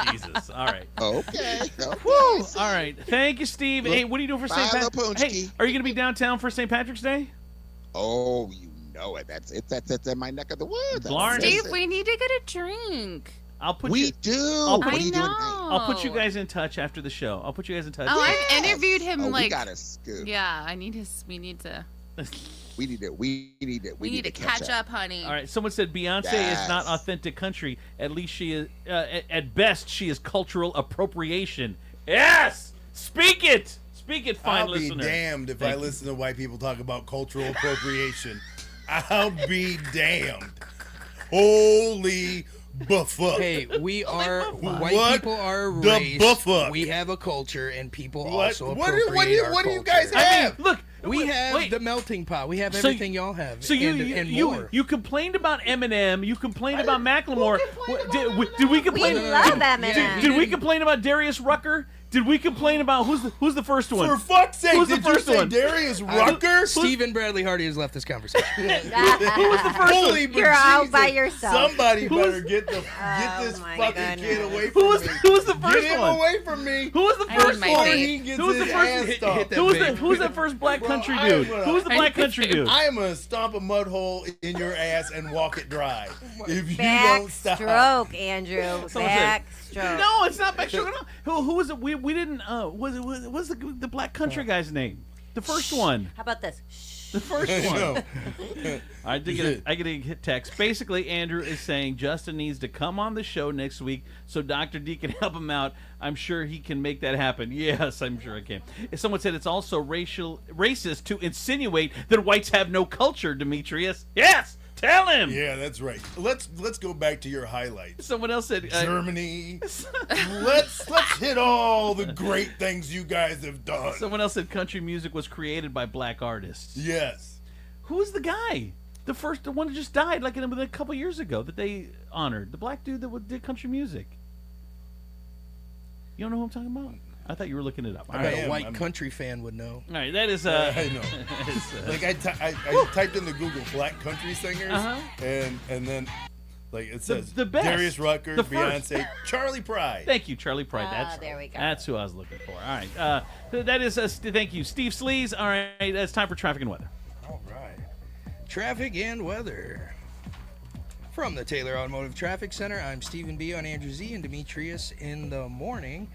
Jesus. All right. Okay. Woo! All right. Thank you, Steve. Hey, what are you doing for St. Patrick's Day? Hey, are you going to be downtown for St. Patrick's Day? Oh, you know it. That's in my neck of the woods. Steve, we need to get a drink. I'll put we you, do. I'll put what are you doing? I'll put you guys in touch after the show. I'll put you guys in touch. Oh, I've interviewed him we like. got a scoop. Yeah, we need to. We need to catch up, honey. All right. Someone said Beyonce is not authentic country. At least she is. At best, she is cultural appropriation. Yes. Speak it, fine listener. I'll be damned if I listen to white people talk about cultural appropriation. I'll be damned. Holy buffuck. Hey, white people are a race. Buffuck. We have a culture, and people What? also What appropriate do you guys have? Look, we have the melting pot. We have everything y'all have. So and more. you complained about Eminem. You complained about Macklemore. Did we complain? We love Eminem. Did we complain about Darius Rucker? Did we complain about who's the first one? For fuck's sake, who's did the first you say one? Darius Rucker? Stephen Bradley Hardy has left this conversation. Who was the first Holy one? You're out by yourself. Somebody better get this fucking kid away from me. Who was the first Get him one? away from me. Who was the first my one? vape. He gets Who was the his first? ass stomped. Who was that first black country dude? Who was the black country dude? I am gonna stomp a mud hole in your ass and walk it dry if you don't stop. Backstroke, Andrew. Someone said- Backstroke. No, it's not backstroke. No. Who was it? We didn't. What's the black country guy's name? The first one. How about this? The first one. I get a hit text. Basically, Andrew is saying Justin needs to come on the show next week so Dr. D can help him out. I'm sure he can make that happen. Yes, I'm sure I can. Someone said it's also racist to insinuate that whites have no culture, Demetrius. Yes, tell him. Yeah, that's right. Let's go back to your highlights. Someone else said Germany. let's hit all the great things you guys have done. Someone else said country music was created by black artists. Yes. Who was the guy? The one that just died like within a couple years ago that they honored. The black dude that did country music. You don't know who I'm talking about? I thought you were looking it up. I bet a white country fan would know. All right, that is. I know. Like I typed in the Google black country singers, and then like it says the best. Darius Rucker, The first. Beyonce, Charlie Pride. Thank you, Charlie Pride. There we go. That's who I was looking for. All right, that is. Thank you, Steve Sleaze. All right, it's time for traffic and weather. All right. Traffic and weather. From the Taylor Automotive Traffic Center, I'm Stephen B. on Andrew Z and Demetrius in the morning.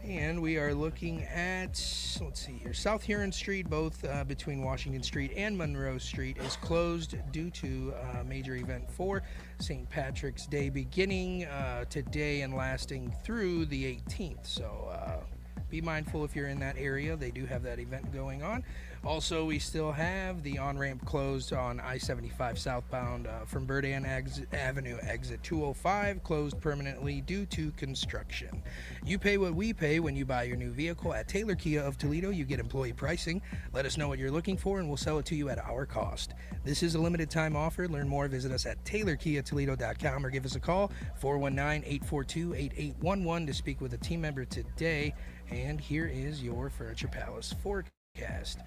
And we are looking at, let's see here, South Huron Street, both between Washington Street and Monroe Street, is closed due to a major event for St. Patrick's Day beginning today and lasting through the 18th. So be mindful if you're in that area. They do have that event going on. Also, we still have the on-ramp closed on I-75 southbound from Burdan Avenue, exit 205, closed permanently due to construction. You pay what we pay when you buy your new vehicle at Taylor Kia of Toledo. You get employee pricing. Let us know what you're looking for, and we'll sell it to you at our cost. This is a limited time offer. Learn more. Visit us at TaylorKiaToledo.com or give us a call, 419-842-8811 to speak with a team member today. And here is your Furniture Palace forecast.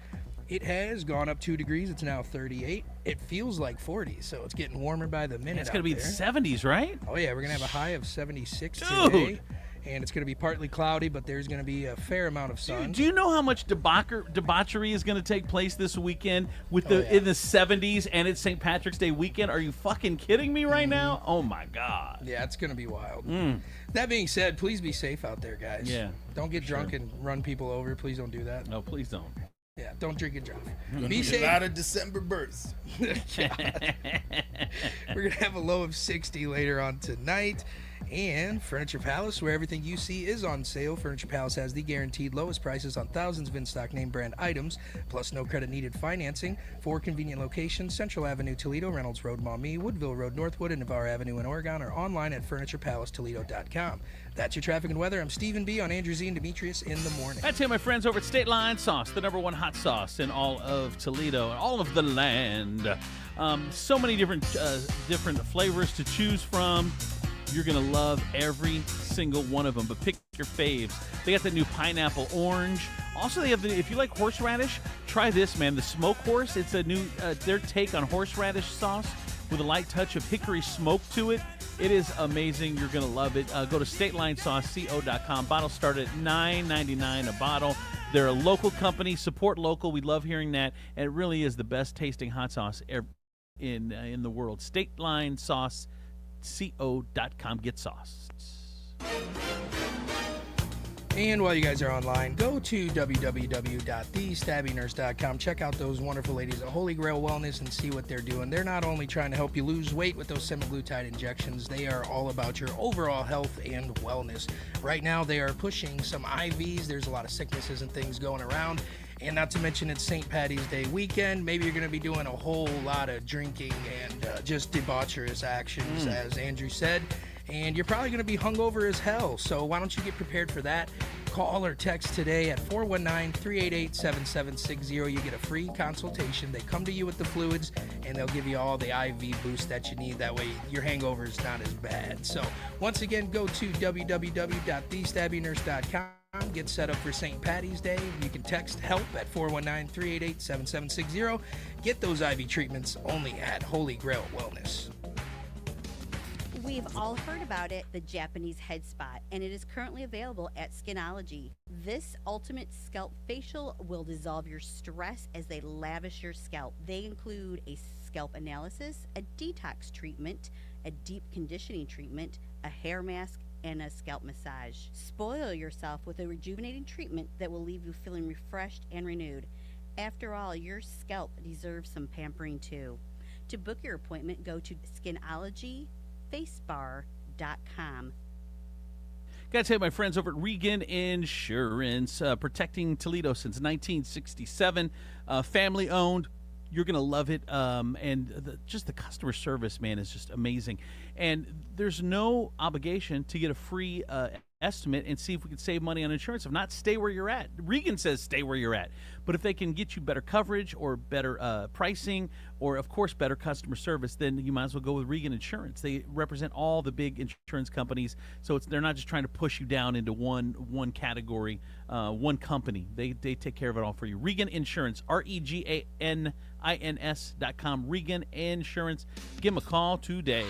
It has gone up 2 degrees. It's now 38. It feels like 40, so it's getting warmer by the minute. It's going to be there. the 70s, right? Oh, yeah. We're going to have a high of 76 Dude. today. And it's going to be partly cloudy, but there's going to be a fair amount of sun. Do you know how much debauchery is going to take place this weekend in the 70s and it's St. Patrick's Day weekend? Are you fucking kidding me right now? Oh, my God. Yeah, it's going to be wild. That being said, please be safe out there, guys. Yeah. Don't get drunk and run people over. Please don't do that. No, please don't. Yeah, don't drink and drive. Be safe. A lot of December bursts. We're going to have a low of 60 later on tonight. And Furniture Palace, where everything you see is on sale. Furniture Palace has the guaranteed lowest prices on thousands of in-stock name brand items, plus no credit needed financing. 4 convenient locations: Central Avenue, Toledo; Reynolds Road, Maumee; Woodville Road, Northwood; and Navarre Avenue in Oregon, or online at FurniturePalaceToledo.com. That's your traffic and weather. I'm Stephen B. on Andrew Z and Demetrius in the morning. That's it, my friends, over at State Line Sauce, the #1 hot sauce in all of Toledo and all of the land. So many different flavors to choose from. You're going to love every single one of them, but pick your faves. They got the new pineapple orange. Also, they have if you like horseradish, try this, man. The smoke horse. It's a new their take on horseradish sauce with a light touch of hickory smoke to it. It is amazing. You're going to love it. Go to statelinessauceco.com. Bottles start at $9.99 a bottle. They're a local company. Support local. We love hearing that. And it really is the best tasting hot sauce in the world. StatelineSauceCO.com. Get sauce. And while you guys are online, go to www.thestabbingnurse.com. Check out those wonderful ladies at Holy Grail Wellness and see what they're doing. They're not only trying to help you lose weight with those semaglutide injections, they are all about your overall health and wellness. Right now, they are pushing some IVs. There's a lot of sicknesses and things going around. And not to mention it's St. Patty's Day weekend. Maybe you're going to be doing a whole lot of drinking and just debaucherous actions, as Andrew said. And you're probably going to be hungover as hell. So why don't you get prepared for that? Call or text today at 419-388-7760. You get a free consultation. They come to you with the fluids, and they'll give you all the IV boost that you need. That way your hangover is not as bad. So once again, go to www.thestabbingnurse.com. Get set up for St. Patty's Day. You can text HELP at 419-388-7760. Get those IV treatments only at Holy Grail Wellness. We've all heard about it, the Japanese head spot, and it is currently available at Skinology. This ultimate scalp facial will dissolve your stress as they lavish your scalp. They include a scalp analysis, a detox treatment, a deep conditioning treatment, a hair mask, and a scalp massage. Spoil yourself with a rejuvenating treatment that will leave you feeling refreshed and renewed. After all, your scalp deserves some pampering too. To book your appointment, go to skinologyfacebar.com. Got to say, my friends over at Regan Insurance, protecting Toledo since 1967, family owned. You're going to love it. And just the customer service, man, is just amazing. And there's no obligation to get a free estimate and see if we can save money on insurance. If not, stay where you're at. Regan says stay where you're at. But if they can get you better coverage or better pricing or, of course, better customer service, then you might as well go with Regan Insurance. They represent all the big insurance companies, so they're not just trying to push you down into one category, one company. They take care of it all for you. Regan Insurance, ReganInsurance.com. Regan Insurance. Give them a call today.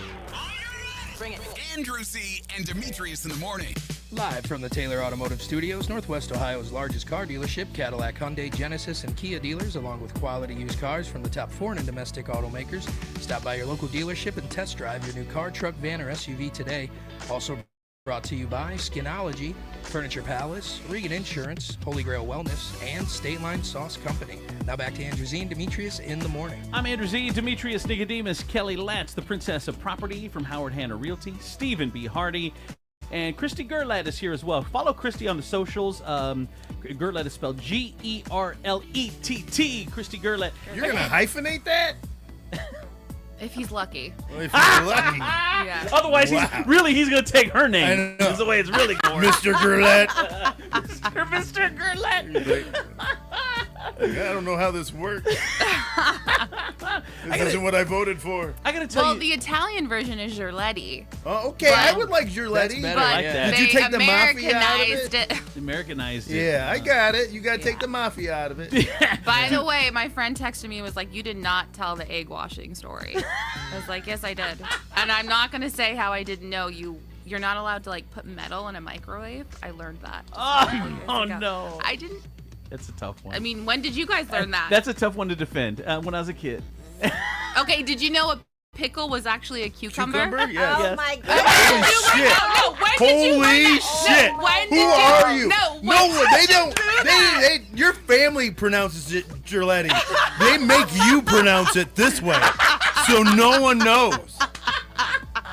Bring it. Andrew Z and Demetrius in the morning. Live from the Taylor Automotive Studios, Northwest Ohio's largest car dealership, Cadillac, Hyundai, Genesis, and Kia dealers, along with quality used cars from the top foreign and domestic automakers. Stop by your local dealership and test drive your new car, truck, van, or SUV today. Also brought to you by Skinology, Furniture Palace, Regan Insurance, Holy Grail Wellness, and State Line Sauce Company. Now back to Andrew Z and Demetrius in the morning. I'm Andrew Z, Demetrius Nicodemus, Kelly Latz, the Princess of Property from Howard Hanna Realty, Stephen B. Hardy, and Christy Gerlett is here as well. Follow Christy on the socials. Gerlett is spelled Gerlett. Christy Gerlett. You're going to hyphenate that? If he's lucky. Well, if he's lucky. Yeah. Otherwise, he's going to take her name. That's the way it's really going. Mr. Gerlett. Mr. Gerlett. I don't know how this works. This isn't what I voted for. I gotta tell well, you. the Italian version is Gerletti. Oh, okay. I would like Gerletti. That's better. I like that. Did you take the mafia out of Americanized it? Americanized it. Yeah, I got it. You got to take the mafia out of it. By the way, my friend texted me and was like, "You did not tell the egg washing story." I was like, "Yes, I did." And I'm not going to say how I didn't know you. You're not allowed to like put metal in a microwave. I learned that. Oh no. I didn't. That's a tough one. I mean, when did you guys learn that? That's a tough one to defend. When I was a kid. Okay, did you know a pickle was actually a cucumber? Cucumber? Yes. Oh my God. Holy shit. When Who did are you? No, they don't. Your family pronounces it Gerletti. They make you pronounce it this way, so no one knows.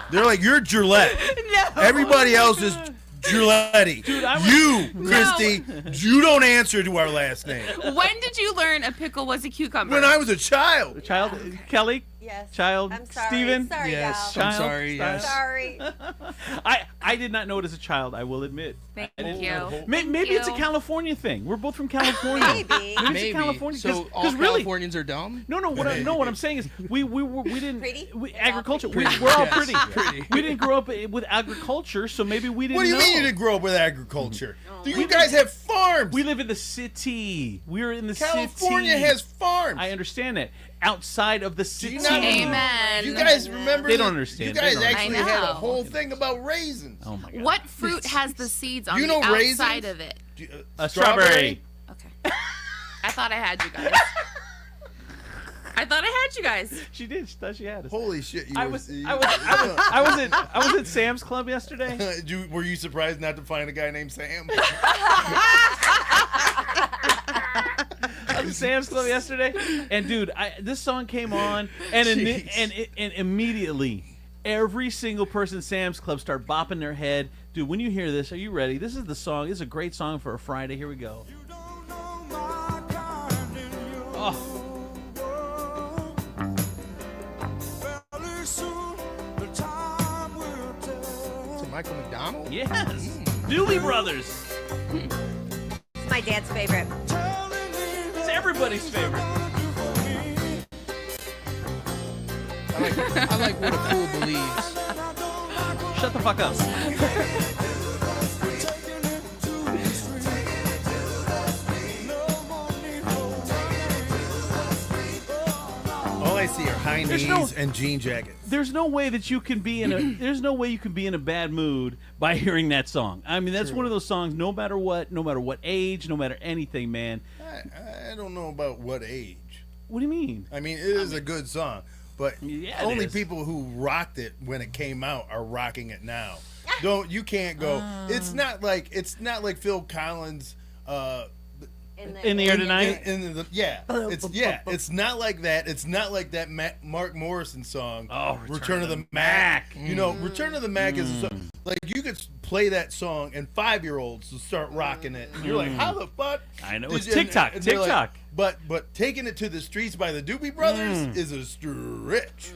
They're like, you're Gerlette. No. Everybody else is Gerletti. Dude, Christy, you don't answer to our last name. When did you learn a pickle was a cucumber? When I was a child. A child? Kelly? Yes. Child? I'm sorry. Steven? Sorry, Yes, y'all. I'm sorry. Yes. Sorry. I did not know it as a child, I will admit. Thank I didn't you. know. Maybe it's a California thing. We're both from California. Maybe. It's a California. So all Californians are dumb? No. What I'm saying is we didn't. Pretty? Agriculture. Pretty. We're all Yes, pretty. pretty. We didn't grow up with agriculture, so maybe we didn't. What do you know. mean you didn't grow up with agriculture? You guys have farms. We live in the city. We're in the city. California has farms. I understand that. Outside of the city. Amen. You guys remember? They don't understand. You guys They don't actually understand. had a whole thing about raisins. Oh my god. What fruit has the seeds on You the know outside raisins? of it? A strawberry. Okay. I thought I had you guys. I thought I had you guys. She did. She thought she had us. Holy shit! I was at Sam's Club yesterday. Were you surprised not to find a guy named Sam? I was at Sam's Club yesterday, and dude, this song came on, and immediately, every single person at Sam's Club started bopping their head. Dude, when you hear this, are you ready? This is the song. This is a great song for a Friday. Here we go. Oh. Michael McDonald? Yes. Dooley Brothers. It's my dad's favorite. It's everybody's favorite. I like What a Fool Believes. Shut the fuck up. All I see are high knees and jean jackets. There's no way that you can be in a. There's no way you can be in a bad mood by hearing that song. I mean, that's one of those songs. No matter what age, no matter anything, man. I don't know about what age. What do you mean? I mean, it is a good song, but only people who rocked it when it came out are rocking it now. You can't go. It's not like Phil Collins. In the air tonight. It's not like that. It's not like that Mark Morrison song. Oh, Return of the Mac. You know, Return of the Mac is a song, like you could play that song and 5-year-olds will start rocking it. And you're like, how the fuck? I know it's TikTok. TikTok. Like, but taking it to the streets by the Doobie Brothers is a stretch.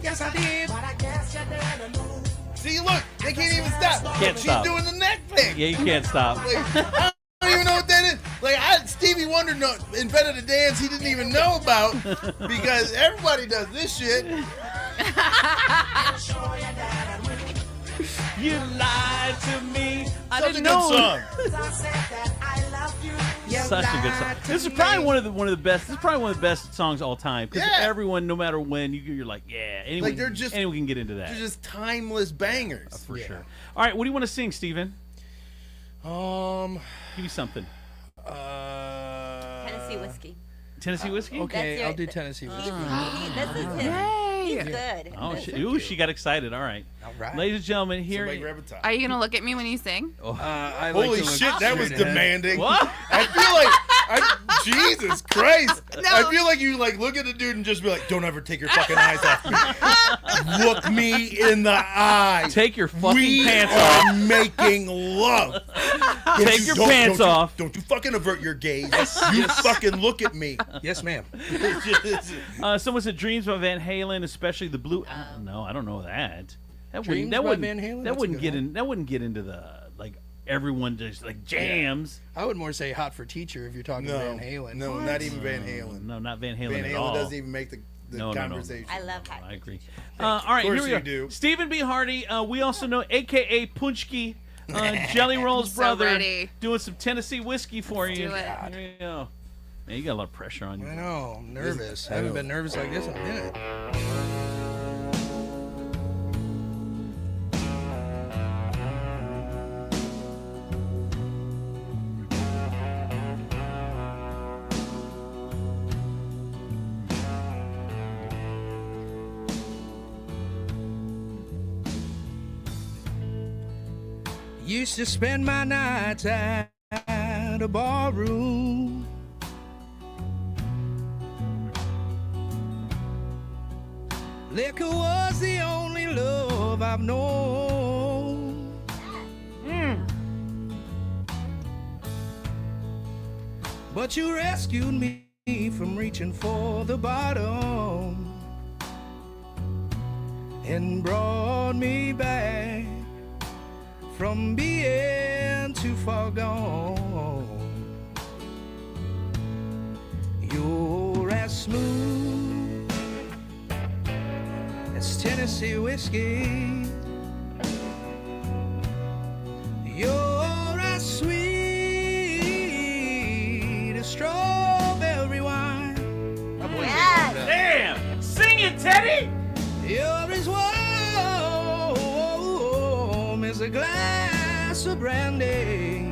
Yes, I did. See, look, they can't even stop. She's doing the neck thing. Yeah, you can't stop. Like, I don't even know what that is. Like, Stevie Wonder invented a dance he didn't even know about because everybody does this shit. You lied to me. I Such didn't a good know. song. Such a good song. This is probably one of the best. This is probably one of the best songs of all time because everyone, no matter when, you're like, yeah, anyone, Like, they're just- anyone can get into that. They're just timeless bangers. For sure. All right, what do you want to sing, Steven? Give me something. Tennessee whiskey. Tennessee whiskey? Okay, I'll do Tennessee whiskey. This is his. He's good. Oh, This is ooh, she got excited. All right. Ladies and gentlemen, here. Are you gonna look at me when you sing? Holy shit, that was demanding. What? I feel like, Jesus Christ. I feel like you look at the dude and just be like, don't ever take your fucking eyes off me. Look me in the eye. Take your fucking pants off. We are making love. Take your pants off. Don't you fucking avert your gaze. You fucking look at me. Yes, ma'am. Someone said Dreams by Van Halen, especially the blue. No, I don't know that. That Dreams wouldn't. That by wouldn't. Van Halen? That That's a wouldn't good get one. in. That wouldn't get into the everyone just jams. I would more say Hot for Teacher if you're talking Van Halen. No, not even Van Halen. No, not Van Halen Van at Halen all. doesn't even make the conversation. I love hot. I agree. All right, Of here course we go. you do. Stephen B. Hardy. We also know, a.k.a. Punchki, Jelly Roll's So brother, ready. doing some Tennessee whiskey for you. do it. Here you go. Man, you got a lot of pressure on you. I know, I'm nervous. I haven't been nervous like this in a minute. Used to spend my nights at a ballroom. Liquor was the only love I've known. But you rescued me from reaching for the bottom and brought me back from being too far gone. You're as smooth as Tennessee whiskey. You're as sweet as strawberry wine. Damn! Sing it, Teddy! You're as warm as a glass of brandy.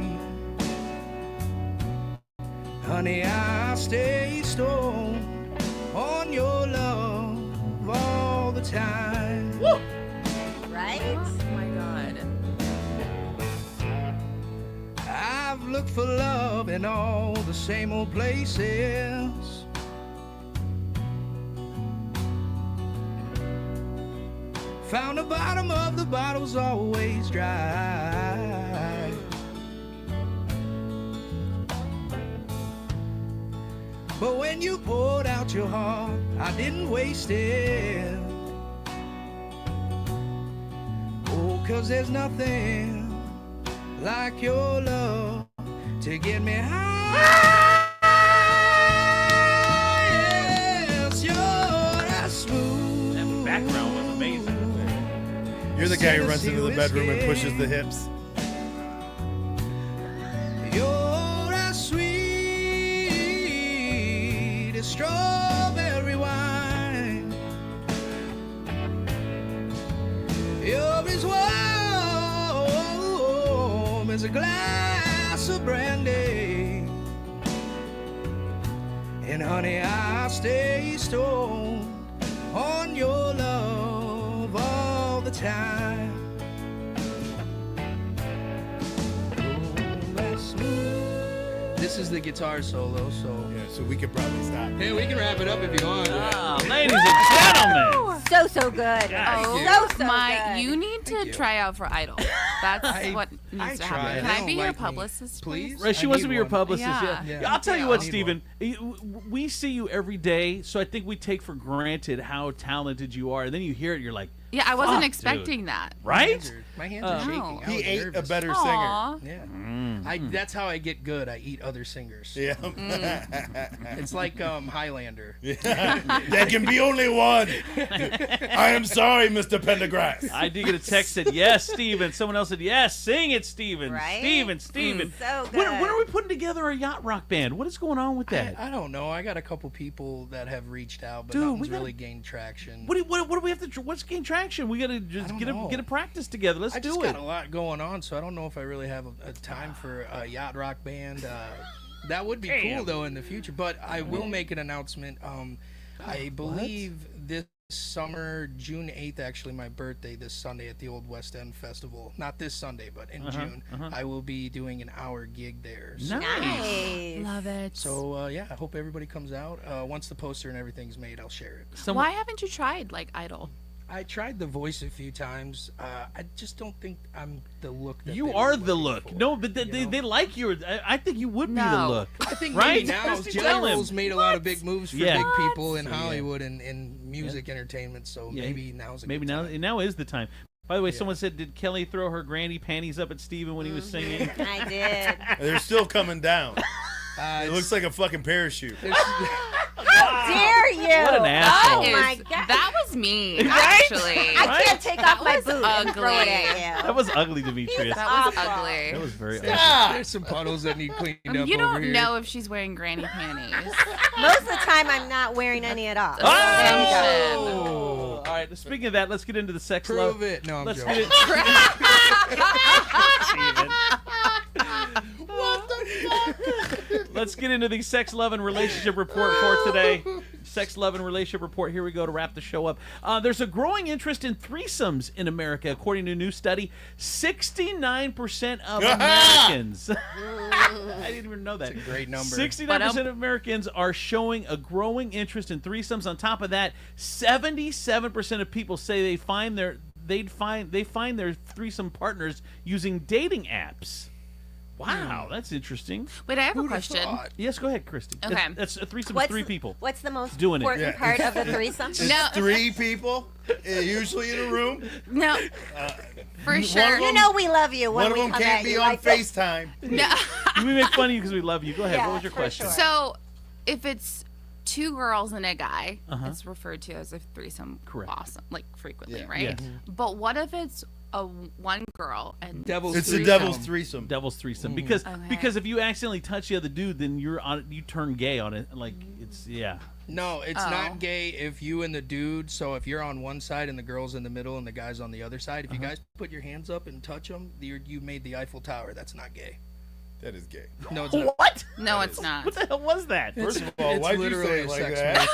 honey, I stay stoned on your love all the time. Right? Oh my God. I've looked for love in all the same old places. Found the bottom of the bottle's always dry. But when you poured out your heart, I didn't waste it. Oh, 'cause there's nothing like your love to get me high. Yes, you're as smooth. That background was amazing. You're the guy who runs into the bedroom and pushes the hips. You're as sweet as strawberry wine. You're as warm as a glass of brandy. And honey, I stay stoned on your love all the time. This is the guitar solo, so yeah, so we could probably stop. Hey, we can wrap it up if you want. Ladies and gentlemen. So good. Oh so my! good. You need to try out for Idol. That's what I needs to tried. happen. Can They I don't be your like me. publicist, please? Right, she I wants to need be your one. publicist. Yeah. Yeah. Yeah. I'll tell you Yeah, what, I need Steven. We see you every day, so I think we take for granted how talented you are. And then you hear it, you're like, Yeah, I wasn't "Fuck, expecting dude." that. Right? My hands are shaking. No. I He was ate nervous. a better Aw. singer. Yeah. That's how I get good. I eat other singers. Yeah. It's like Highlander. There can be only one. I am sorry, Mr. Pendergrass. I did get a text that yes, Steven. Someone else said yes, sing it, Steven. Right? Steven. So When good. are we putting together a yacht rock band? What is going on with that? I don't know. I got a couple people that have reached out, but Dude, nothing's we gotta- really gained traction. What do we have to? What's gain traction? We gotta just get a practice together. Let's I do just it. got a lot going on, so I don't know if I really have a time for a yacht rock band. That would be cool though in the future. But I will make an announcement. I believe this summer, June 8th, actually my birthday, this Sunday at the Old West End Festival. Not this Sunday, but in June, I will be doing an hour gig there. So, Nice. Love it. So yeah, I hope everybody comes out. Once the poster and everything's made, I'll share it. Why haven't you tried like Idol? I tried The Voice a few times. I just don't think I'm the look that You they are were the looking look. for, No, but you know? they like you. I think you would be the No. look. I think right? maybe now Christy, Jelly tell him. Roll's made a lot of big moves for Yeah. big people in So, yeah. Hollywood and music entertainment. So Yeah. maybe now's a Maybe good now time. now is the time. By the way, someone said, did Kelly throw her granny panties up at Steven when he was singing? I did. They're still coming down. It looks like a fucking parachute. How dare you? What an asshole. Oh my god. That was mean, Right? actually. I can't take off my was boot and throw it at ugly. you. That was ugly, Demetrius. That was Awful. ugly. That was very ugly. There's some puddles that need cleaned up You over don't here. know if she's wearing granny panties. Most of the time, I'm not wearing any at all. Oh! All right, speaking of that, let's get into the sex love. Prove it. No, I'm Let's joking. get it. Let's get into the sex, love, and relationship report for today. Sex, love, and relationship report. Here we go to wrap the show up. There's a growing interest in threesomes in America, according to a new study. 69% of Americans. I didn't even know that. That's a great number. 69% of Americans are showing a growing interest in threesomes. On top of that, 77% of people say they find their threesome partners using dating apps. Wow, that's interesting. Wait, I have a Who'd have question. thought? Yes, go ahead, Christy. Okay. That's a threesome of three people. What's the most Doing it. important Yeah. part of the threesome? It's No. 3 people, usually in a room. No, for one sure. of You know we love you when One of we them come can't at be you on like this. FaceTime. No. We make fun of you because we love you. Go ahead. Yeah, What was your for question? sure. So, if it's 2 girls and a guy, Uh-huh. it's referred to as a threesome. Correct. Awesome, like frequently, Yeah. right? Yeah. But what if it's a one girl and Devil's It's a threesome. devil's threesome. Devil's threesome. Because Okay. because if you accidentally touch the other dude, then you turn gay on it. Like it's No, it's Oh. not gay if you and the dude. So if you're on one side and the girl's in the middle and the guy's on the other side, if you guys put your hands up and touch them, you made the Eiffel Tower. That's not gay. That is gay. No, it's not. What? No, it's not. What the hell was that? First of all, It's why'd you literally say a it like sex that?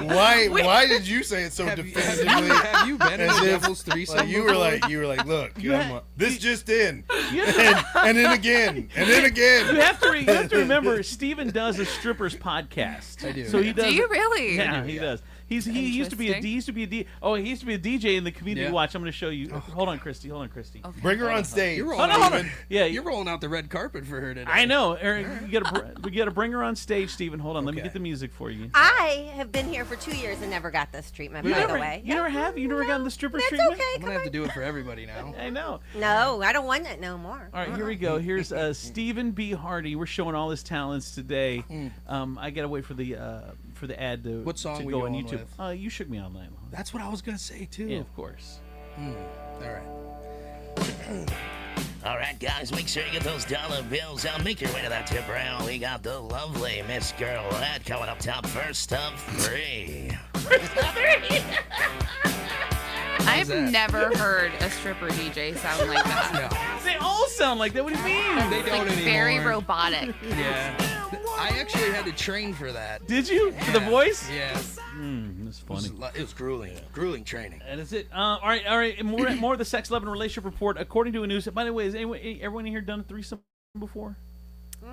Why did you say it so definitively? Have you been in as a if, devil's threesome? like, you were like, look, this just in, and then again, and then again. You have to remember, Steven does a strippers podcast. I do. So he does. Do you really? Yeah, he does. He used to be a DJ in the Community Yeah. Watch. I'm going to show you. Hold on, Christy. Okay. Bring her on stage. You're Hold rolling, on. Yeah, you're rolling out the red carpet for her today. I know. Eric, we got to bring her on stage, Steven. Hold on. Let me get the music for you. I have been here for 2 years and never got this treatment, by the way. You never have? You never gotten the strippers That's treatment? okay. I'm gonna have to do it for everybody now. I know. No, I don't want it no more. All right, here we go. Here's Stephen B. Hardy. We're showing all his talents today. I gotta wait for the ad to What song to we go on going YouTube. with? You shook me all night long. That's what I was gonna say too. Yeah, of course. All right. All right, guys, make sure you get those dollar bills out. Make your way to that tip rail. We got the lovely Miss Girlette coming up top first of three. I've never heard a stripper DJ sound like that. No, They all sound like that. What do you mean? they don't Like anymore. very robotic. Yeah. I actually had to train for that. Did you? For the voice? Yeah. That's funny. It was grueling. Grueling training. That is it. All right. And more of the Sex, Love, and Relationship Report. According to a news. By the way, has everyone in here done a threesome before?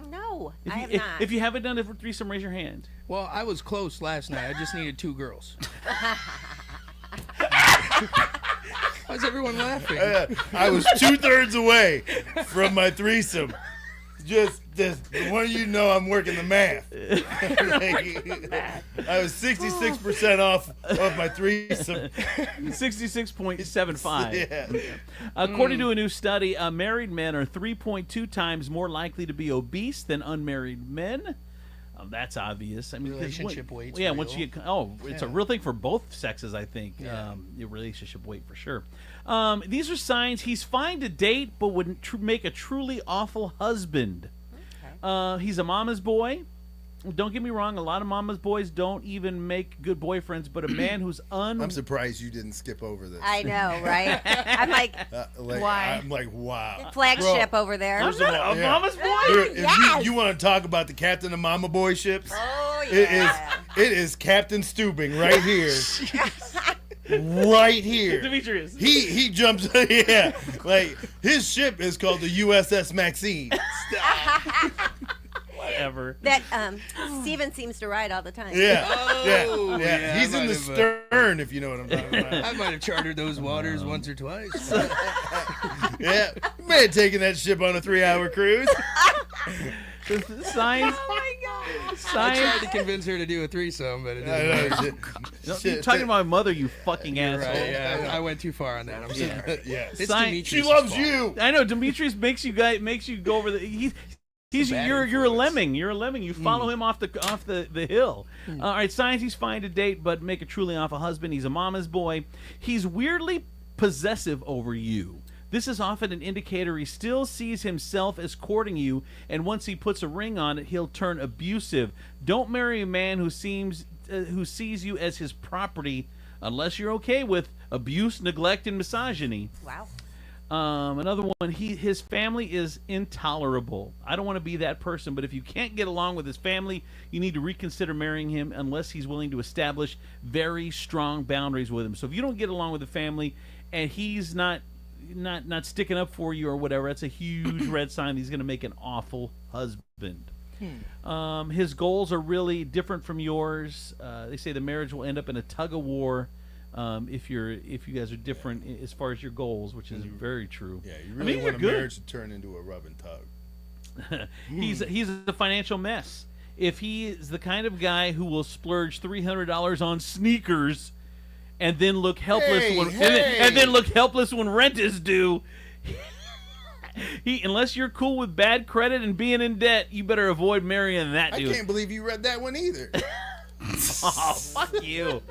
No, I have If not. you haven't done a threesome, raise your hand. Well, I was close last night. I just needed 2 girls. Why is everyone laughing? I was 2/3 away from my threesome. Just one of you know I'm working the math. I was 66% off of my threesome. 66.75. Yeah. According to a new study, married men are 3.2 times more likely to be obese than unmarried men. That's obvious. I mean, Relationship weight's yeah, real. once you it's a real thing for both sexes, I think. Yeah. Your relationship weight for sure. These are signs he's fine to date, but would make a truly awful husband. Okay. He's a mama's boy. Don't get me wrong, a lot of mama's boys don't even make good boyfriends, but a man who's I'm surprised you didn't skip over this. I know, right? I'm like, why? I'm like, wow. Flagship over there. First of all, mama's boy? If you want to talk about the captain of mama boy ships, it is Captain Stubing right here. Right here. Demetrius. He jumps, yeah. Like, his ship is called the USS Maxine. Whatever. That Steven seems to ride all the time. Yeah. Oh, yeah. He's in the stern, if you know what I'm talking about. I might have chartered those waters once or twice. Yeah. You may have taken that ship on a 3-hour cruise. Signs. Oh my God. I tried to convince her to do a threesome, but it didn't work. You're talking about my mother, you fucking asshole. Right, yeah, I went too far on that. I'm sorry. Yeah. It's Sign- She Demetrius' loves fault. you. I know Demetrius makes you go over the. You're a lemming. You're a lemming. You follow him off the hill. All right, signs he's fine to date, but make a truly awful husband. He's a mama's boy. He's weirdly possessive over you. This is often an indicator he still sees himself as courting you, and once he puts a ring on it, he'll turn abusive. Don't marry a man who sees you as his property, unless you're okay with abuse, neglect, and misogyny. Wow. Another one, his family is intolerable. I don't want to be that person, but if you can't get along with his family, you need to reconsider marrying him unless he's willing to establish very strong boundaries with him. So if you don't get along with the family and he's not sticking up for you or whatever, that's a huge red sign he's going to make an awful husband. His goals are really different from yours. They say the marriage will end up in a tug of war. If you guys are different as far as your goals, which is very true. Yeah, you really want a marriage to turn into a rub and tug. He's a financial mess. If he is the kind of guy who will splurge $300 on sneakers and then look helpless and then look helpless when rent is due, unless you're cool with bad credit and being in debt, you better avoid marrying that dude. I can't believe you read that one either. Oh, fuck you.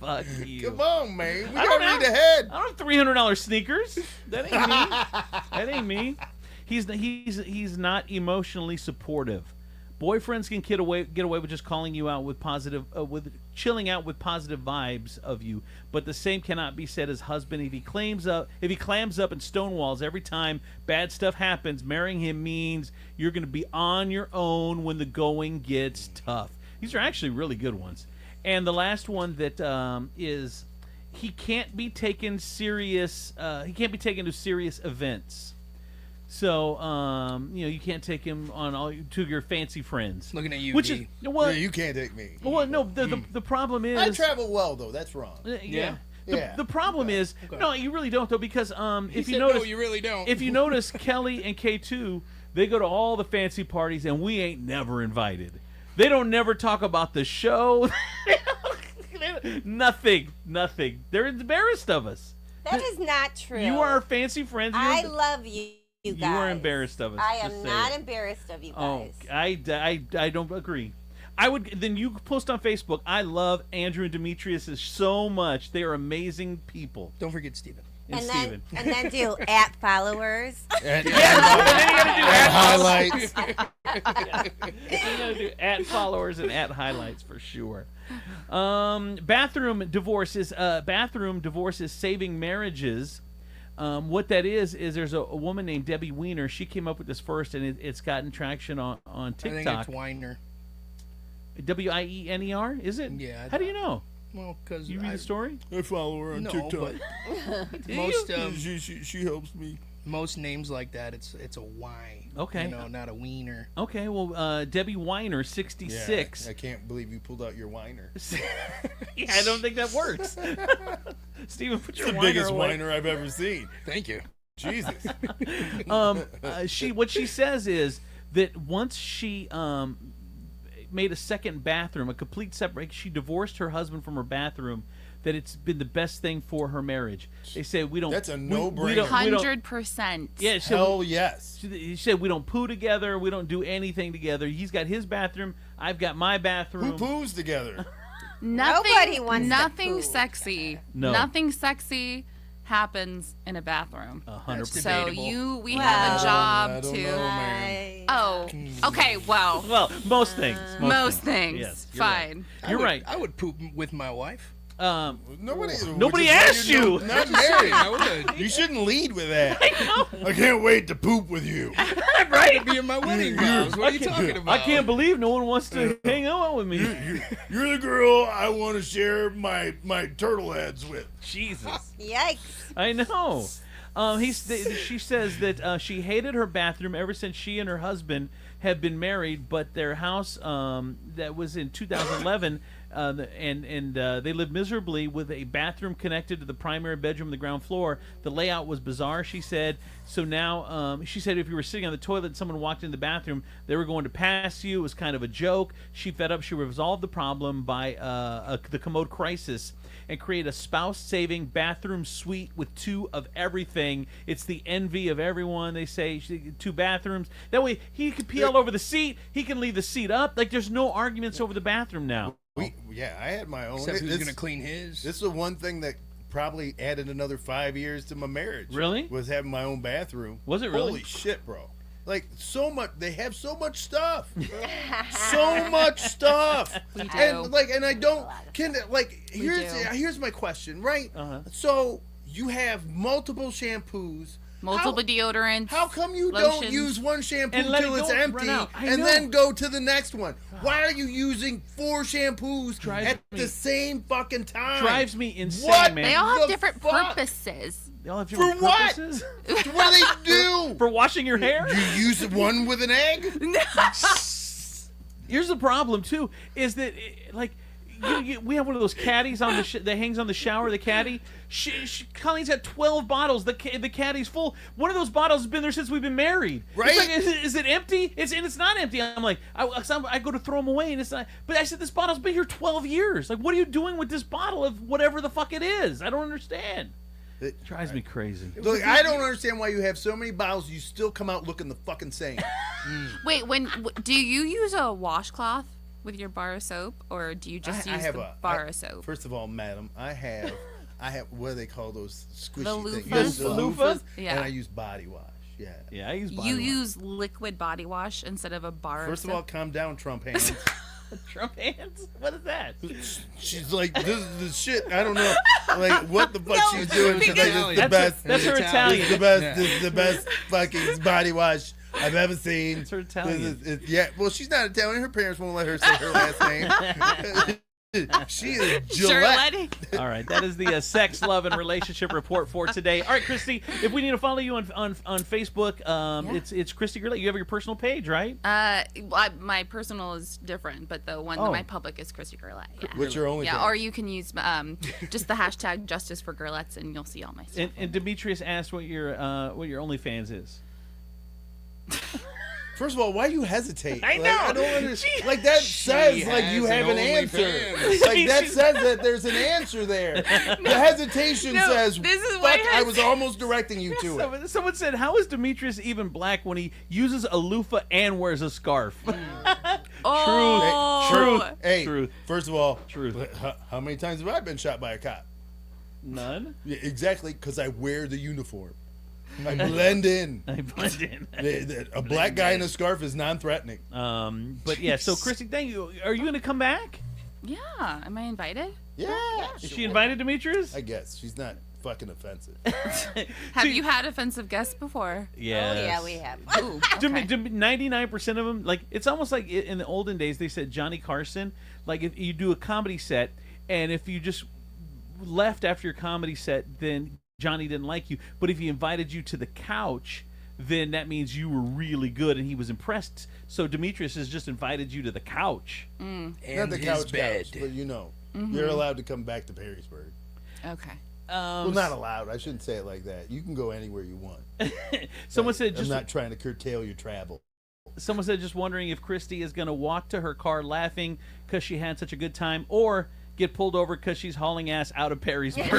Fuck you. Come on, man. We gotta read ahead. I don't have $300 sneakers. That ain't me. That ain't me. He's not emotionally supportive. Boyfriends can get away with just calling you out with chilling out with positive vibes of you, but the same cannot be said as husband. If he clams up and stonewalls every time bad stuff happens, marrying him means you're going to be on your own when the going gets tough. These are actually really good ones. And the last one that is, he can't be taken serious. He can't be taken to serious events. So, you can't take him on to your fancy friends. Looking at you, which D. is well, Yeah, you can't take me. Well, no. The problem is I travel well though. That's wrong. Yeah. Yeah. The problem is no, you really don't though, because if you said, notice, no, you really don't. If you notice, Kelly and K2, they go to all the fancy parties and we ain't never invited. They don't never talk about the show. Nothing. They're embarrassed of us. That is not true. You are our fancy friends. I love you guys. You are embarrassed of us. I Just am say not it. embarrassed of you Oh, guys. I don't agree. I would then you post on Facebook. I love Andrew and Demetrius so much. They are amazing people. Don't forget Steven. And Steven. Then do at followers. And then you gotta do at highlights. You gotta do at followers and at highlights for sure. Bathroom divorce is saving marriages. What that is there's a woman named Debbie Weiner. She came up with this first, and it's gotten traction on TikTok. I think it's Weiner. Wiener, is it? Yeah. How do you know? Well, because you read the story. I follow her on TikTok. But most she helps me. Most names like that, it's a Y. Okay. Not a wiener. Okay, well, Debbie Weiner, 66. Yeah, I can't believe you pulled out your whiner. Yeah, I don't think that works. Steven, put your It's the whiner biggest away. whiner I've ever seen. Thank you. Jesus. What she says is that once she made a second bathroom, a complete separate. She divorced her husband from her bathroom. That it's been the best thing for her marriage. They say we don't. That's a no-brainer. 100%. Yeah. So hell yes. She said we don't poo together. We don't do anything together. He's got his bathroom. I've got my bathroom. Who poos together? Nobody wants nothing to poo. sexy. No. Nothing sexy happens in a bathroom. 100%. So we have a job I don't to. know, man. Oh, okay. Well, most things. most things. Yes, you're Fine. You're right. I would poop with my wife. Nobody asked you. Not married. I would. You shouldn't lead with that. I know. I can't wait to poop with you. Right? Be in my wedding vows. What are you talking about? I can't believe no one wants to hang out with me. You're the girl I want to share my turtle heads with. Jesus. Yikes. I know. She says that she hated her bathroom ever since she and her husband have been married, but their house that was in 2011, and they lived miserably with a bathroom connected to the primary bedroom on the ground floor. The layout was bizarre, she said. So now, she said if you were sitting on the toilet and someone walked in the bathroom, they were going to pass you. It was kind of a joke. She fed up. She resolved the problem by the commode crisis and create a spouse-saving bathroom suite with two of everything. It's the envy of everyone. They say two bathrooms. That way he can pee all over the seat. He can leave the seat up. Like there's no arguments over the bathroom now. Yeah, I had my own. Except who's going to clean his? This is the one thing that probably added another 5 years to my marriage. Really? Was having my own bathroom. Was it really? Holy shit, bro. Like, so much. They have so much stuff. So much stuff. We do. And I don't. Here's my question, right? So you have multiple shampoos. Multiple deodorants. How come you lotions. don't use one shampoo And let till it it's go, empty run out. I and know. then go to the next one? Why are you using 4 shampoos Drives at me- the same fucking time? Drives me insane, What man. They all have the different fuck? purposes. They all have For different what? purposes. What do they do? For washing your hair? You use one with an egg? Here's the problem too: is that we have one of those caddies on that hangs on the shower. The caddy. Colleen's got 12 bottles. The caddy's full. One of those bottles has been there since we've been married. Right? It's like, is it empty? It's not empty. I'm like, I go to throw them away, and it's not. But I said this bottle's been here 12 years. Like, what are you doing with this bottle of whatever the fuck it is? I don't understand. It drives me crazy. Look, I don't understand why you have so many bottles. You still come out looking the fucking same. Wait, do you use a washcloth with your bar of soap, or do you just use the bar of soap? First of all, madam, I have what do they call those squishy The things? loofahs? The loofah? loofahs, Yeah. and I use body wash. Yeah. Yeah, I use body You wash. use liquid body wash instead of a bar. First of all, calm down, Trump hands. Trump hands? What is that? She's like, this is the shit. I don't know, like what the fuck she's doing because- today. It's the best. That's her Italian. It's the best. Yeah. This is the best fucking body wash I've ever seen. It's her Italian. Yeah. Well, she's not Italian. Her parents won't let her say her last name. She is Gillette. All right, that is the sex, love, and relationship report for today. All right, Christy, if we need to follow you on Facebook, it's Christy Gurley. You have your personal page, right? My personal is different, but the one that my public is Christy Gurlette. Yeah. What's your only? Yeah, or you can use just the hashtag Justice for Gurlettes, and you'll see all my stuff. And Demetrius asked what your OnlyFans is. First of all, why you hesitate? I know. I don't understand. Like that says like you have an answer. Like that says that there's an answer there. The hesitation says, this is "Fuck, why I was almost directing you to it." Someone said, "How is Demetrius even black when he uses a loofah and wears a scarf?" Oh. Truth. Hey, Truth. first of all, Truth. How many times have I been shot by a cop? None. Yeah, exactly, because I wear the uniform. I blend in. I blend in. A black guy in a scarf is non-threatening. But yeah, so Christy, thank you. Are you going to come back? Yeah. Am I invited? Yeah. Is she invited, Demetrius? I guess she's not fucking offensive. Have you had offensive guests before? Yes. Oh, yeah, we have. Ooh, okay. 99% of them, like, it's almost like in the olden days, they said Johnny Carson, like, if you do a comedy set, and if you just left after your comedy set, then Johnny didn't like you. But if he invited you to the couch, then that means you were really good and he was impressed. So Demetrius has just invited you to the couch. Not the couch, but you're allowed to come back to Perrysburg. Okay. Well, not allowed. I shouldn't say it like that. You can go anywhere you want. Someone said, I'm not trying to curtail your travel. Someone said, just wondering if Christy is going to walk to her car laughing because she had such a good time, or get pulled over because she's hauling ass out of Perrysburg.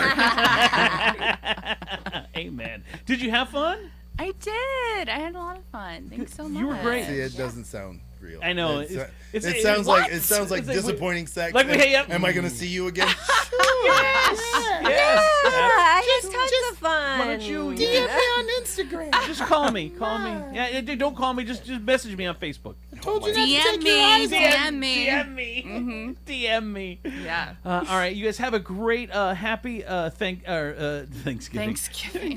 Amen. Did you have fun? I did. I had a lot of fun. Thanks so much. You were great. See, it doesn't sound real. I know. It sounds like disappointing sex. Like, hey, am I going to see you again? Yes. I had tons of fun. Why don't you DM me on Instagram. Just call me. Yeah, don't call me. Just message me on Facebook. Told you DM me. DM me. DM me. Mm-hmm. DM me. Yeah. All right, you guys have a great, happy Thanksgiving.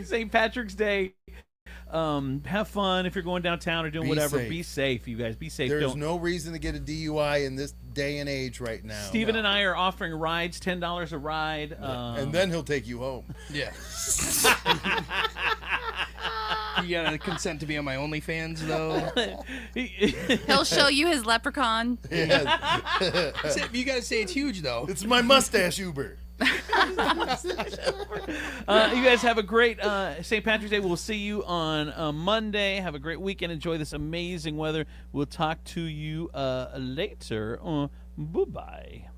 St. Patrick's Day. Have fun if you're going downtown or doing Be whatever. safe. Be safe, you guys. Be safe. There's Don't. no reason to get a DUI in this day and age right now. Steven and I are offering rides, $10 a ride. And then he'll take you home. Yeah. You gotta consent to be on my OnlyFans, though. He'll show you his leprechaun. You gotta say it's huge, though. It's my mustache Uber. You guys have a great St. Patrick's Day. We'll see you on Monday. Have a great weekend. Enjoy this amazing weather. We'll talk to you later. Bye-bye.